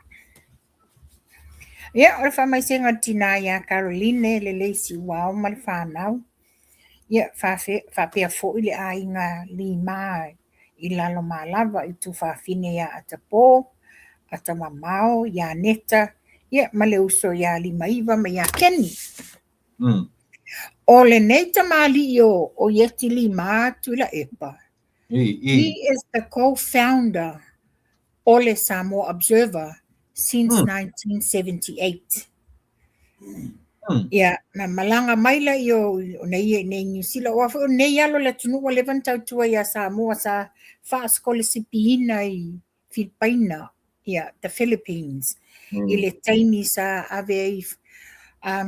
ia o fa mai senga tina ia Caroline le leisi wao mal whanau ia fa pe fo ile ainga Lima I lalo malava I tu fa fine ia atapo ata mamao ia neta ia male uso ia Lima iwa ma ia Kenny o le neta mali o Yeti Lima tu la epa he is the co-founder o le Samoa Observer since 1978 ia na malanga maila o nei New Zealand o nei alo le tunu o le vantau tua ia Samoa sa fa skole sipina I Filipina ia the Philippines I le taimi sa ave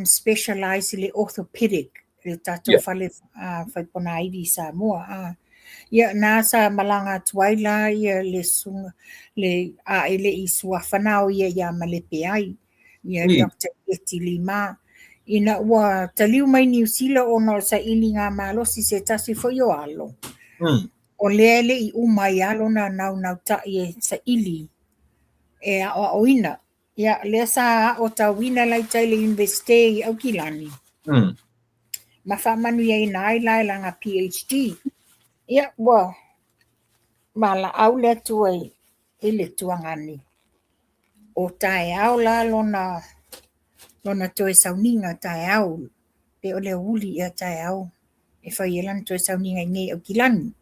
specialize le orthopedic le tato fale fai pona iwi Samoa ia nasa malanga tuaila ia le sunga le ele I suafanao ia malepe ai ia Dr. Yeti Lima ina ua taliu mai New Zealand ono sa ilinga malosi se tasi fo yo alo o lele I umai alo na nau ta ia sa ili e a oina ia le sa o tawina lai taile investe au kilani ma fa manu ia ina ila langa PhD ia wa mala au le tuai ile tuangani o tae au la lona toe sauninga tae au pe o le uli ia tae au e whaielan toe sauninga ngai au kilani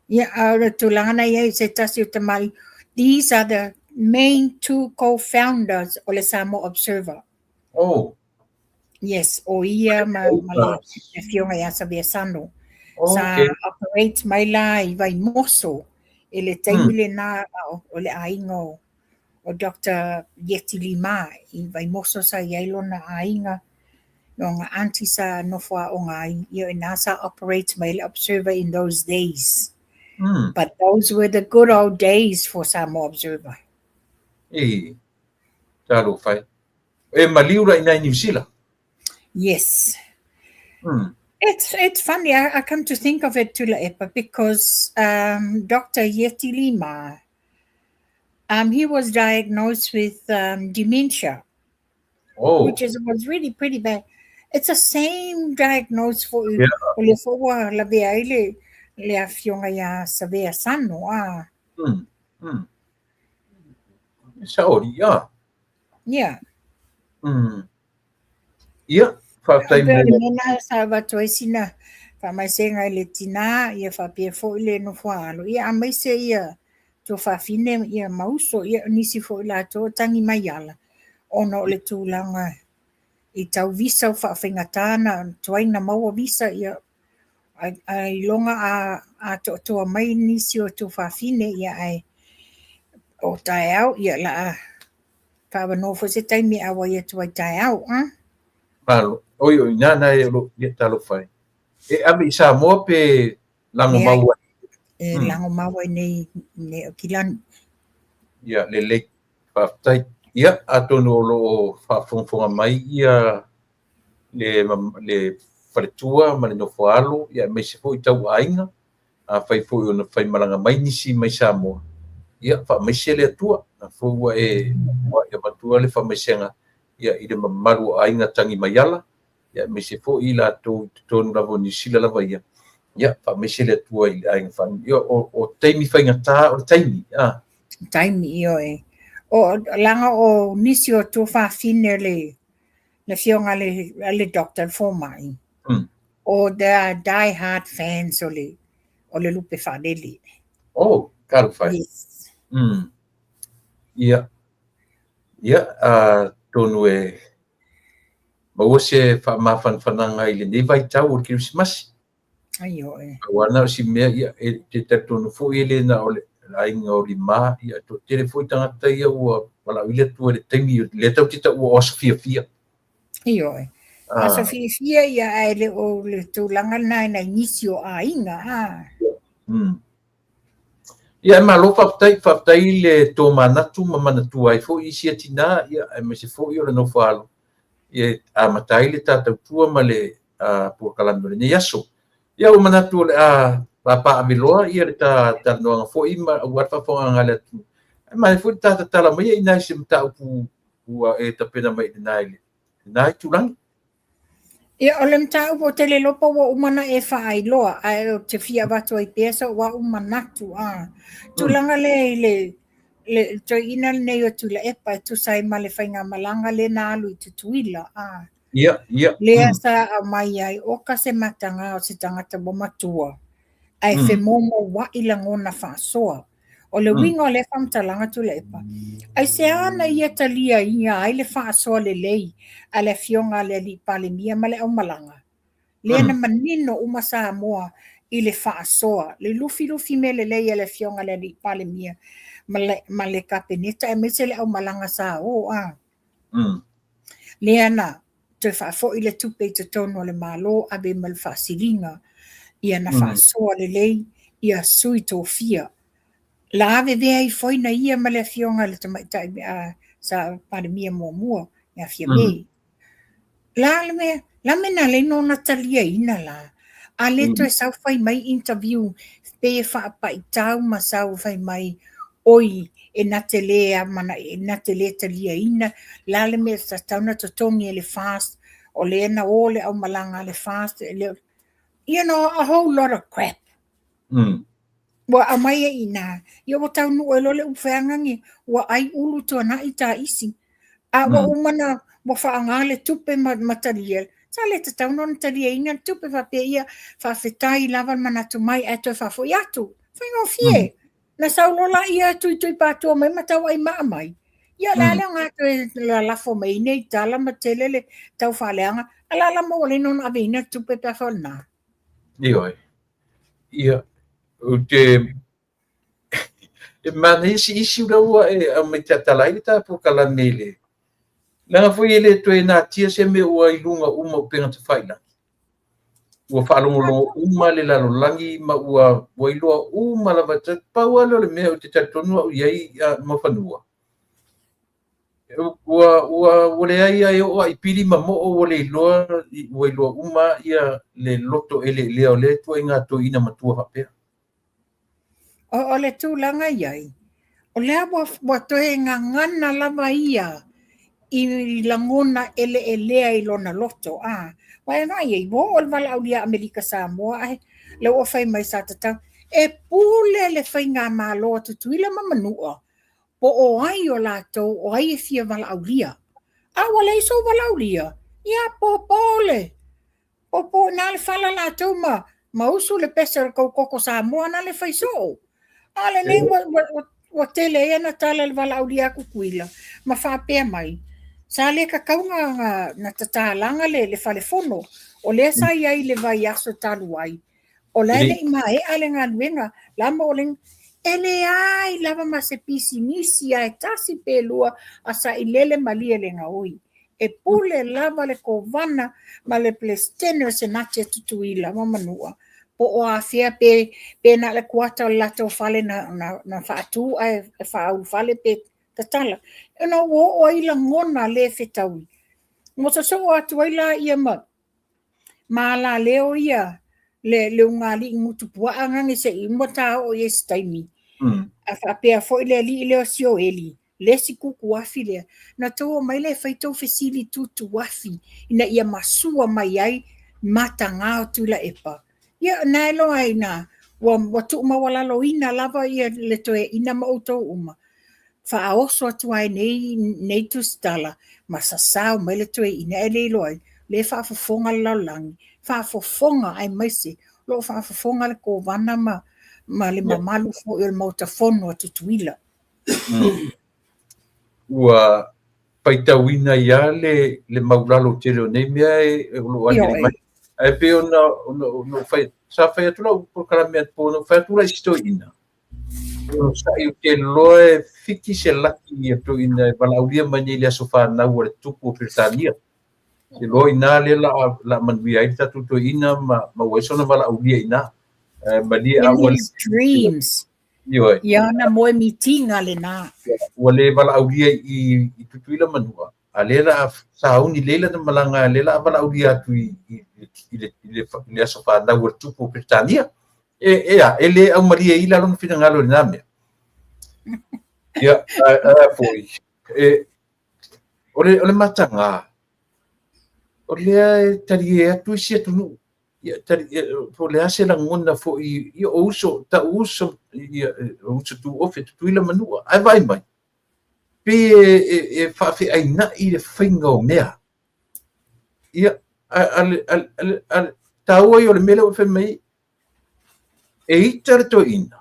ia au tulangana ia se tasi o tamai these are the main two co-founders o le Samoa Observer yes o ia ma le fionga ia Savea Sano sa operate mai la I vai moso ele taimi le na o le ainga o Dr. Yeti Lima I vai moso sa yailo na ainga no nga anti sa nofua o nga ia nasa operate mai le observer in those days but those were the good old days for Samoa Observer talo fai e maliura ina New Zealand yes It's funny. I come to think of it, Tula Epa, because Dr. Yeti Lima, he was diagnosed with dementia, which was really pretty bad. It's the same diagnosis for la veaile le afionga ya Savea Sano. Saori Yeah. Yeah. Mena sa batoi sina fa mai senga le tina ia fa pe fo ile no falo ia mai se ia to fa fine ia mauso ia nisi fo la to tangi mai ala ono le tulanga I tau visa fa fingatana toina mau visa ia ai longa a to mai nisi o to fa fine ia ai o tai au ia la fa no fo se taimi awa ia to tai au Malo, oi nana e lo talo fai. E abi Samoa pe lango mau. Lango mau nei o kilani. Ya le lake fa tai ia atonu o lo whaafonga mai ia le wharetua ma le nofo alo ia me se fo i tau ainga a whai fo i ona whai malanga mai nisi mai Samoa ia wha mai se le atua a fo ua ia matua le wha mai senga ia i le mamaru ainga tangi mai ala ia me se fo i la tonu lavo ni sila lava ia wha mai se le atua i le ainga whanu ia o teimi whainga tā o teimi taimi io o langa o nisi o tu whaafine le fionga le doctor for mai o the die hard fans o le lupe whaneli karu whai yes ia tonu maua se whamawhanwhananga i le nei vai tau o Christmas ai o wana o si mea ia te tonu fo i le na o le ainga o lima ia to tere foi tangata ia ua wala ile tu le temi le tau tita ua o fia io a so fia ia ai le o le tulaga na inisi o ainga ia malo whaftai le tō manatu ma manatu ai fo i sia tina ia me se fo i o le no whalo ia a matai le tātou tua ma le pua kalando le ne yaso ia o manatu le papa aviloa ia le ta noanga fo i ma wat fa ngale tu mai fu ta la mai ina sim ta pu ta pena mai nai tu lang ia o le mta o tele lopo wa umana e whaai loa ai o te fia watu ai pesa wa umanatu tu langa le to ina nei o tu la epa tu sai ma le whainga malanga le na alu i tu tuila ia lea sa a mai ai o ka se matanga o se tangata bo matua ai fe momo wa ilangona whaasoa o le winga o le whamtalanga tu le epa ai se ana ia talia ia ai le whaasoa le lei a le fionga le li pale mia ma le au malanga lea na manino uma Samoa i le whaasoa le lufi me le lei a le fionga le li pale mia ma le kapeneta e mese le au malanga sa lea na te whaafo i le tupe te tono le malo a be mal whaasiringa ia na whaasoa le lei ia sui tō fia la ave vea i foina ia ma le fionga le tamaitai sa pandemia mua ia fia mei la me na le no natalia ina la a le to sau fai mai interview pe wha i tau ma sau fai mai oi e natele mana e natele talia ina la le me sa tauna totongi le fast o le na ole au malanga le fast you know a whole lot of crap wa amaya ina yo wa tau no lo le ufeangangi wa ai ulu to na ita isi a wa umana wa faanga le tupe material sa le tau no talia ina tupe fa pe ia fa fetai lava mana tu mai ato fa fo yatu fa no fie na saulola ia tu pa tu mai matau ai mai ia la nga tu la fo mai nei tala matelele tau fa leanga ala la mo le non avina tupe pa fa na ia o te manisi isi ua a me te atalai ta po kala mele langa foi ele to na tia se me ua ilunga uma penga te faila ua whaalongolongo uma le lalolangi ma ua iloa uma lava te paualo le mea o te tatonua o iai mawhanua ua le ai o ai pili ma mo o le iloa uma ia le loto ele leo le tua inga to ina matua hapea o le tūlanga iai. O lea wa toe ngā ngana lava ia i langona ele lea i lona loto. Wai ngai ei wo o le wala au lia Amerika Samoa le o whai mai sa tatau. E pule le whai ngā māloa tutuila mamanua. Po o ai o lātou o ai e fia wala au lia. Wala iso wala au lia. Ia po pole. Po nā le whala lātou ma usu le pesa kau koko Samoa nā le whai so. Ale nei wa tele e na tala le wala au lia kukuila. Ma whapea mai. Sa le ka kaunga na tatalanga le whale fono. O le sa iai le vai aso talu ai. O le ne ima ale ngā nuenga. Lama o ling ele ai lava ma se pisi nisi ai tasi pelua a sa ilele malia le ngaoi. E pule lava le kovana ma le plestene se nache tutuila mamanua. Po o a fia pe na le kuata o lato fale na whaatu ai whaau fale pe tatala. Ena o ila ngona le fetaui. Mo sa so atu ila ia ma la leo ia le ungali ngutu puanga ngi se imota o yes taimi. A pea foi le ali le sio eli. Le siku kuafi le. Na tō mai le whaitau fesili tu wafi. Ina ia masua mai ai mata ngā tula epa. Ia naelo ai na. Wa tu mawalalo ina lava ia le toe ina mauto uma. Whaaoso atu ai nei tu stala. Masasau mai le toe ina e leilo ai. Le whaafofonga laulangi. Whaafofonga ai maise. Lo whaafofonga le ko wana ma le mamalu fo il motafono atu tuila. Ua paitauina ia le maulalo tele o nei mea e lo ani mai. Ai pe ona fai sa fai atu lau por karamea po no fai atu lai stoina. O sa i ke loe fiki se laki atu ina valauria mani le sofa na ua tupu Britania. Se lo ina le la manui ai tatu to ina ma waisona valauria ina. Mani a dreams. Ia na moe mitinga le na. Ua le valauria i tutuila manua. A lela sauni lela na malanga lela valauria atu i le aso whanau ua tupu Britania. Ele au maria i la lona fina ngalo le name. Ia, foi. Ole matanga. Ole tari e atu isi atu nu. Ia tari po le ase la ngona fo i ouso ta uso tu ofe tutuila manua. Ai vai mai. Pe e whaafi aina i le whainga o mea. Ia, taua i o le mele o whemei, e itare to ina.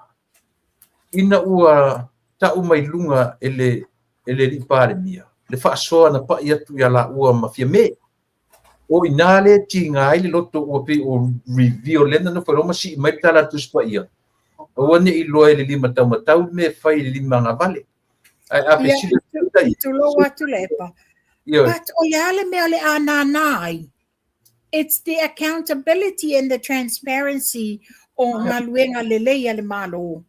Ina ua tau mai lunga ele li pare mia. Le whaasoa na pa i atu ia la ua mafia me. O ina le ti ngai le loto ua pe o review lena no wharoma si i mai tala tu spa ia. O wane i loa le lima tau matau me whai le lima ngā vale. Tulo watu lepa. But o yale me ole ananai. It's the accountability and the transparency o ngā luenga lelei ale malo.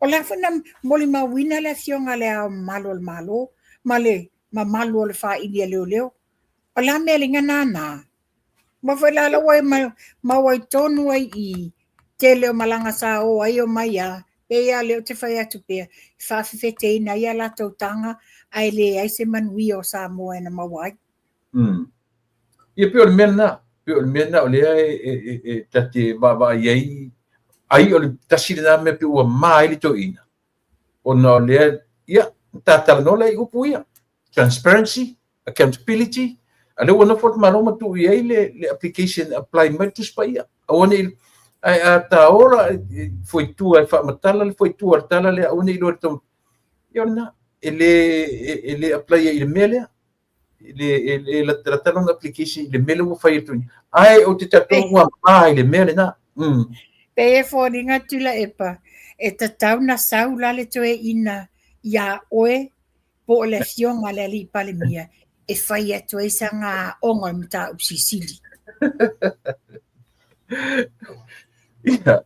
O la fana moli mawina le fionga le a malo. Ma malo le wha ilia leo. O la me le nganana. Ma whaila la wai ma wai tonu ai i te leo malanga sa o ai o mai a. Pea leo te whai atu pea. Whawhiwhetei na ia la tautanga ai le ai se manui o sa moa na mawai. Ia peo le mena. Peo le mena o lea e tate wawa iei. Ai o le tasiri na me pe ua mai li to ina. O na lea, ia, tatala no le upu ia. Transparency, accountability. A leo wana fort maroma tu iei le application apply mai tu spa ia. A wane ai a taora foi tu ai fa matala le foi tu artala le aone i lorto yona ele apply i le mele le tratalo na application le mele wo fai tu ai o te tato wa mai le mele na pe fo dinga tula epa e tatau na saula le toe ina ya oe po le fiona le ali pale mia e fai atu e sanga onga mta upsisili. Ia,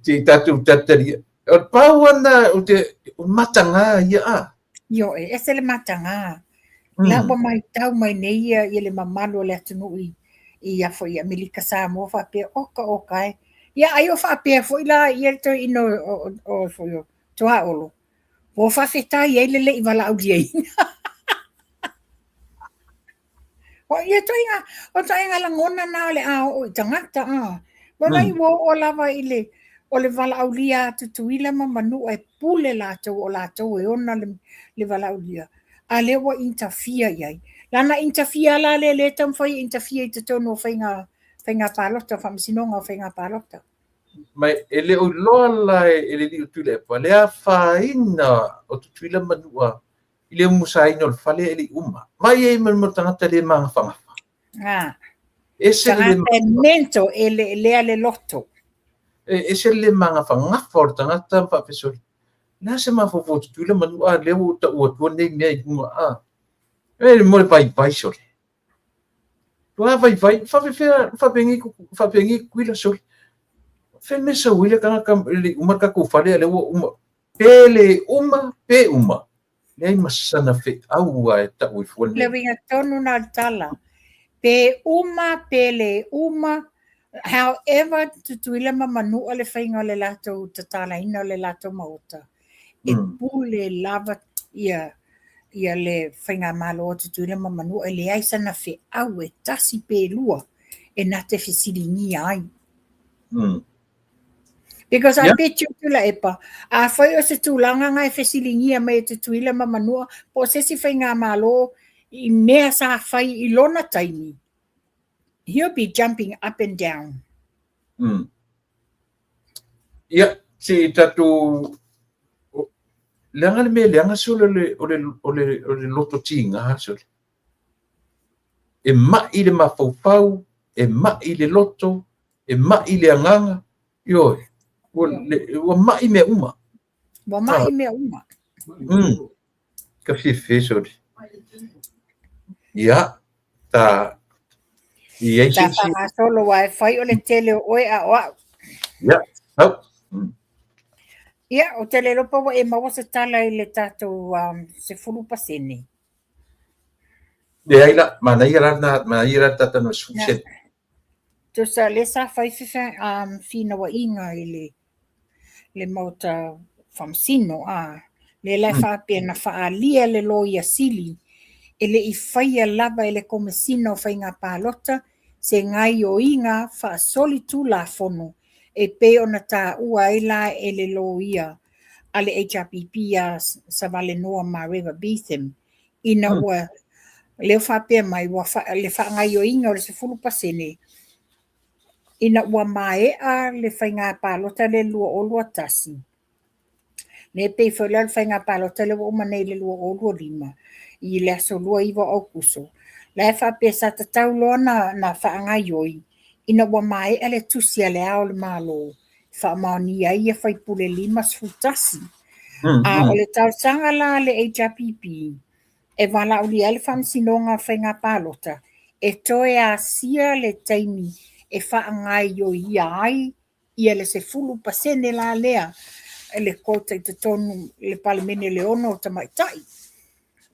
te tatu tatari. O pauana o te matanga ia a. Yo, ese le matanga. La wa mai tau mai nei ia le mamalo le atunu i a foi a milika sa mo fa pe oka e. Ia ai o fa pe foi la ia to ino o foi o toa olo. Wo fa feta ia le i vala audiei. O ia to inga la ngona na le a o tangata a. Bona i wo o lava ile o le vala aulia tutuila manu e pule o latou e ona le vala aulia. A le wa interfere iai. Lana interfere la le tam foi interfere i te tono whainga palota, whamisinonga o whainga palota. Mai ele o loa la ele li utule pa le a whaina o tutuila manua ile musaino le fale ele uma. Mai e mo tangata le mga whangafa. Ese le mento le lotto. Ese le mga whangafa o tangata whapesori. Nā se mawhawho tutuila manua leo ta ua tua nei mea i kunga a. E mo le vai sori. Tua vai, whapengi kuila sori. Whemesa uile kanga le uma kako whale leo uma. Pe uma. Nei masana fe au e ta ui fuan. Le winga tonu na tala. Pe le uma, however, tutuila mamanu o le whainga o le lato tatala ina o le lato mauta. E pule lava ia le whainga malo o tutuila mamanu o le aisana fe au e tasi pe lua e nate fisiri ni ai. Because I bet you tula epa. A whai o se tūlanga ngai whesilingia mai te tuila mamanua, po se si whainga malo I mea sa whai I lona taimi. He'll be jumping up and down. Ia, si tatu leanga le me leanga sole o le loto tinga sole. E mai le mawhau, e mai le loto, e mai le anganga, ioi. Wa mai me uma. Wa mai me uma. Ka fife sole. Ia, ta ia Ta whaka solo wai whai o le tele oe a oa. Ia, au. Ia, o tele lopa wa e mawa se tala I le tātou se fulu pasene. Le aila, mana ira tata no susen. Tu sa le sa whai fifa fina wa inga I le mauta whamsino le lai whapea na whaalia le loia sili e le I whaia lava e le komesino whainga pālota se ngai o inga whaasoli tū la fono e pe ona tā ua e la e le loia a le HRPP sa vale noa ma River Beetham ina ua leo whapea mai le whaangai o inga o le se fulu pasene ina ua mae le whainga pālota le lua o lua tasi. Ne pei whaulal whainga pālota le wa nei le lua o lua lima I le aso lua iwa au kuso. Le whapea sa tatau loa na whaangai oi ina ua mae le tusia le ao le malo. Whaamani ai e whaipule lima sfutasi. O le tau sanga la le HRPP e wala uli ele whamsinonga whainga pālota e toe a sia le taimi e whaangai o ia ai ia le se fulu pasene la lea le kota I te tonu le palemene le ono o tamaitai.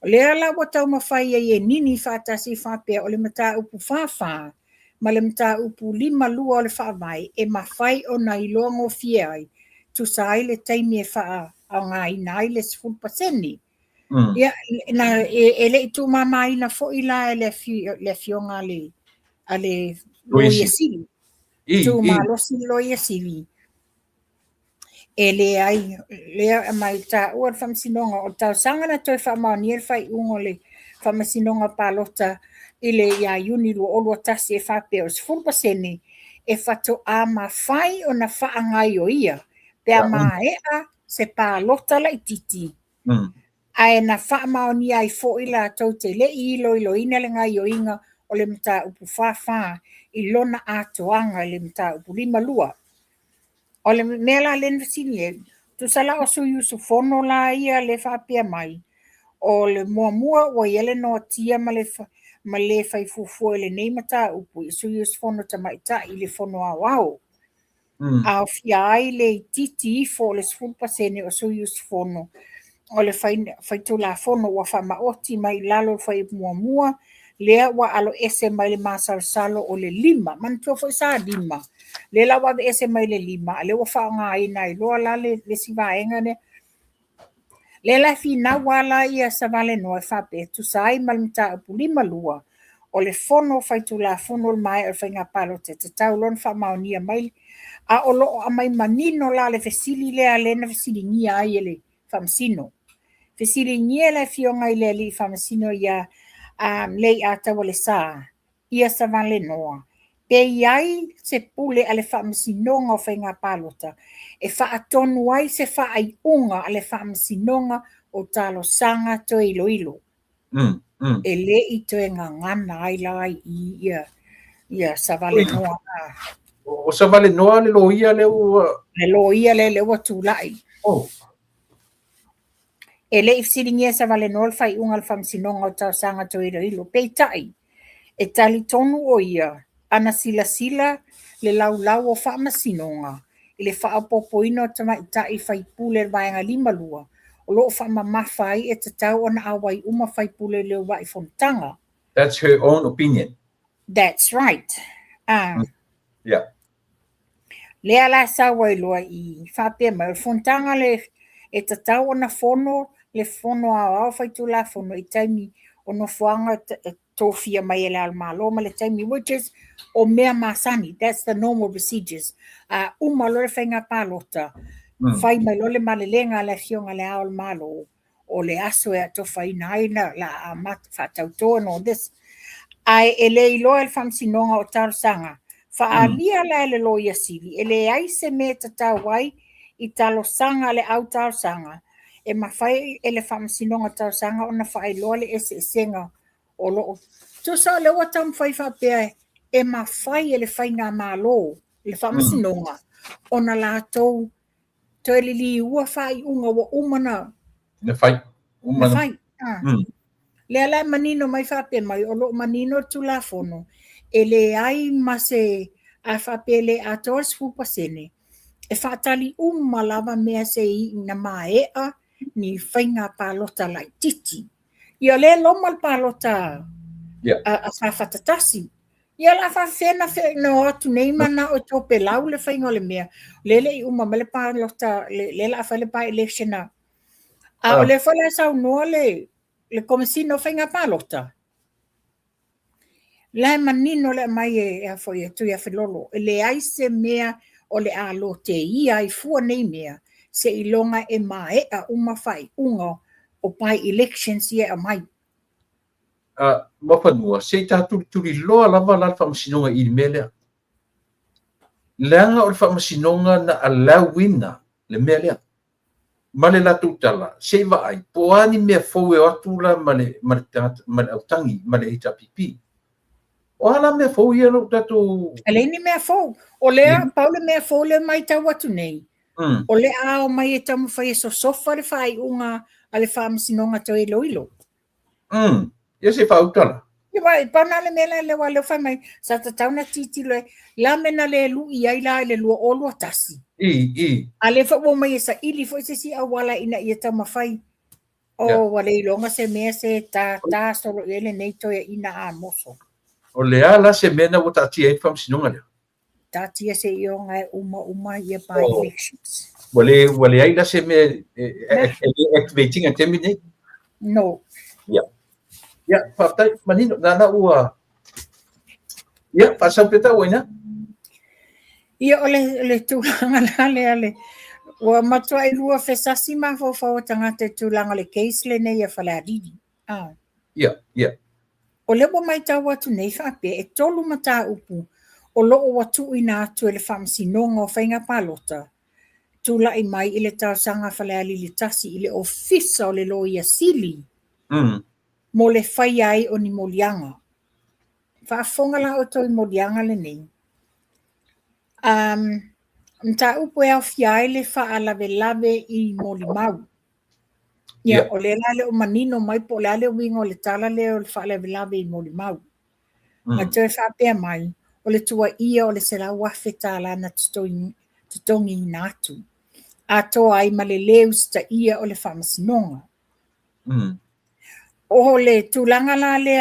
Lea la wa tau mawhai e nini whaatasi whapea o le mata upu whawha ma le mata upu lima lua o le whaavai e mawhai o na ilongo fie ai tu sai le taimi e wha a ngai nai le se fulu pasene. Ia na ele I tu mama ina fo ila le fionga ale loia sili. Tu malosi loia sili. Ele ai lea mai ta ua whamsinonga o tau sangana toi whamani e whai ungo le whamasinonga pālota I le ia uni lua o lua tasi e whapea o sifuru pasene e whato a ma whai o na whaangai o ia. Pea ma ea se pālota la I titi. Ai na whaamaoni ai fo ila tau te le ilo ina le ngai o inga o le mta upu whawha I lona atoanga le mta upu lima lua. O le mela le nvasini tu sala o su yusu fono la ia le whapea mai. O le mua o yele no tia ma le whai fufu le nei mata upu I su yusu fono tamaita I le fono a wao. A fia ai le titi fo le sfulpa sene o su yusu fono. O le whai tu la fono wa wha maoti mai lalo whai mua lea wa alo ese mai le masal salo o le lima man tu fo sa lima le la wa ese mai le lima le wa wha nga ina I loa la le siva enga ne le la fina wala ia sa vale no fa pe tu sai mal mta pu lima lua o le fono whai tu la fono mai o whainga palo te taulon wha maonia mai a o lo a mai manino la le fesili le ale na fesili ngia ai ele famsino fesili ngia le fionga I le li famsino ia lei ata wale sa ia sa vale noa pe iai se pule ale whaamsinonga o whainga pālota e whaatonu ai se whaai unga ale whaamsinonga o talo sanga to ilo e le I to e ngana ai lai ia sa vale noa o sa vale noa le loia le ua tūlai e le ifsiringia sa vale noa whai unga le whaamsinonga o talo sanga to ilo peitai e tali tonu o ia ana sila le lau o whaamasinonga I le whaapopoina o tamaitai whai pule vaenga lima lua o lo whamamafa ai e te tau ona awai uma whai pule leo wai fontaga. That's her own opinion. That's right. Yeah. Lea la sawa iloa I whapea mai. Fontaga le e te tau ona fono, le fono a whai tu la fono I taimi ono whanga tōwhia mai e le almalo, ma le taimi, which is o mea masani. That's the normal procedures. Uma lore whainga pālota. Whai mai lole malelenga le fionga le ao almalo, o le aso e ato whaina aina, la a mat whatautoa no this. Ai e le iloa le whamsinonga o tarosanga. Whaalia la le loia sili, e le ai se me tatau wai I talo sanga le au tarosanga. E mawhai e le whamsinonga tarosanga, ona whai loa le ese senga o loo. Tusa le watam whai whapea e mawhai e le whainga malo, le whamsinonga, ona la tau toi li ua whai unga wa umana. Na whai. Na whai. Le ala manino mai whape mai, o lo manino tu la fono. E le ai mase a whape le a toas fupasene. E whaatali lava mea se I na maea ni whainga pālota lai titi. Ia le lomal pālota a whawhatatasi. Ia la whawhena no atu nei mana o tope lau le whainga le mea. Lele I uma mele pālota, le la whale pa electiona. O le whale sau noa le komisino whainga pālota. Le manino le mai e a foi e tui a whilolo. Le aise mea o le alo te ia I fua nei mea se I longa e mae a uma whai unga o pai elections ia a mai. Mapanua, se turi loa lava la whamasinonga I melea. Leanga o le whamasinonga na alawina le melea. Male la tutala, se vai, poani mea fau e atula male autangi, male ita pipi. O hala mea fau ia no tatu... Aleni mea fau. O lea, paule mea fau le mai tau atu nei. O le ao mai e tamu whai e so sofa le whai unga a le whamasinonga tau ilo ilo. Ia se whau tala. Ia wai, pauna le mea le wale whai mai, sa ta tauna titi le, la mena le lu I ai la le lua olua tasi. A le wha mai e sa ili fo se si awala ina ia tau mawhai. O wale ilonga se mea se ta solo ele nei toia ina a moso. O le ala se mena o tatia e whamsinonga lea. Tatia se ionga e uma ia by elections. Wale ai la se me activating a terminate? No. Ya, whaptai, manino, nana ua. Ya, whasau peta waina? Ia ole tūlanga la le ale. Ua matua I lua whesasi ma whawhau tangata tūlanga le case le nei a whale adidi. Ya. O lewa mai tau atu nei whape e tolu mata upu o loo watu ina atu e le whamsinonga o whainga pālota. Tula I mai I le tausanga whale alili tasi I le ofisa o le loia sili. Mo le whai ai o ni molianga. Whaafonga la o toi molianga le nei. Mta upu e au fiai le whaalawe lawe I molimau. Ia, o le lale o manino mai po le ale wingo le tala le o le whaalawe lawe I molimau. Ma toi whapea mai, o le tua ia o le sera wafe tala na tutongi natu. A toa ai ma le leu sta ia o le whamasinonga. O le tūlanga la le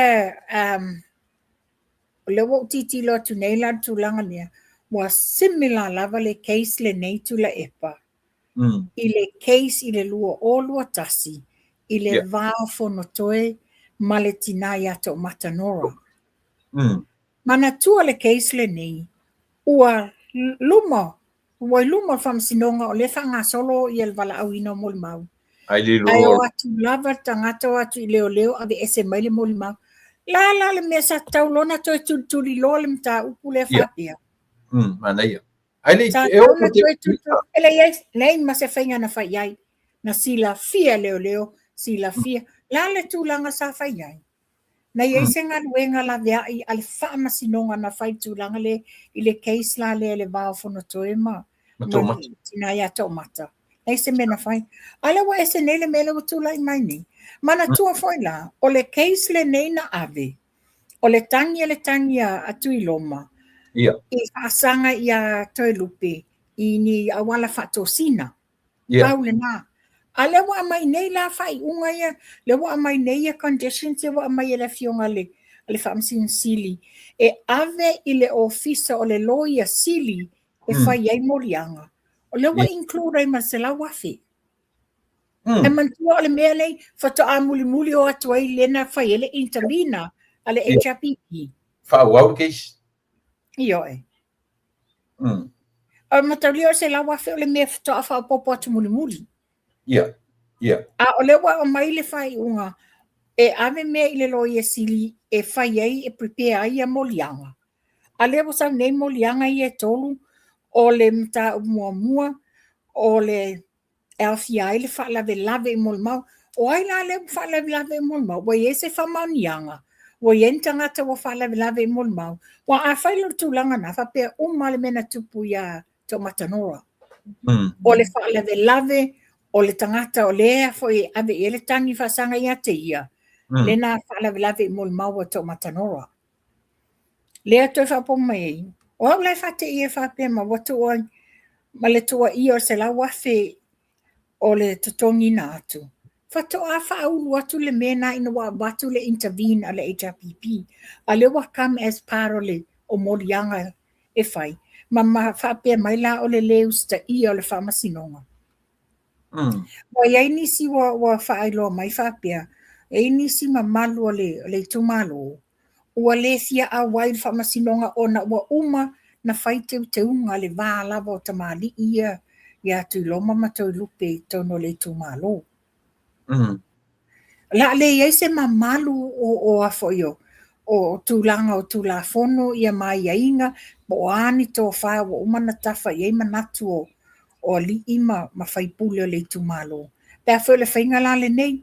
o le wau titi lo tu nei la tūlanga lea wa similar lava le case le nei tula epa. I le case I le lua o lua tasi I le vao fonotoe ma le tinai ato matanora. Mana tua le case le nei ua luma whamsinonga o le whanga solo I el wala au ino molimau. Ai o atu lava tangata o atu I leo ave ese mai le molimau. La le mea sa taulona toi tuli loa le mta upu le whapea. Mana ia. Nei ma se whainga na whai ai. Na sila fia leo, sila fia. La le tūlanga sa whai ai. Nei eise ngā luenga la vea I ale whaamasinonga na whai tūlanga le I le case la le vao whonotoe ma. Tina ia tomata. Nei se mena whai. Ale wa ese nei le mele o tūlai mai ni. Mana tua whai la. O le case le nei na ave. O le tangi a tui loma. I whaasanga I a toi lupe I ni awala whatosina. Paule nā. A le wa mai nei la fai unga ia, le wa mai nei conditions e wa mai le fionga le famsin sili. E ave i le ofisa o le loia sili e fai ai morianga. O le wa include ai masela wafi. E mantua o le mea nei, fato a muli o atu ai lena fai ele intervina ale HRPP. Fa wau keis. Io e. A matalio se la wafi o le mea fato a fa popo atu muli. Yeah. A o le wa o mai le fai unga, e ave mea i le loia sili e fai ai e prepare ai a molianga. A le wasa nei molianga i e tolu o le mta mua o le elfia i le fa lave i molmau. O ai la le fa lave i molmau. Wa ye se fa maunianga. Wa ye ntangata wa fa lave i molmau. Wa a fai lo tūlanga na fa pea umale mena tupu ia to matanora. O le fa lave o le tangata o lea foi ave i le tangi fasanga ia te ia. Le na fa lave i molmau to matanora. Lea toi fa po mai. O au lai fa te ia fa pea ma watu o ma le tua ia o se la wafe o le totongi na atu. Fato a whaulu atu le mena ina watu le intervene a le HRPP. A le wa come as part o le o morianga e fai. Ma whapea mai la o le leus ta ia o le whamasinonga. Wa iai nisi wa whaailoa mai whapea. E nisi ma malu o le tumalo. Ua le fia a wai le whamasinonga o na ua uma na whai te unga le vā lava o tamali ia. Ia tu loma matau lupe tono le tumalo. La le iai se mamalu o afoio. O tūlanga o tūlafono ia mai ainga. Bo ani tō whaia o umana tafa iai manatu o li ima ma whaipule o le tumalo. Pea fo le whainga la le nei.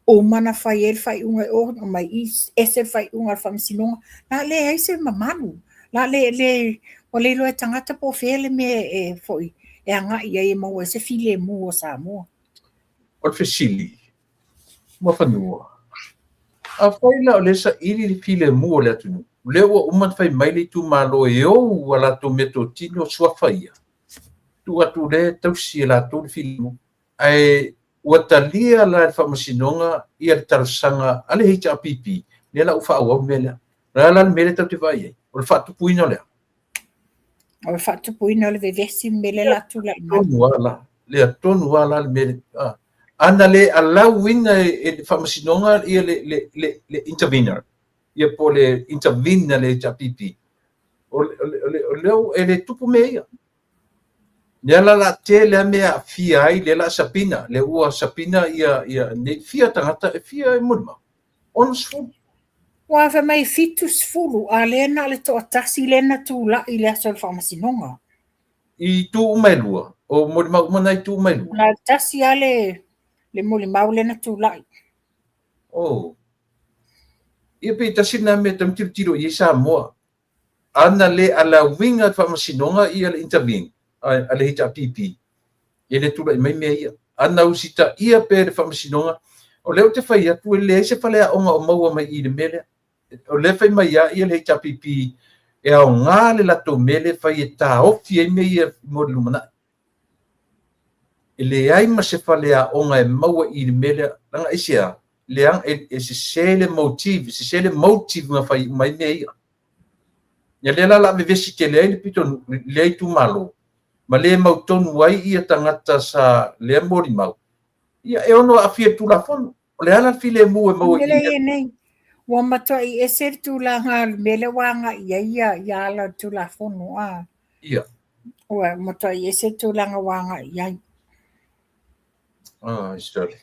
O mana whai el whai unga o mai ese whai unga al whamisinonga. La le iai se mamalu. La le o le loe tangata po whele me e foi. E anga ia e mau e se file mua sa mua. O te sili. Mua whanua. A whaila o le sa iri li file mua le atunu. Leo o uman whai maili tu malo e o wala tu meto tino sua whaia. Tu atu le tausi e la tu li file mua. Ai ua talia la whamasinonga ia le tarasanga ale HRPP. Le la ufa au mele. La mele tau te vai e. O le whatupuina lea. O le whatupuina o le vevesi mele la tu la ina. Le atonu wala le mele. Ana le alau ina e whamasinonga ia le intervener. Ia po le intervener le HRPP. O leo e le tupu mea. Le la te le mea fia ai le la sapina. Le ua sapina ia ne fia tangata e fia e mulma. Onsfu. Wa fa mai fitus fulu a lena le to atasi lena tu la i le aso le whamasinonga. I tu umailua. O mulma umanai tu umailua. Na tasi ale le muli mau lena tu la. Oh. Ia pe tasina me tam tiro i sa moa. Ana le ala winga whamasinonga ia le intervene. Ale HRPP. Ia le tula i mai mea ia. Ana usita ia pe le whamasinonga. O leo te whai atu e le se whalea onga o maua mai i le mele. O le whai mai ia le HRPP e au ngā le lato mele whai e tā ofi e mea ia mo le lumana. E le ai ma se whalea onga e maua i le mele langa isia. Leang e se sele motive nga whai mai mea ia. Ia le la me vesi ke le pito le tu malo. Ma le mau tonu ai ia tangata sa le mori mau. Ia e ono a fia tu la fono. O le ala file mu e mau ia. Ia nei. Wa mato i e ser tu la ngal mele wanga ia ala tu la fono a. Ia. Wa mato i e ser tu la wanga ia. Istari.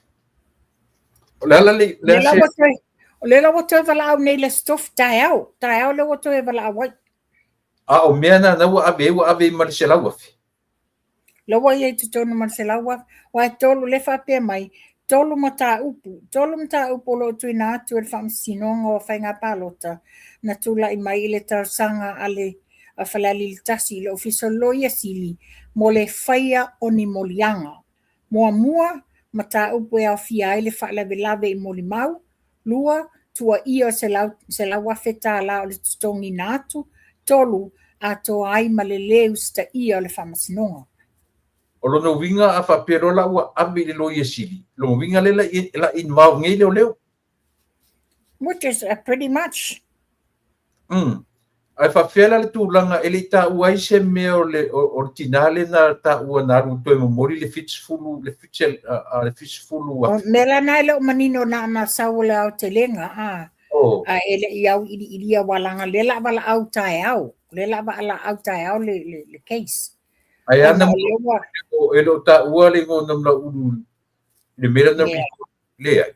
O le ala le o le la wato vala au nei le stof taeau le wato e vala au. O mea na wa ave ma le selawa fi. Lawa ia tu tonu man selawa wa tolu le fa pe mai tolu mata upu lo tu ina tu el fam sinonga o fainga palota na tu la mai le tarsanga ale a falali tasi le ofiso loia sili mo le faia oni molianga mua mata upu e afia le fa la velave i molimau lua tua ia se la wafeta la o le tongi natu tolu a to ai ma le leus ta ia le fam sinonga. o lona winga a whapero la ua ami le lo yesili. Lo winga le la in mau ngai leo. Which is pretty much. Ai whawhela le tūlanga e le tā uai se mea o tinale na tā ua naru toi momori le fitsfulu Mela nai le o manino na saule au te lenga, ele iau iria walanga le la wala au tae au. Le la wala au tae au le case. Ai ana mo e lo tā ua le ngō namla uru le mera na le ai.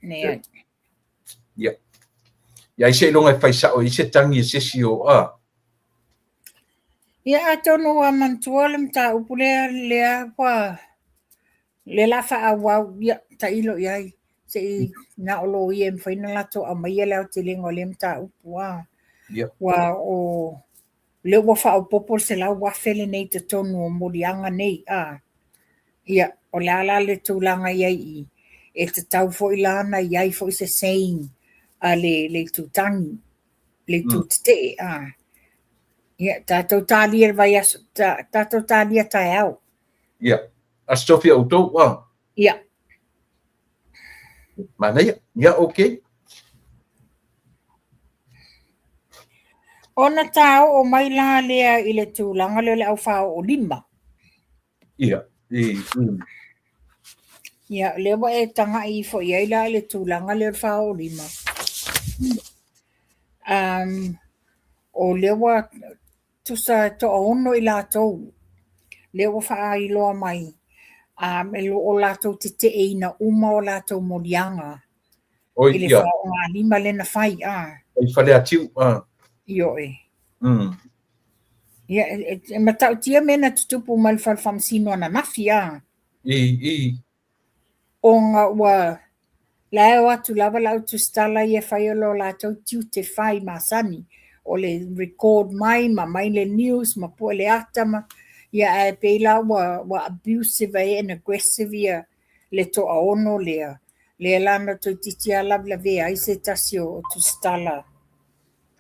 Ne ai. Yeah. Ia se longa fai sa o se tangi se si o a. Ia atono a mantua le mta upule le wa le la fa wa ia ta ilo ia se na olo ia fai na lato a mai le te lengo le mta upua. Wa o le wa fa o popo se la wa fele nei te tonu o morianga nei a. Ia o la le tūlanga ia e te tau fo ilana ia fo se saying a le tutangi le tutite ia tatou talia vai tatou talia tae au ia a Sofia auto wa ia mana ia okay ona tau o mai la lea i le tūlanga le au whao o lima ia ia lewa e tanga i fo ia la le tūlanga le whao o lima o lewa tusa to ono i lātou lewa wha i loa mai e lo o lātou te eina uma o lātou morianga i le wha o ngā lima lena whai i whale atiu io ia e matau tia mena tutupu mai whamsino ana nafi o ngā ua lao atu lava lau tu stala ia whai o lo lātou tiu te whai masani o le record mai le news ma po le atama ia e peila wa abusive and aggressive ia le to ono le lana to titia la ve ai se tasio tu stala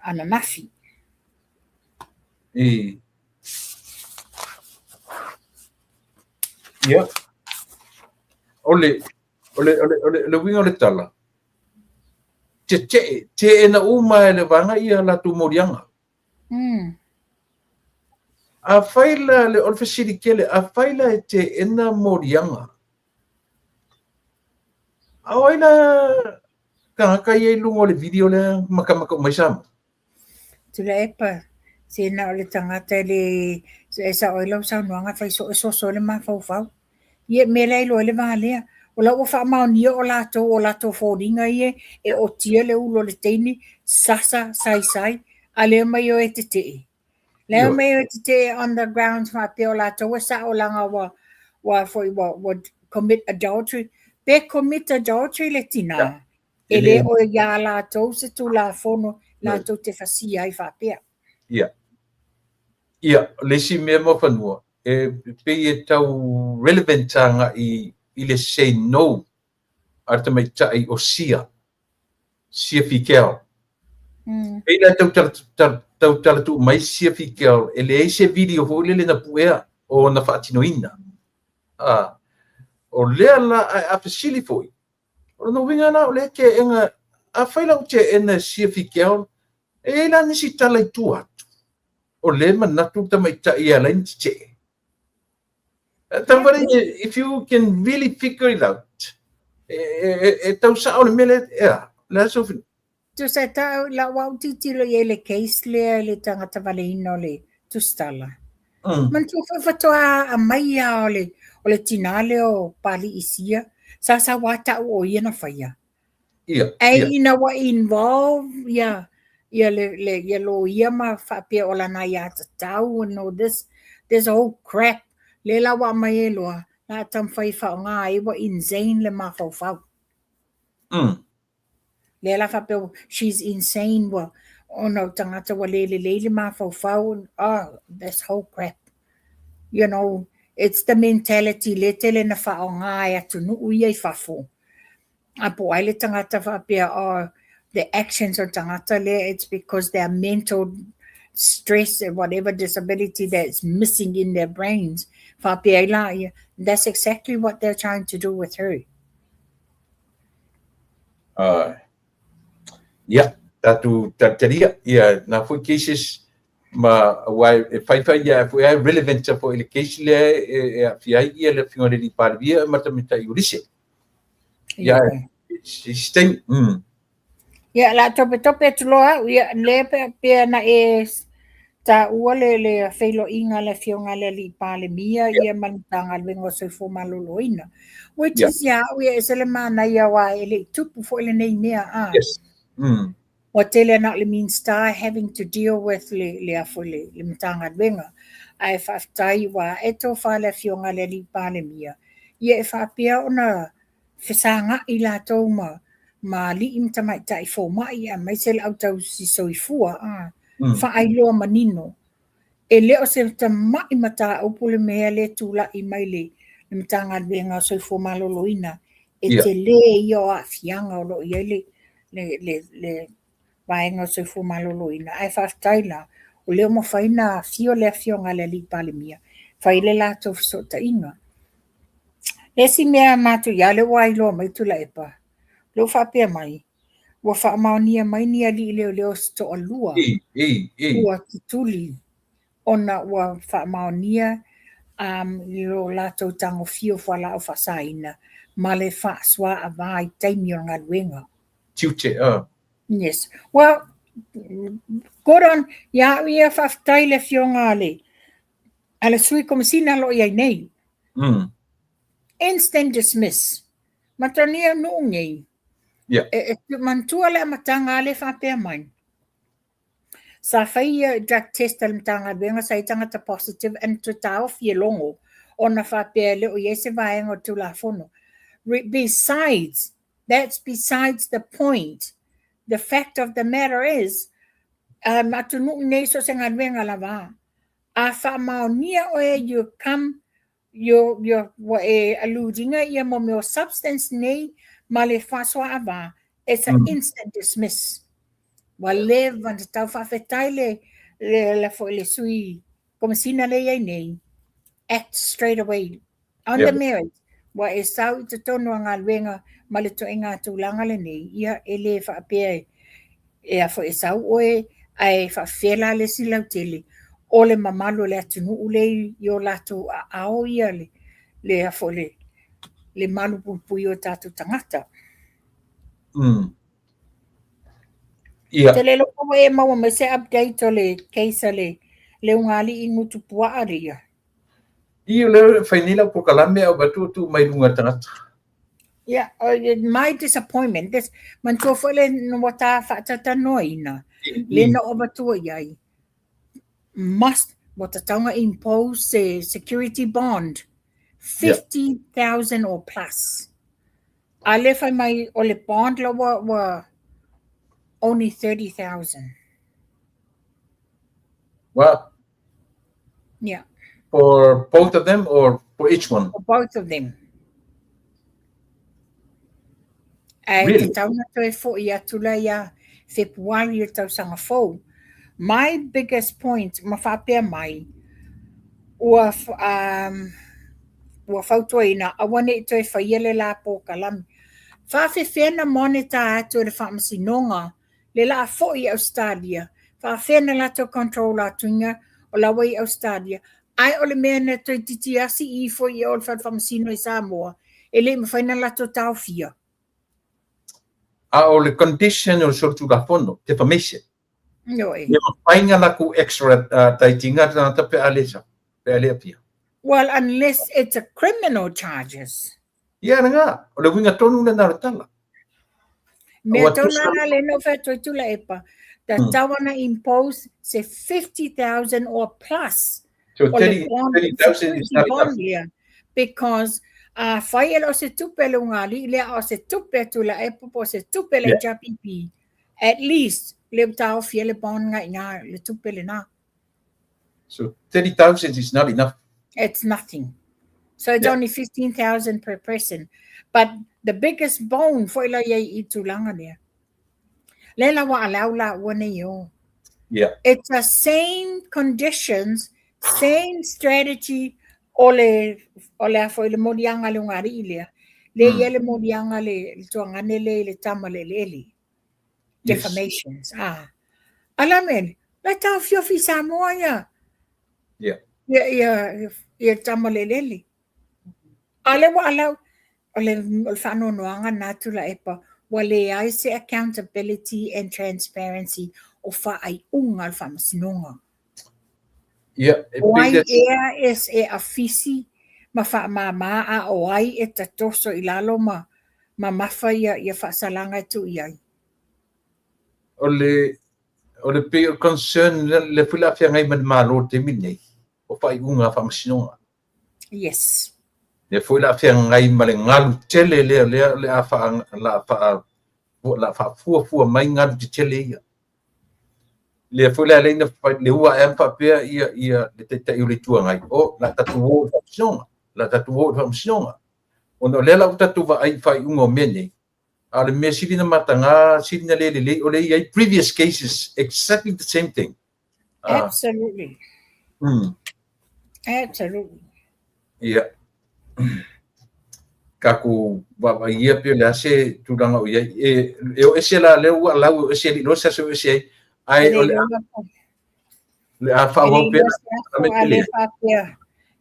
ana nafi ia ole winga le tala te ena uma le vanga ia la tu morianga a faila le olfesiri kele a faila te ena morianga a waila ka ye lungo le video le maka mai sam tula epa se na le tangata le sa oilo sa noanga fai so le ma fau ye mele lo le vale o la fa ma ni o la to fodinga ye e o tia le ulo le teini sasa sai ale mai o etete le mai o etete on the grounds ma pe o la to sa o langa wa commit adultery pe commit adultery le tina ele o ya la to se tu la fono la to te fasia ai fa pe ia le si me mo fanua e pe tau relevant tanga i le say no arta mai tai o sia fikel e la tau tu mai sia fikel ele ese video ho le na puea o na fatinoina o le la a facili foi o no winga na le ke enga a faila uche ena sia fikel e la nisi tala tu atu o le manatu ta mai tai ala nche if you can really figure it out, tau sa o le mele la so tu sa ta la wa titilo ye le case le tangata valino le tu stala man tu fa to a mai o le tinale o pali isia sa wata o ye na faya ina wa involve le lo ia ma fa pe o la na ya tau no this whole crap le la wa mai loa na tam fai fa nga e wa insane le ma fa le la fa pe she's insane wa no tangata wa le ma fa this whole crap you know it's the mentality le tele na fa nga ya tu nu ia fa fo apo ai le tangata fa pe the actions o tangata le it's because they are mental stress and whatever disability that's missing in their brains. That's exactly what they're trying to do with her. Yeah, tatu tataria ia na foi cases ma wai fai ia foi relevant for education le fiai ia le fiore di parvia matamita iurise. Yeah, system. Yeah, la tope tuloa ia le pe na ta ua le feilo inga le fionga le li pale mia ia manutanga le ngo se fo maloloina. Which is we is le mana ia wa ele tupu fo ele nei mea a. Yes. What tele na le mean star having to deal with le afo le mtanga benga. Ai fa tai wa eto fa le fionga le li pale mia. Ia fa pia ona fesanga ila toma ma li imta mai tai fo mai a mai sel auto si soifua a. Fa ai loa manino. E leo se ta mai mata o pule mea le tula I mai le mtanga benga soifua maloloina. E te le io a fianga o lo ia le vaenga soifua maloloina. Ai fa taila o leo mo faina fio le fionga le li pale mia. Fai le lato sota inga. E si mea matu ya le wai loa mai tula epa. Lo fa pia mai. Wa fa maonia mai ni ali leo sto alua. Ua kituli. Ona wa fa maonia lo lato tango fio fa la o fa saina. Ma le fa swa avai taimi o ngadwenga. Tuche, Yes. Well, good on. Ya ia fa taile fionga le. Ala sui komisina lo ia nei. Instant dismiss. Matania nungei. Yeah. Mantua le matanga le fa pe mai. Sa fai drug test al matanga benga sa itanga ta positive and to tau fie longo ona fa pe le o yese vaenga tu la fono. That's besides the point. The fact of the matter is matunu nei so senga benga la va. A fa maonia o you come your alluding ia mo your substance nei male faswa ava it's an instant dismiss wale van tau fa fetaile le fo le sui como sina le nei act straight away on the merit wa e sau te tono nga wenga male to inga tu langa le nei ia ele fa pe e a fo e sau oe ai fa fela le silautele o le mamalo le atunu ule yo lato ao ia le afo le malu pupui o tatu tangata. Yeah. Te le loko e maua me se update o le case le ungali I ngutu pua aria. Iyo le whainila po kalame au batu tu mai lunga tangata. Yeah, my disappointment, this mantua le wata whaatata noina, le na o batua iai. Must what the tonga impose a security bond 50,000 or plus. I left my ole bond law were only 30,000. Well, yeah. For both of them or for each one? For both of them. Really? My biggest point, mafapea mai, ua fautoina, awane ito e whaiele la po kalami. Whawhewhena moneta atu le whamasinonga, le la fo I Australia, whawhena la to control la tunga, o la wai Australia, ai ole mea na to titiasi I fo I ol whamasino I Samoa, e le mwhaina la to tau fia. O le condition o sortu la fono, te whamese. No, eh. Painga la ku extra taitinga na ta pe alesa, pe alea pia. Well, unless it's a criminal charges. Yeah, nga. O le winga tonu le naratala. Me tona le no fe tu la epa. The tawana impose say 50,000 or plus. So 30,000 is not enough. Because fail o se tupe le ngali le o se tupe tu la epa po se tupe le japipi. At least le tau fiele bon nga le tupe le na. So 30,000 is not enough. It's nothing. So it's only 15,000 per person. But the biggest bone for ila ye itulanga there. Lela wa alaula wane yo. Yeah. It's the same conditions, same strategy ole afo le modianga le ngari ile. Le yele modianga le tuangane le tamale le. Defamations. Alamen, la ta fio fi Samoa ya. Yeah. Ya tamale le. Ale wala ole fano noanga natula epa wale ai se accountability and transparency o fa ai unga al famasinonga. Yeah. Wai ea es e afisi ma fa ma a o ai e tatoso ilalo ma mafa ia fa salanga tu iai. Ole pe concern le fula fia ngai man malo te mine o fa unga fa masinonga. Yes. Le fula fia ngai male ngalu tele le afa la fa fu mai ngalu tele ia. Le fula le na le ua em fa pe ia le te le tua ngai o la tatu fa masinonga la tatu fa masinonga. Ono le la tatu va ai fa unga mene. Ale me sirina matanga sirina le ole ai previous cases exactly the same thing. Absolutely. Absolutely. Yeah. Kaku wa ia pe le se tudanga o ia e ese la le wa la ese li no se ese ai ole le a fa wo pe ale fa pe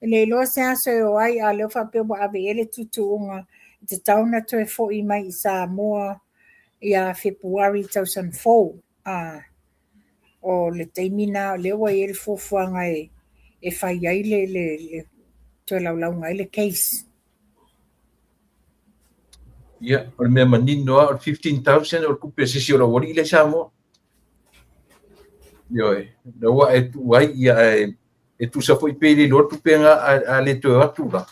le lo se aso o ai ale fa pe bo ave ele tutunga te tauna to fo I mai Samoa ia February 2004 o le teimina le wa ele fo fuanga e fai ai le to la ngai le case. Yeah, o me manino 15,000 o kupe sisi o wori le Samoa. Yo no wa e tu ai ia e tu sa foi pe le tu penga a le to atura.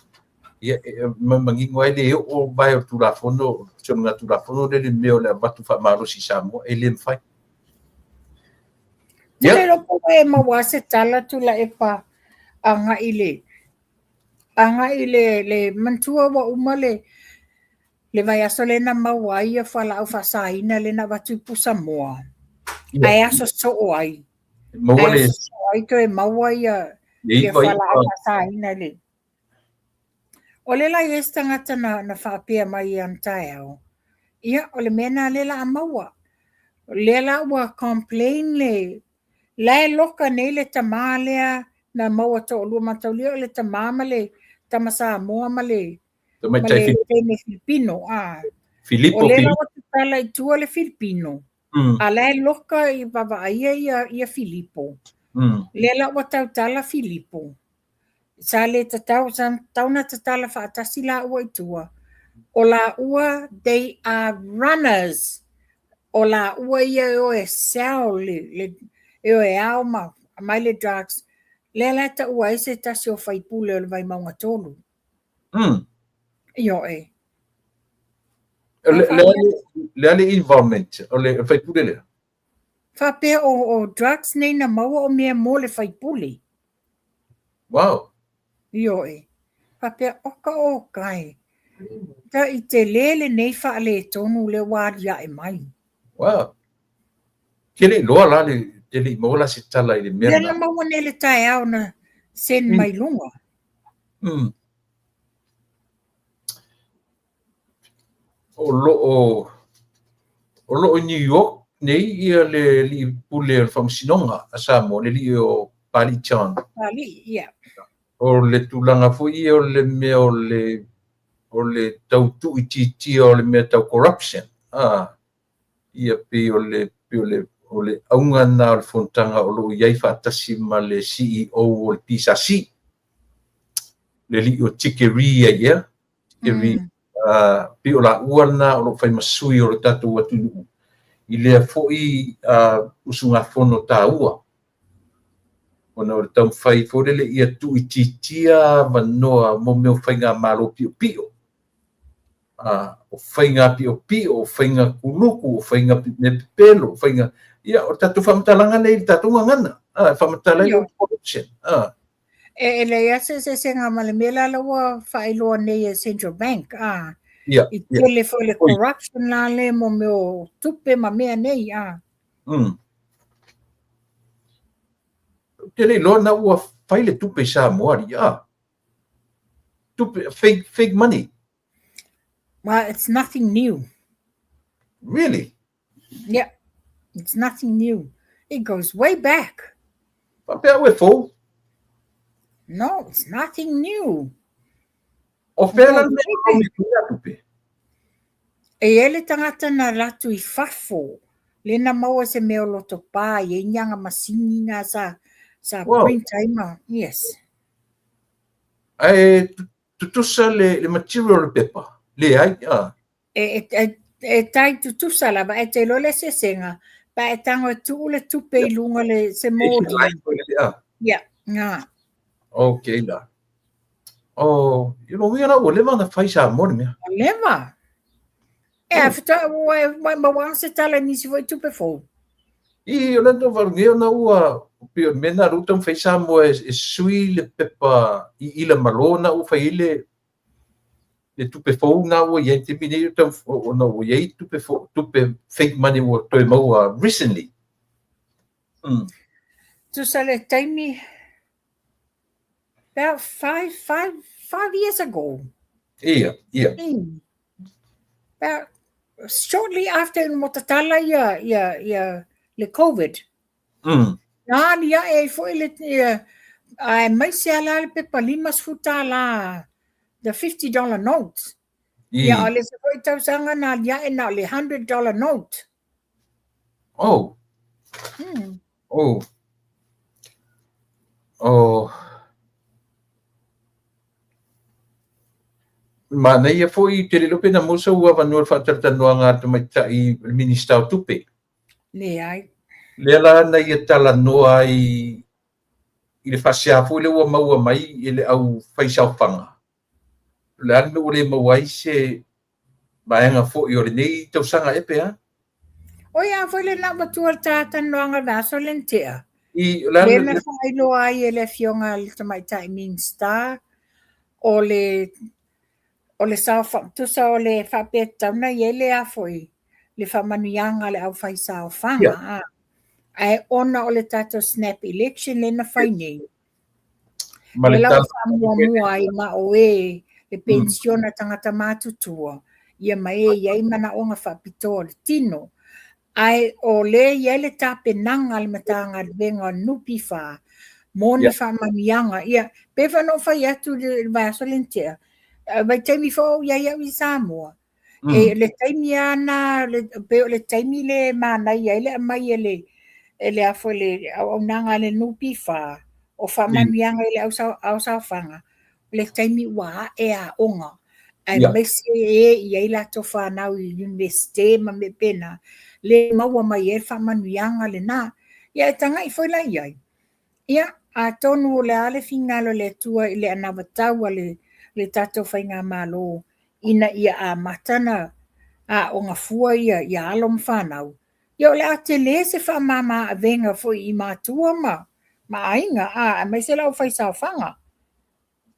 Ia mangi ngoi le o vai o tu la fono chonga tu la fono le meo le batu fa maro si Samoa e le fai. Tele lo po e mawase tala tu la epa anga ile le mantua wa umale le vai aso le na mawai fa la fa saina le na batu pu Samoa. Ai aso so ai. Mawale ai to e mawai e fa la fa saina le. Ole la esta ngata na fa pe mai antao. Ia ole mena le la mawa. Le la wa complain le la loka nei le tamalea na maua to lu mataulia le tamama le tamasa moa male male ne Filipino Filippo o le la tala I tua le Filipino ala loka I baba ia Filippo le la wata tala Filippo sa le tatau san tauna tatala fa tasila o tua o la ua they are runners o la ua ia o sell le e alma mai le drugs le la ta ua se ta se o fai pule o le vai maunga tolu io le involvement o le fai pule le fa pe o drugs nei na maua o mea mo le fai pule wow io fa pe oka o kai ta I te lele nei fa le tonu le waria e mai wow kele loa la le tele mola se tala I le mena. Le maua ne le tae au na sen mai lunga. O lo New York nei ia le li pule o famsinonga a Samoa le li o Pali Chan. Pali, yeah. O le tulanga foi o le me o le tautu I titi o le me tau corruption. Ia pe o le aunga na o fontanga o lo iai whaatasi ma le CEO o le PSC. Le li o Tikeria ia. Tikeria. Pe o la uana o lo whai masui o le tatu watunu. I lea foi usunga fono ta ua. Ona o le tau whai fōrele ia tu I titia manoa mo meo whainga malo pio pio. O whainga pio pio, o whainga kuluku, o whainga pelo, o whainga... Ia, o tatu whamatalanga nei, tatu ngangana. Whamatalanga o corruption. E le ia se ngā malemela lawa whailoa nei e Central Bank. I tele fo le corruption la le mo meo tupe ma mea nei. tele lona ua faile tupe sa moari tupe fake money. Well, it's nothing new. Really? Yeah, it's nothing new. It goes way back. Papea ue fou. No, it's nothing new. O fela me tupe. E ele tangata na ratu I fafo. Lena maua se meo loto pā, e nyanga masini nga sa print timer. Yes. Ai tutusa le material paper. Le ai E tai tutusa lava, e te lole se senga, pa e tango tu le tupe I lunga le se mōdi. Yeah, nga. Okay la. Oh, we ana o leva na fai sa mori mea. Leva. E afta wai mawang se tala nisi foi tupe fo. I o lento varungeo na ua pio mena rutam fai sa mo e sui le pepa I ila malona u fai le tupe fo na ua ye te mine utam o na ua ye tupe fake money o toi mau recently. Tu sale taimi about 5 years ago. Yeah. About shortly after motatala ya le COVID. Na dia e foi le ai mai se ala le pepa limas futa la the $50 note. Ya ale se foi tau sanga na dia e na le $100 note. Oh. Mana ia foi te lope na musa ua vanua whaatartanua ngā tamaita I minister o tupe. Le ai. Le ala na ia tala noa I le whasiafu le ua maua mai I le au whaisau whanga. Le anu o le mawai se maenga fo I o le nei tausanga epe ha? O ia foi le na matua tāta noanga vaso lentea. Le Le na whailo ai e le fionga le tamaita I minister o le sao tusa o le whapeta na yele a foi le whamanuianga le au whaisao whanga. Ai ona o le tato snap election le na whainei. Le lau whamua I ma oe le pensiona tangata mātutua. Ia mai iai mana o ngā whapito le tino. Ai o le yele tape nanga le matanga le venga nupi wha. Mone whamanuianga. Ia pewa no whai atu le vaso lentea. Vai taimi fo ia I Samoa. E le taimi ana le taimi le mana ia le mai ele afo le au nanga le nupi fa o fa mamianga le au sa fanga le taimi wa e a onga ai mesi ia la to fa na university ma me pena le maua mai e fa mamianga le na ia tanga I foi la ia a tonu le ale fingalo le tua le anavatau le tato whainga malo ina ia a matana a o ngā fua ia alom whanau. Ia le a te le se wha mama a venga foi I mātua ma ainga a mai se lau whaisau whanga.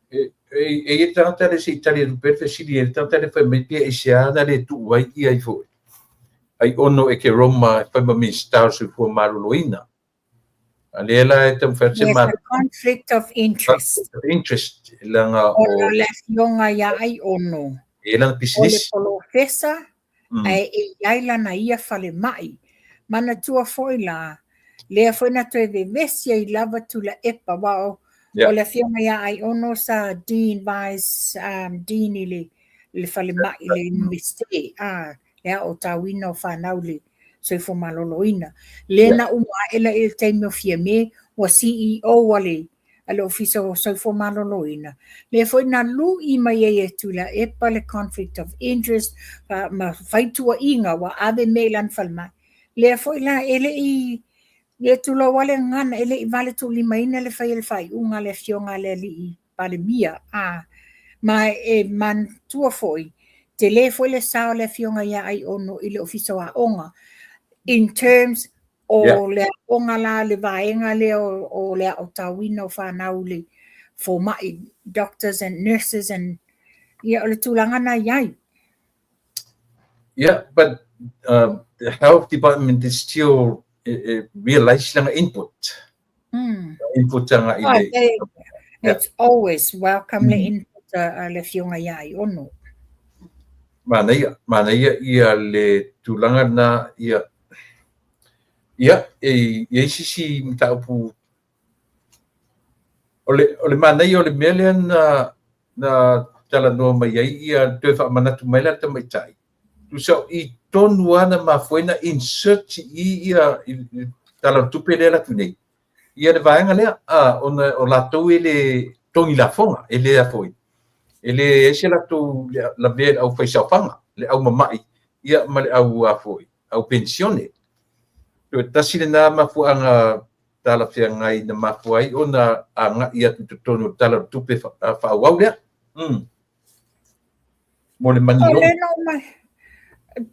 E tangata le se Italia Ruperta Siri e tangata le whai mai pia e se ana le tu wai I ai foi. Ai ono e ke Roma whai ma minister su fua maroloina. Alela e tam whaise Yes, a conflict of interest. Interest langa o le fionga ia ai ono. E langa business. O le polofesa ai e iaila na ia fale mai. Mana tua foi la. Lea foi na toe vevesia I lava tu la epa wao. O le fionga ia ai ono sa Dean Vice Dean I le fale mai le miste. Lea o tawina o whanau le soifo maloloina. Le na uma ela il teimi o fia me wa CEO wale. Ale ofisa o soifo maloloina. Le foi na lu I mai e tu la epa le conflict of interest ma faitua inga wa ave melan falma. Le foi la ele I tu la wale ngana ele I vale tu limaina le fai unga le fionga le I palemia. Ma e man tua foi. Te le foi le sao le fionga ia ai ono I le ofisa wa onga. In terms o le onga la le vaenga le o le o tawina o whanau le for mai doctors and nurses and o le tūlanga na iai. Yeah, but the health department is still realizing input. Inputanga i le. It's always welcome le input le fionga ia I ono. Mana ia le tulanga na ia sisi mtaupu ole mana ia ole mele na tala no mai ia te fa manatu mai la te mai tai tu so I tonu ana mafuena insert ia tala tupele la tunei ia le vaenga le ona o la to ele tongi la fonga ele a foi ele ese la to la ver au faisa fanga le au mamai ia male au a foi au pensione tu tasile na mafuanga tala fia ngai na mafuai ona anga ia tu tonu tala tupe fa wau le mole manio ole no mai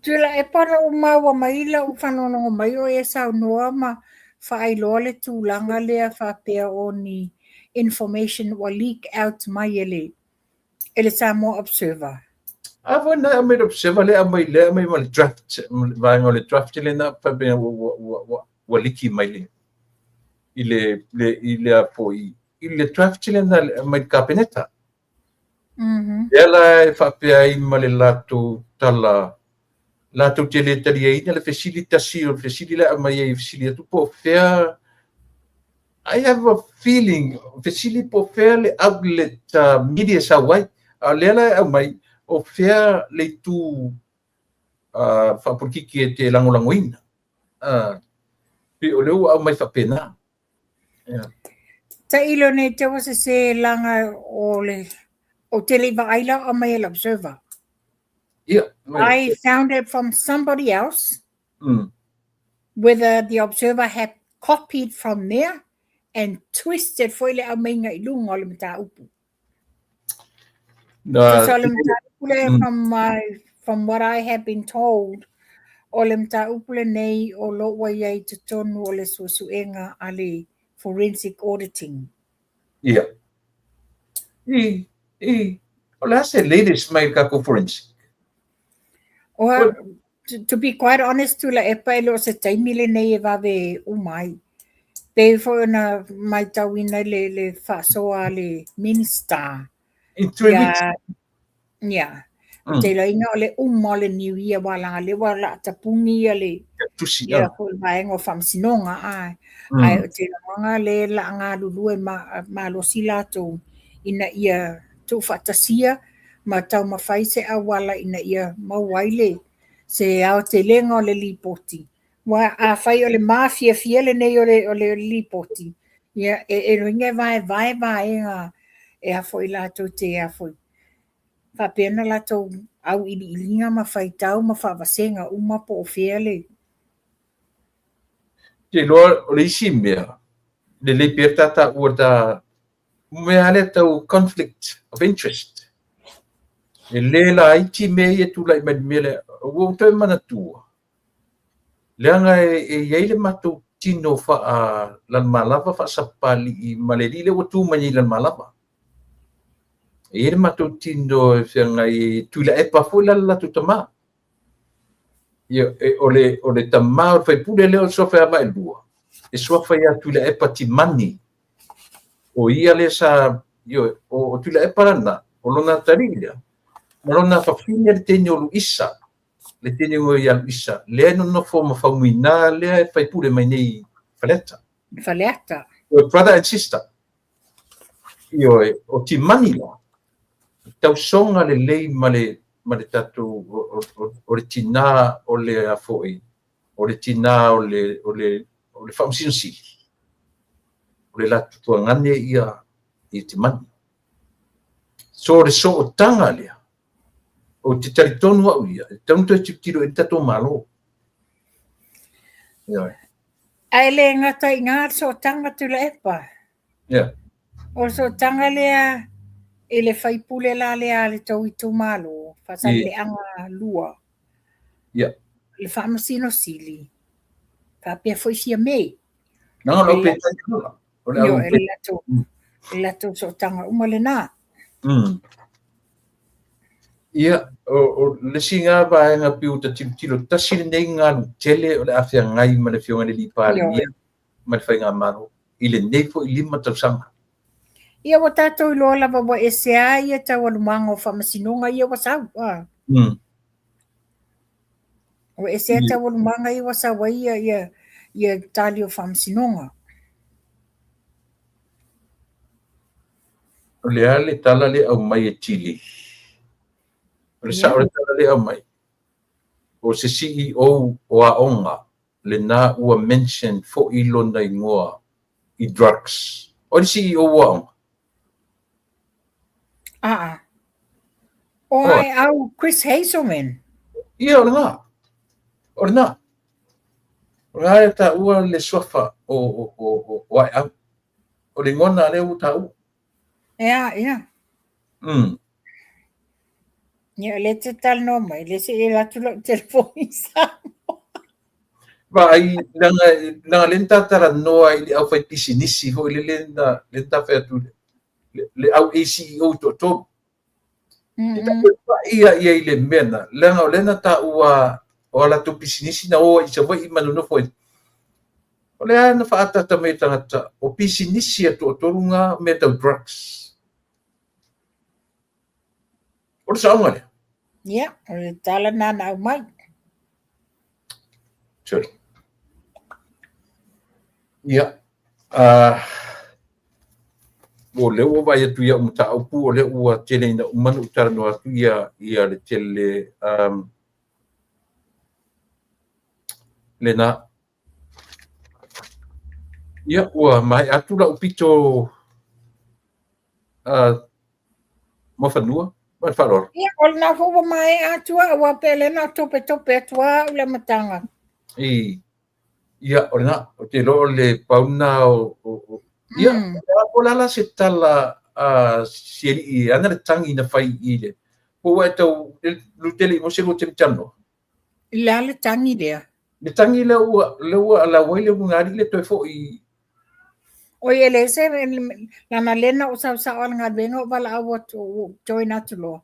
tula e para o maua mai la u whanono mai o e sau noa ma whaai loa le tūlanga lea whapea o ni information wa leak out mai ele Samoa Observer. Na mai observer le mai mal draft vai ngole draft le na pa be wa liki mai le ile apoi ile draft le na mai kabineta ela fa pe ai male lato tala lato tele tele ina le facilitação facilita mai ai facilita po fair I have a feeling facilita po fair le outlet media sa wai lela mai o fair le tu fa porque que te langolangoina pe o leu au mai fa pena ta ilo ne te was se langa o tele vaila o mai observer. Yeah, I found it from somebody else whether the observer had copied from there and twisted for le amenga ilunga o le mata upu. From what I have been told, o le mta upule nei o lo wai te tonu o le susuenga ale forensic auditing. Yeah. O le ase latest mai kako forensic. Well, to be quite honest, tu la epa elo se taimile nei e vave umai. Pe fo na mai tawina le fasoa le minister. In 3 weeks. Yeah. Te la inga o le le New Year wala le wala tapungi le. Tusi. Ia ko vaenga fam sinonga ai te nga le la nga lulu e ma lo silato ina ia tu fatasia ma tau mafaise a wala ina ia mawaile se au te lenga o le lipoti wa a fai o le mafia fiele nei o le lipoti ia e ringa vai nga e a foi lato te a foi fa pena lato au ilinga ma fai tau ma fa vasenga uma po fiele Te lo isi mea le pertata urda mea le tau conflict of interest le la iti me tu la mele o te manatua le anga e le matu tino fa la malava fa sapali I maleri le tu mani la malava e le matu tino fianga tu la epa fu la tu tama ole tama fai pule leo so fa mai lua e so fa ya tu la epa ti mani o ia le sa o tu la epa na o lona tarilha malona fa fine le teni o Luisa le teni o ia Luisa le no forma fa muina le fai pule mai nei faleta o brother and sister o ti mani la tau songa le lei male tatu o le tina o le afoi o le tina o le famsinsi o le latu tuangane ia I te mani so le so o tanga lea o te taritonu au ia tau te tiro e tato malo ai le ngata inga so tanga tu la epa o so tanga lea ele fai pule la le tau I tu malo fa le anga lua le famasino sili fa pe foi sia me no pe yo ele lato so tanga umale na o le singa ba nga piu ta tilo tasile nei nga tele o le afia ngai ma le fionga le lipa le ma fai nga mano i le nei fo i 5 tausaga. Ia wa tātou i loa lava wa esea ia tau alumanga o whamasinonga ia wa sau. O esea tau alumanga ia wa sau ia tali o whamasinonga. O le ale tala le au mai e tili. O le sa o le tala le au mai. O se CEO o a onga le na ua mention fo i lona ingoa i drugs. O le CEO o a onga. O ai au Chris Hazelman. Ia o le ngā. O le ngā. O le ngā ta ua le sofa o ai au. O le ngona le u ta u. Ia. Ia le te tal no mai, le se e latu lo telefoni sa. Ba ai langa lenta tara noa i au fai pisinisi ho i le lenta fai atu le au ACEO to. Ia i le mena, langa o lena ta ua o ala tu pisinisi na o i sa vai i manu no foi. O le ana whaatata me tangata o pisinisi atu o torunga me tau drugs. O le saunga le? Ia, o le tala nana au mai. Sorry. Ia. O le ua vai atu ia umata au pu o le ua tele ina umanu utara no atu ia le tele le na. Ia ua mai atu la upito mawhanua. Ia, o le na fuwa mai atua ua pele na tope atua ule matanga. Ia, o le na, o te loo le pauna ia, o lala se tala sieri i ana le tangi na fai i le. Po e tau lutele i mo sego te tano. Ila le tangi lea. Le tangi le ua ala waile ngari le toi fo i. O ye le se lana lena o sa o ngā venga o wala awa join atu loa.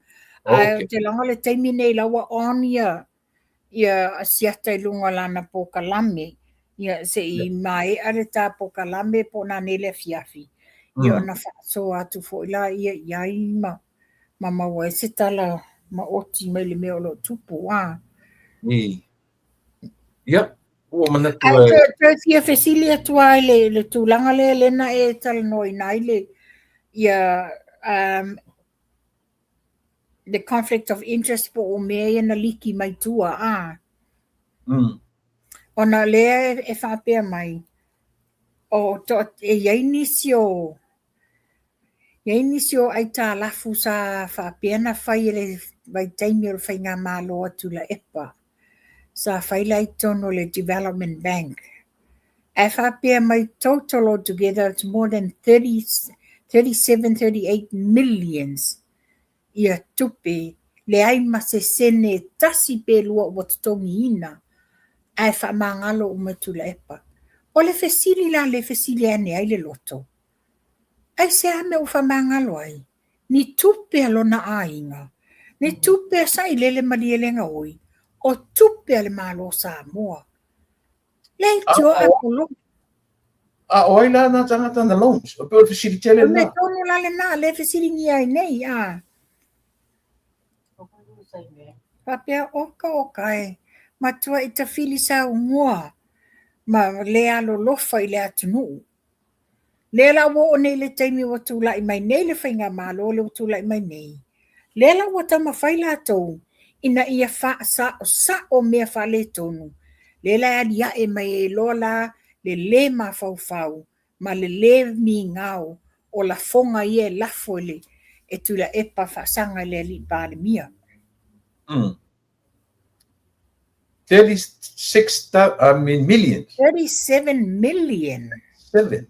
Te langa le teimi nei lawa on ia asiata i lunga lana po kalame. Ia se i mai are tā po kalame po nā nele fiafi. Ia ona so atu fo ila ia iai ma maua se tala ma oti mai le mea o lo tupu. Ia. O mana tu ia fesilia tua le tūlanga le lena e tala noi nai le ia the conflict of interest po o mea na liki mai tua ona lea e whapea mai o e iainisio ai tā lafu sa whapea na whai le vai taimi o whai ngā mālo atu la epa sa whai lai tono le Development Bank. E whapea mai total altogether it's more than 38 millions ia tupe le ai masesene tasi pe lua o tutongi ina ai whamangalo umatula epa. O le fesili la le fesili ane ai le loto. Ai se ame o whamangalo ai. Ni tupe alona ainga. Ni tupe sa i lele malielenga oi. O tupe le malo sa moa. Lei tio apolo. Oi la na tangata na loans. O pe fesili tele na. Me tonu la le na le fesili ni ai nei Papea oka e. Matua i ta fili sa ungoa. Ma lea lo lofa i lea tunu. Lela wo o nei le taimi wa tula i mai nei le whainga malo le tula i mai nei. Lela wa ta mawhaila tau. Ina ia sa o mea wha le tonu. Lela alia e mai e lola le ma fau. Ma le mi ngao. O la fonga ia lafo le. E tula epa whasanga le li bale mia. million. 37 million. 7.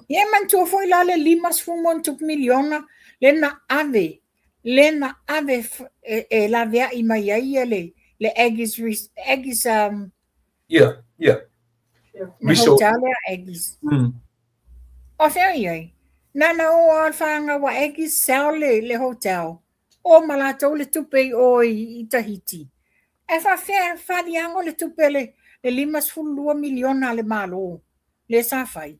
Ia man tua foi la le 5 miliona lena ave e la vea i mai ia le Aggies Yeah. Hotel Aggies. O fea nana o alfanga wa Aggies sell le hotel. O malato le tupe o i Tahiti. E fa fadiango le tupe le 5 miliona le malo. Le sa fai.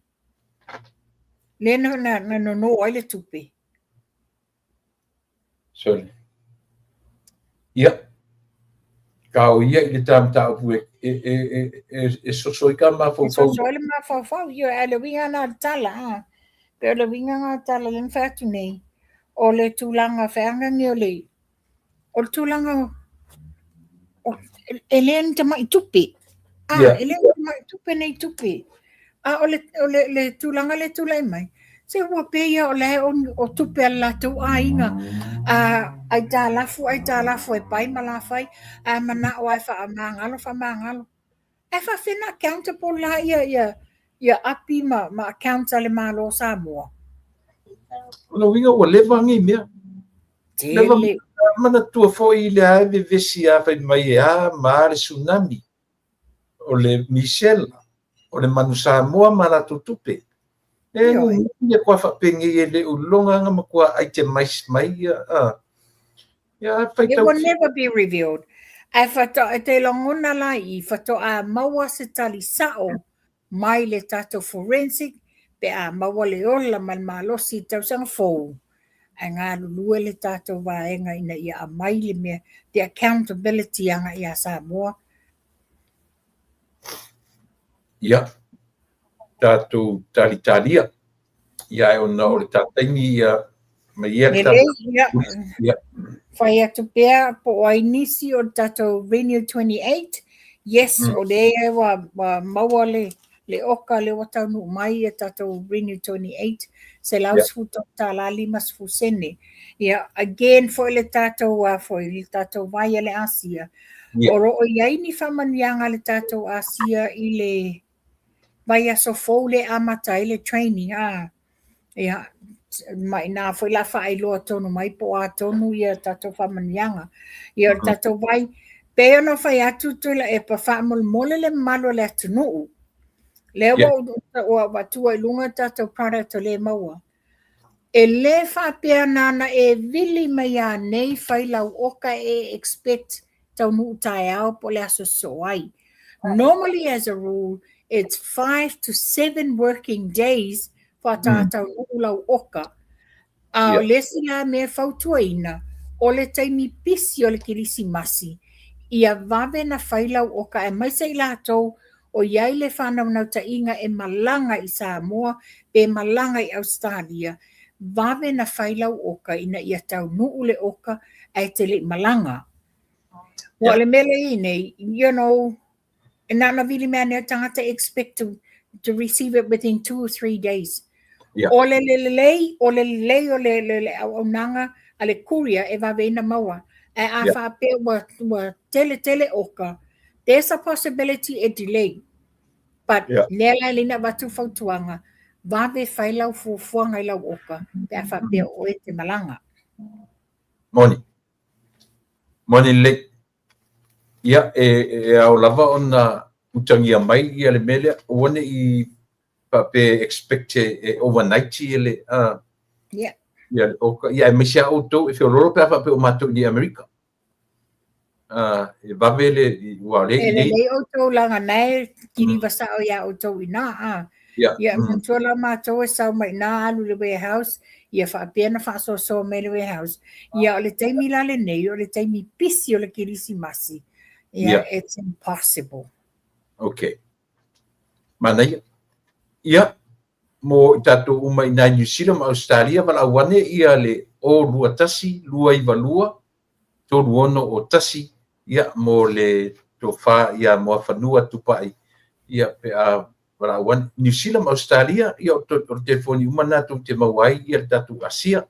Lena na no ai le tupe. Sorry. Ia. Kau ia i le tamata upu e sosoi ka mafau So fau. so le mafau yo ale winga na tala. Pero le winga nga tala len fatu nei. O le tulanga whaanga ngi o le. O le tulanga Elen tama i tupe. Elen tama i tupe nei tupe. O le tulanga le tulai mai. Se ua peia o le o tupe ala tau ainga. Ai tā lafu e pai malawhai. Mana o ai wha mangalo. E wha whina accountable la ia api ma accounta le malo Samoa. Ona winga ua lewa ngi mea. Tele. Mana tua foi i le ave vesi a fai mai ma le tsunami. O le Michelle. O le manu Samoa mana tutupe. E ngi kua whapenge e le ulonga nga makua ai te mais mai It will never be revealed. Ai whato e te longona lai whato a maua se tali sao mai le tato forensic pe a maua le ola man malosi tau sang fou. Ai ngā lulua le tato waenga ina ia a mai le mea the accountability anga ia Samoa. Ia. Tato talitalia. Ia e ona o le tataingi ia mai ia ia. Whai atu pēr po ai nisi o tato Venue 28. Yes, o le wa maua le oka le watau nu mai e tato Venue 28. Se lau sfuto ta la lima sfusene. Ia, again, foi le tato foi le tato vai le Asia. Oro o iai ni whamanianga le tato Asia i le vai aso fou le amata i le training. Ia, mai nā foi la whae loa tonu mai po a tonu ia tato whamanianga. Ia tato vai, peo no whai atu tula e pa whamol le malo le atu nuu. Leo o watua i lunga tato para to le maua. E le whapea nana e vili mai a nei whai lau oka e expect tau nuu tae au po le aso soai. Normally as a rule, it's 5 to 7 working days for tātou ulau oka. O le sila me fautuaina, o le taimi pisi o le kirisi masi. Ia vawe na whailau oka e maisa i lātou o iai le whanau nau ta inga e malanga i Samoa, pe malanga i Australia. Vawe na whailau oka ina ia tau nuu le oka ai te le malanga. Wa le mele i nei, you know, e nana vili mea nea tangata expect to receive it within 2 or 3 days. O le lei o le au nanga a le kuria e waweina maua. E a whape wa tele oka. There's a possibility a delay. But nela lina watu fautuanga. Wawe whailau fuanga i lau oka. Pe a whape o e te malanga. Moni le. Ia e au lava ona utangia mai i le mele. One i pe expect overnight ele ia me sia auto if you roll up pe o mato ni America e va vele wa le auto langa nei kini vasa o ia auto ina ia tola mato sa mai na alu le warehouse ia fa pena fa so me le warehouse ia le taimi la le nei o le taimi pisi o le kirisi masi ia it's impossible. Okay, mana ia mo tatu uma ina New Zealand Australia wala wane ia le o lua tasi lua i valua to luono o tasi ia mo le to fa ia mo fanua tupai ia pe a wala wane New Zealand Australia ia o telefoni uma na to te mawai ia tatu Asia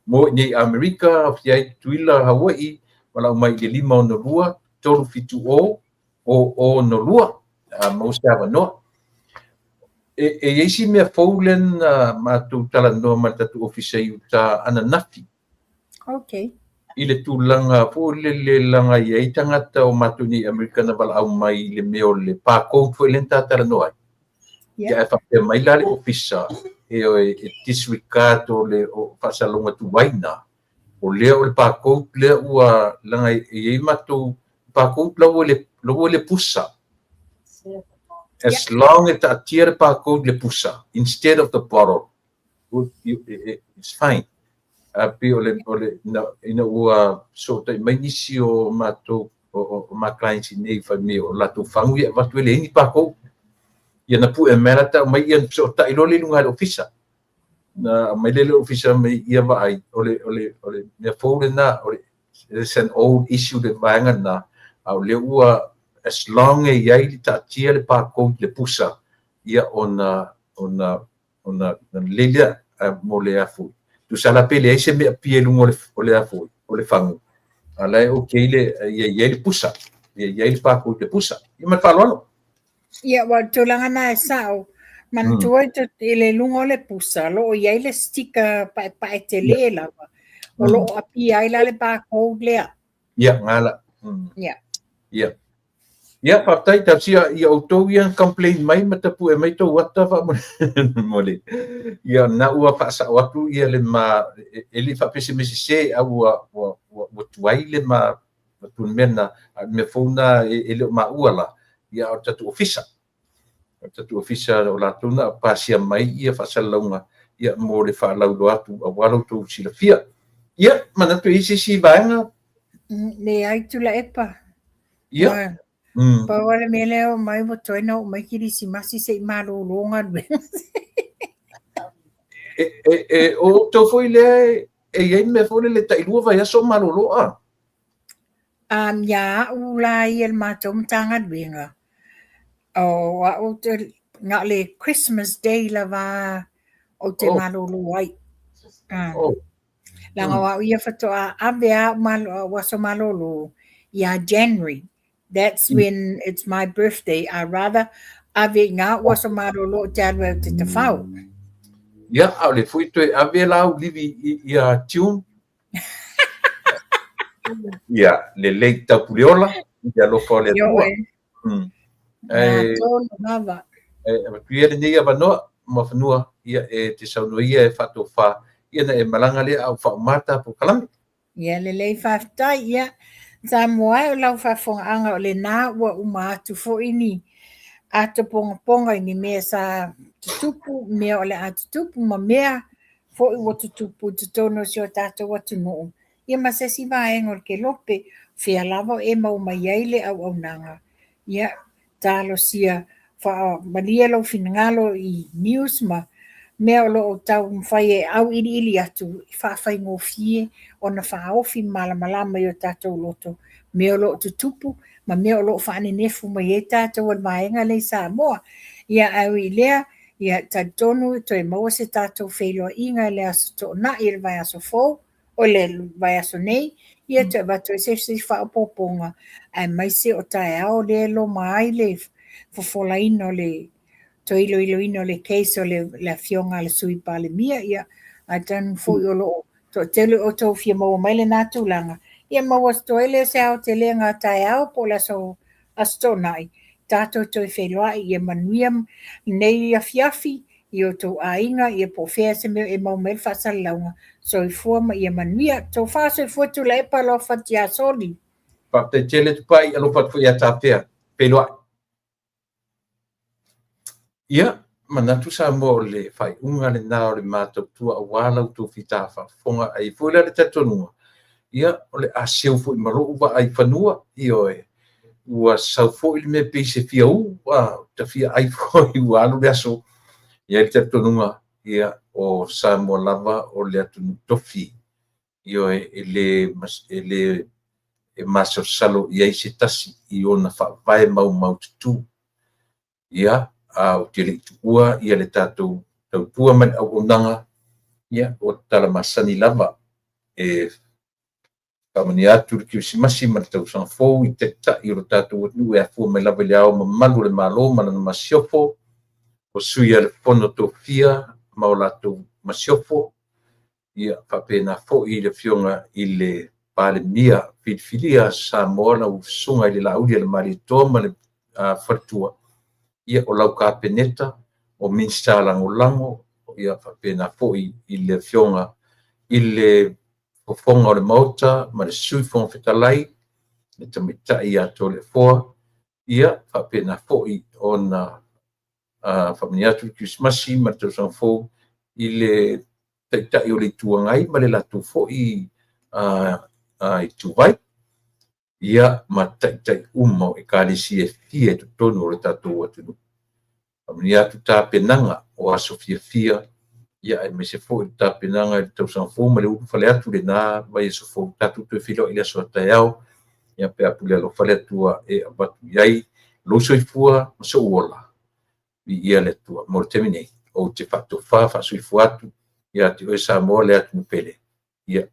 mo ni America ia tuila Hawaii wala mai le lima o no lua tolu fitu o no lua mo stava no e isi mea faulen matu tala no matatu ofisei uta ana nafi. Okay. Ile tulanga po le langa ye tangata o matu ni America na bala au mai le meo le pa code fo lenta tala no ai. Ya fa pe mai la ofisa e disricato le o fasalonga tu waina. O le pa code le ua langa ye matu pa code lo le pusa. As long as the tier pa code le pusa instead of the bottle. it's fine. Api ole ina ua so te mai nisi o mato o ma clients nei fa me o la tu fangu ia va tu le ni pa ko ia na pu e mera ta mai ia so ta ilo le lunga ofisa na mai le ofisa mai ia va ai ole ne fo na ole it's an old issue de vanga na au le ua as long as ia ta tia le pa ko le pusa ia ona le mo le afu tu sala pele ese me pie lungo le afu o le fangu ala o ke ia le pusa ia le pa ko le pusa ia ma falolo ia wa tulanga na sao man tuai to le lungo le pusa lo ia le stika pa te le la o lo api ai la le pa ko le ia ngala ia patai tapsia ia auto ia complain mai matapu e mai to wata fa mole ia na ua fa sa watu ia le ma ele fa pessimist se au wa tuai le ma tu mena me fona ele ma ua la ia o tatu ofisa o la tuna pasia mai ia fa salonga ia mo le fa lau do atu a walo tu sila fia ia mana tu isi si banga le ai tu la epa ia pa wala mele o mai mo toina o mai kiri si masi se malo longa o to foi le e me foi le tai lua vai so malo loa ya ulai el matom tangan benga o te nga le Christmas Day la va o te malo luai langa wa ia fatoa avea malo waso malo lu ya January. That's when it's my birthday. I rather ave nga waso malo lu jalwe te tafau. Ya ale fui to ave la livi ia tune. Ya le leita puliola ya lo fole tua. Nava. Pia ni ia vano ma fanua ia te sauno ia fato fa ia na malanga le au fa mata po kalam. Ya le lei fafta ia sa moa lau fa fonga anga le na wa uma tu fo ini ato ponga ini me sa tutupu me ole atu tupu ma mea fo I wa tutupu tutono si o tato watu no ia masesi va engol ke lope fia lava e mau mai ele au nanga ia talo sia fa malia lo finngalo I news ma mea lo o tau mwhai au ili atu fa ngo fie ona fa ofi malama yo tato loto mea lo tutupu ma mea lo fa ane nefu ma ye tato wal maenga le sa moa ia au ilea ia tatonu to e maua se tato feilo inga le aso to na il vai aso fo o le vai aso nei ia to vato se fa poponga ai mai se o tae ao le lo mai le fofola ino le to ilo ino le case o le fionga le sui pa le mia ia a tan fo yo lo to tele o to fia mo mai le natu langa ia mo was to ele se au te lenga tai au po la so astonai tato to feloa ia manuiam nei a fiafi io to ainga ia po fea se me e mo mel fa salanga so I forma ia manuia to fa so fo tu le pa lo fa tia soli pa te tele tu pai alo fa ia tapea feloa ia manatu sa mo le fai unga le na o le matou tua wala tu fitafa fonga ai fuila le tatonua ia ole aseu fu maro uva ai fanua io ua sau fo il me pese fia wa ta fia ai fo I walu le aso ia le tatonua ia o sa mo lava o le atu tofi io ele maso salo ia se tasi I ona fa vai mau tu ia au tele tua ia le tatou tau tua man au nanga ia o tala masani lava kamani atu ki simasi man tau sang fo I te ta I ro tatou nu e fu me lava le au malu le malo mana masiofo o suia le fono to fia maulato masiofo ia papena fo I le fionga I le pale mia filia sa mola u sunga I le laudi le mari toma le fartua ia o lau ka peneta o minsta lango ia pena foi I le fionga I le fofonga o le mauta ma le sui fonga fetalai le tamita ia to le foa ia pena foi ona faminiatu Christmasi ma to sang fo i le taitai o le tuagai ma le latu fo'i i tuvai ia ma taitai uma o ekalesia fia totonu o le tatou atunuu amani atu tapenaga o aso fiafia ia e mese fo'i le tapenaga i le tausaga ma le ulu fale atu lenā mai e sofou tatou toe filo'i le aso ataeao ia pe apu le alofale atua e avatu iai lou soifua ma so uola ia le atua mo le temi nei o te fa'atofā fa'asoifua atu ia te oe sa moa le atu pele ia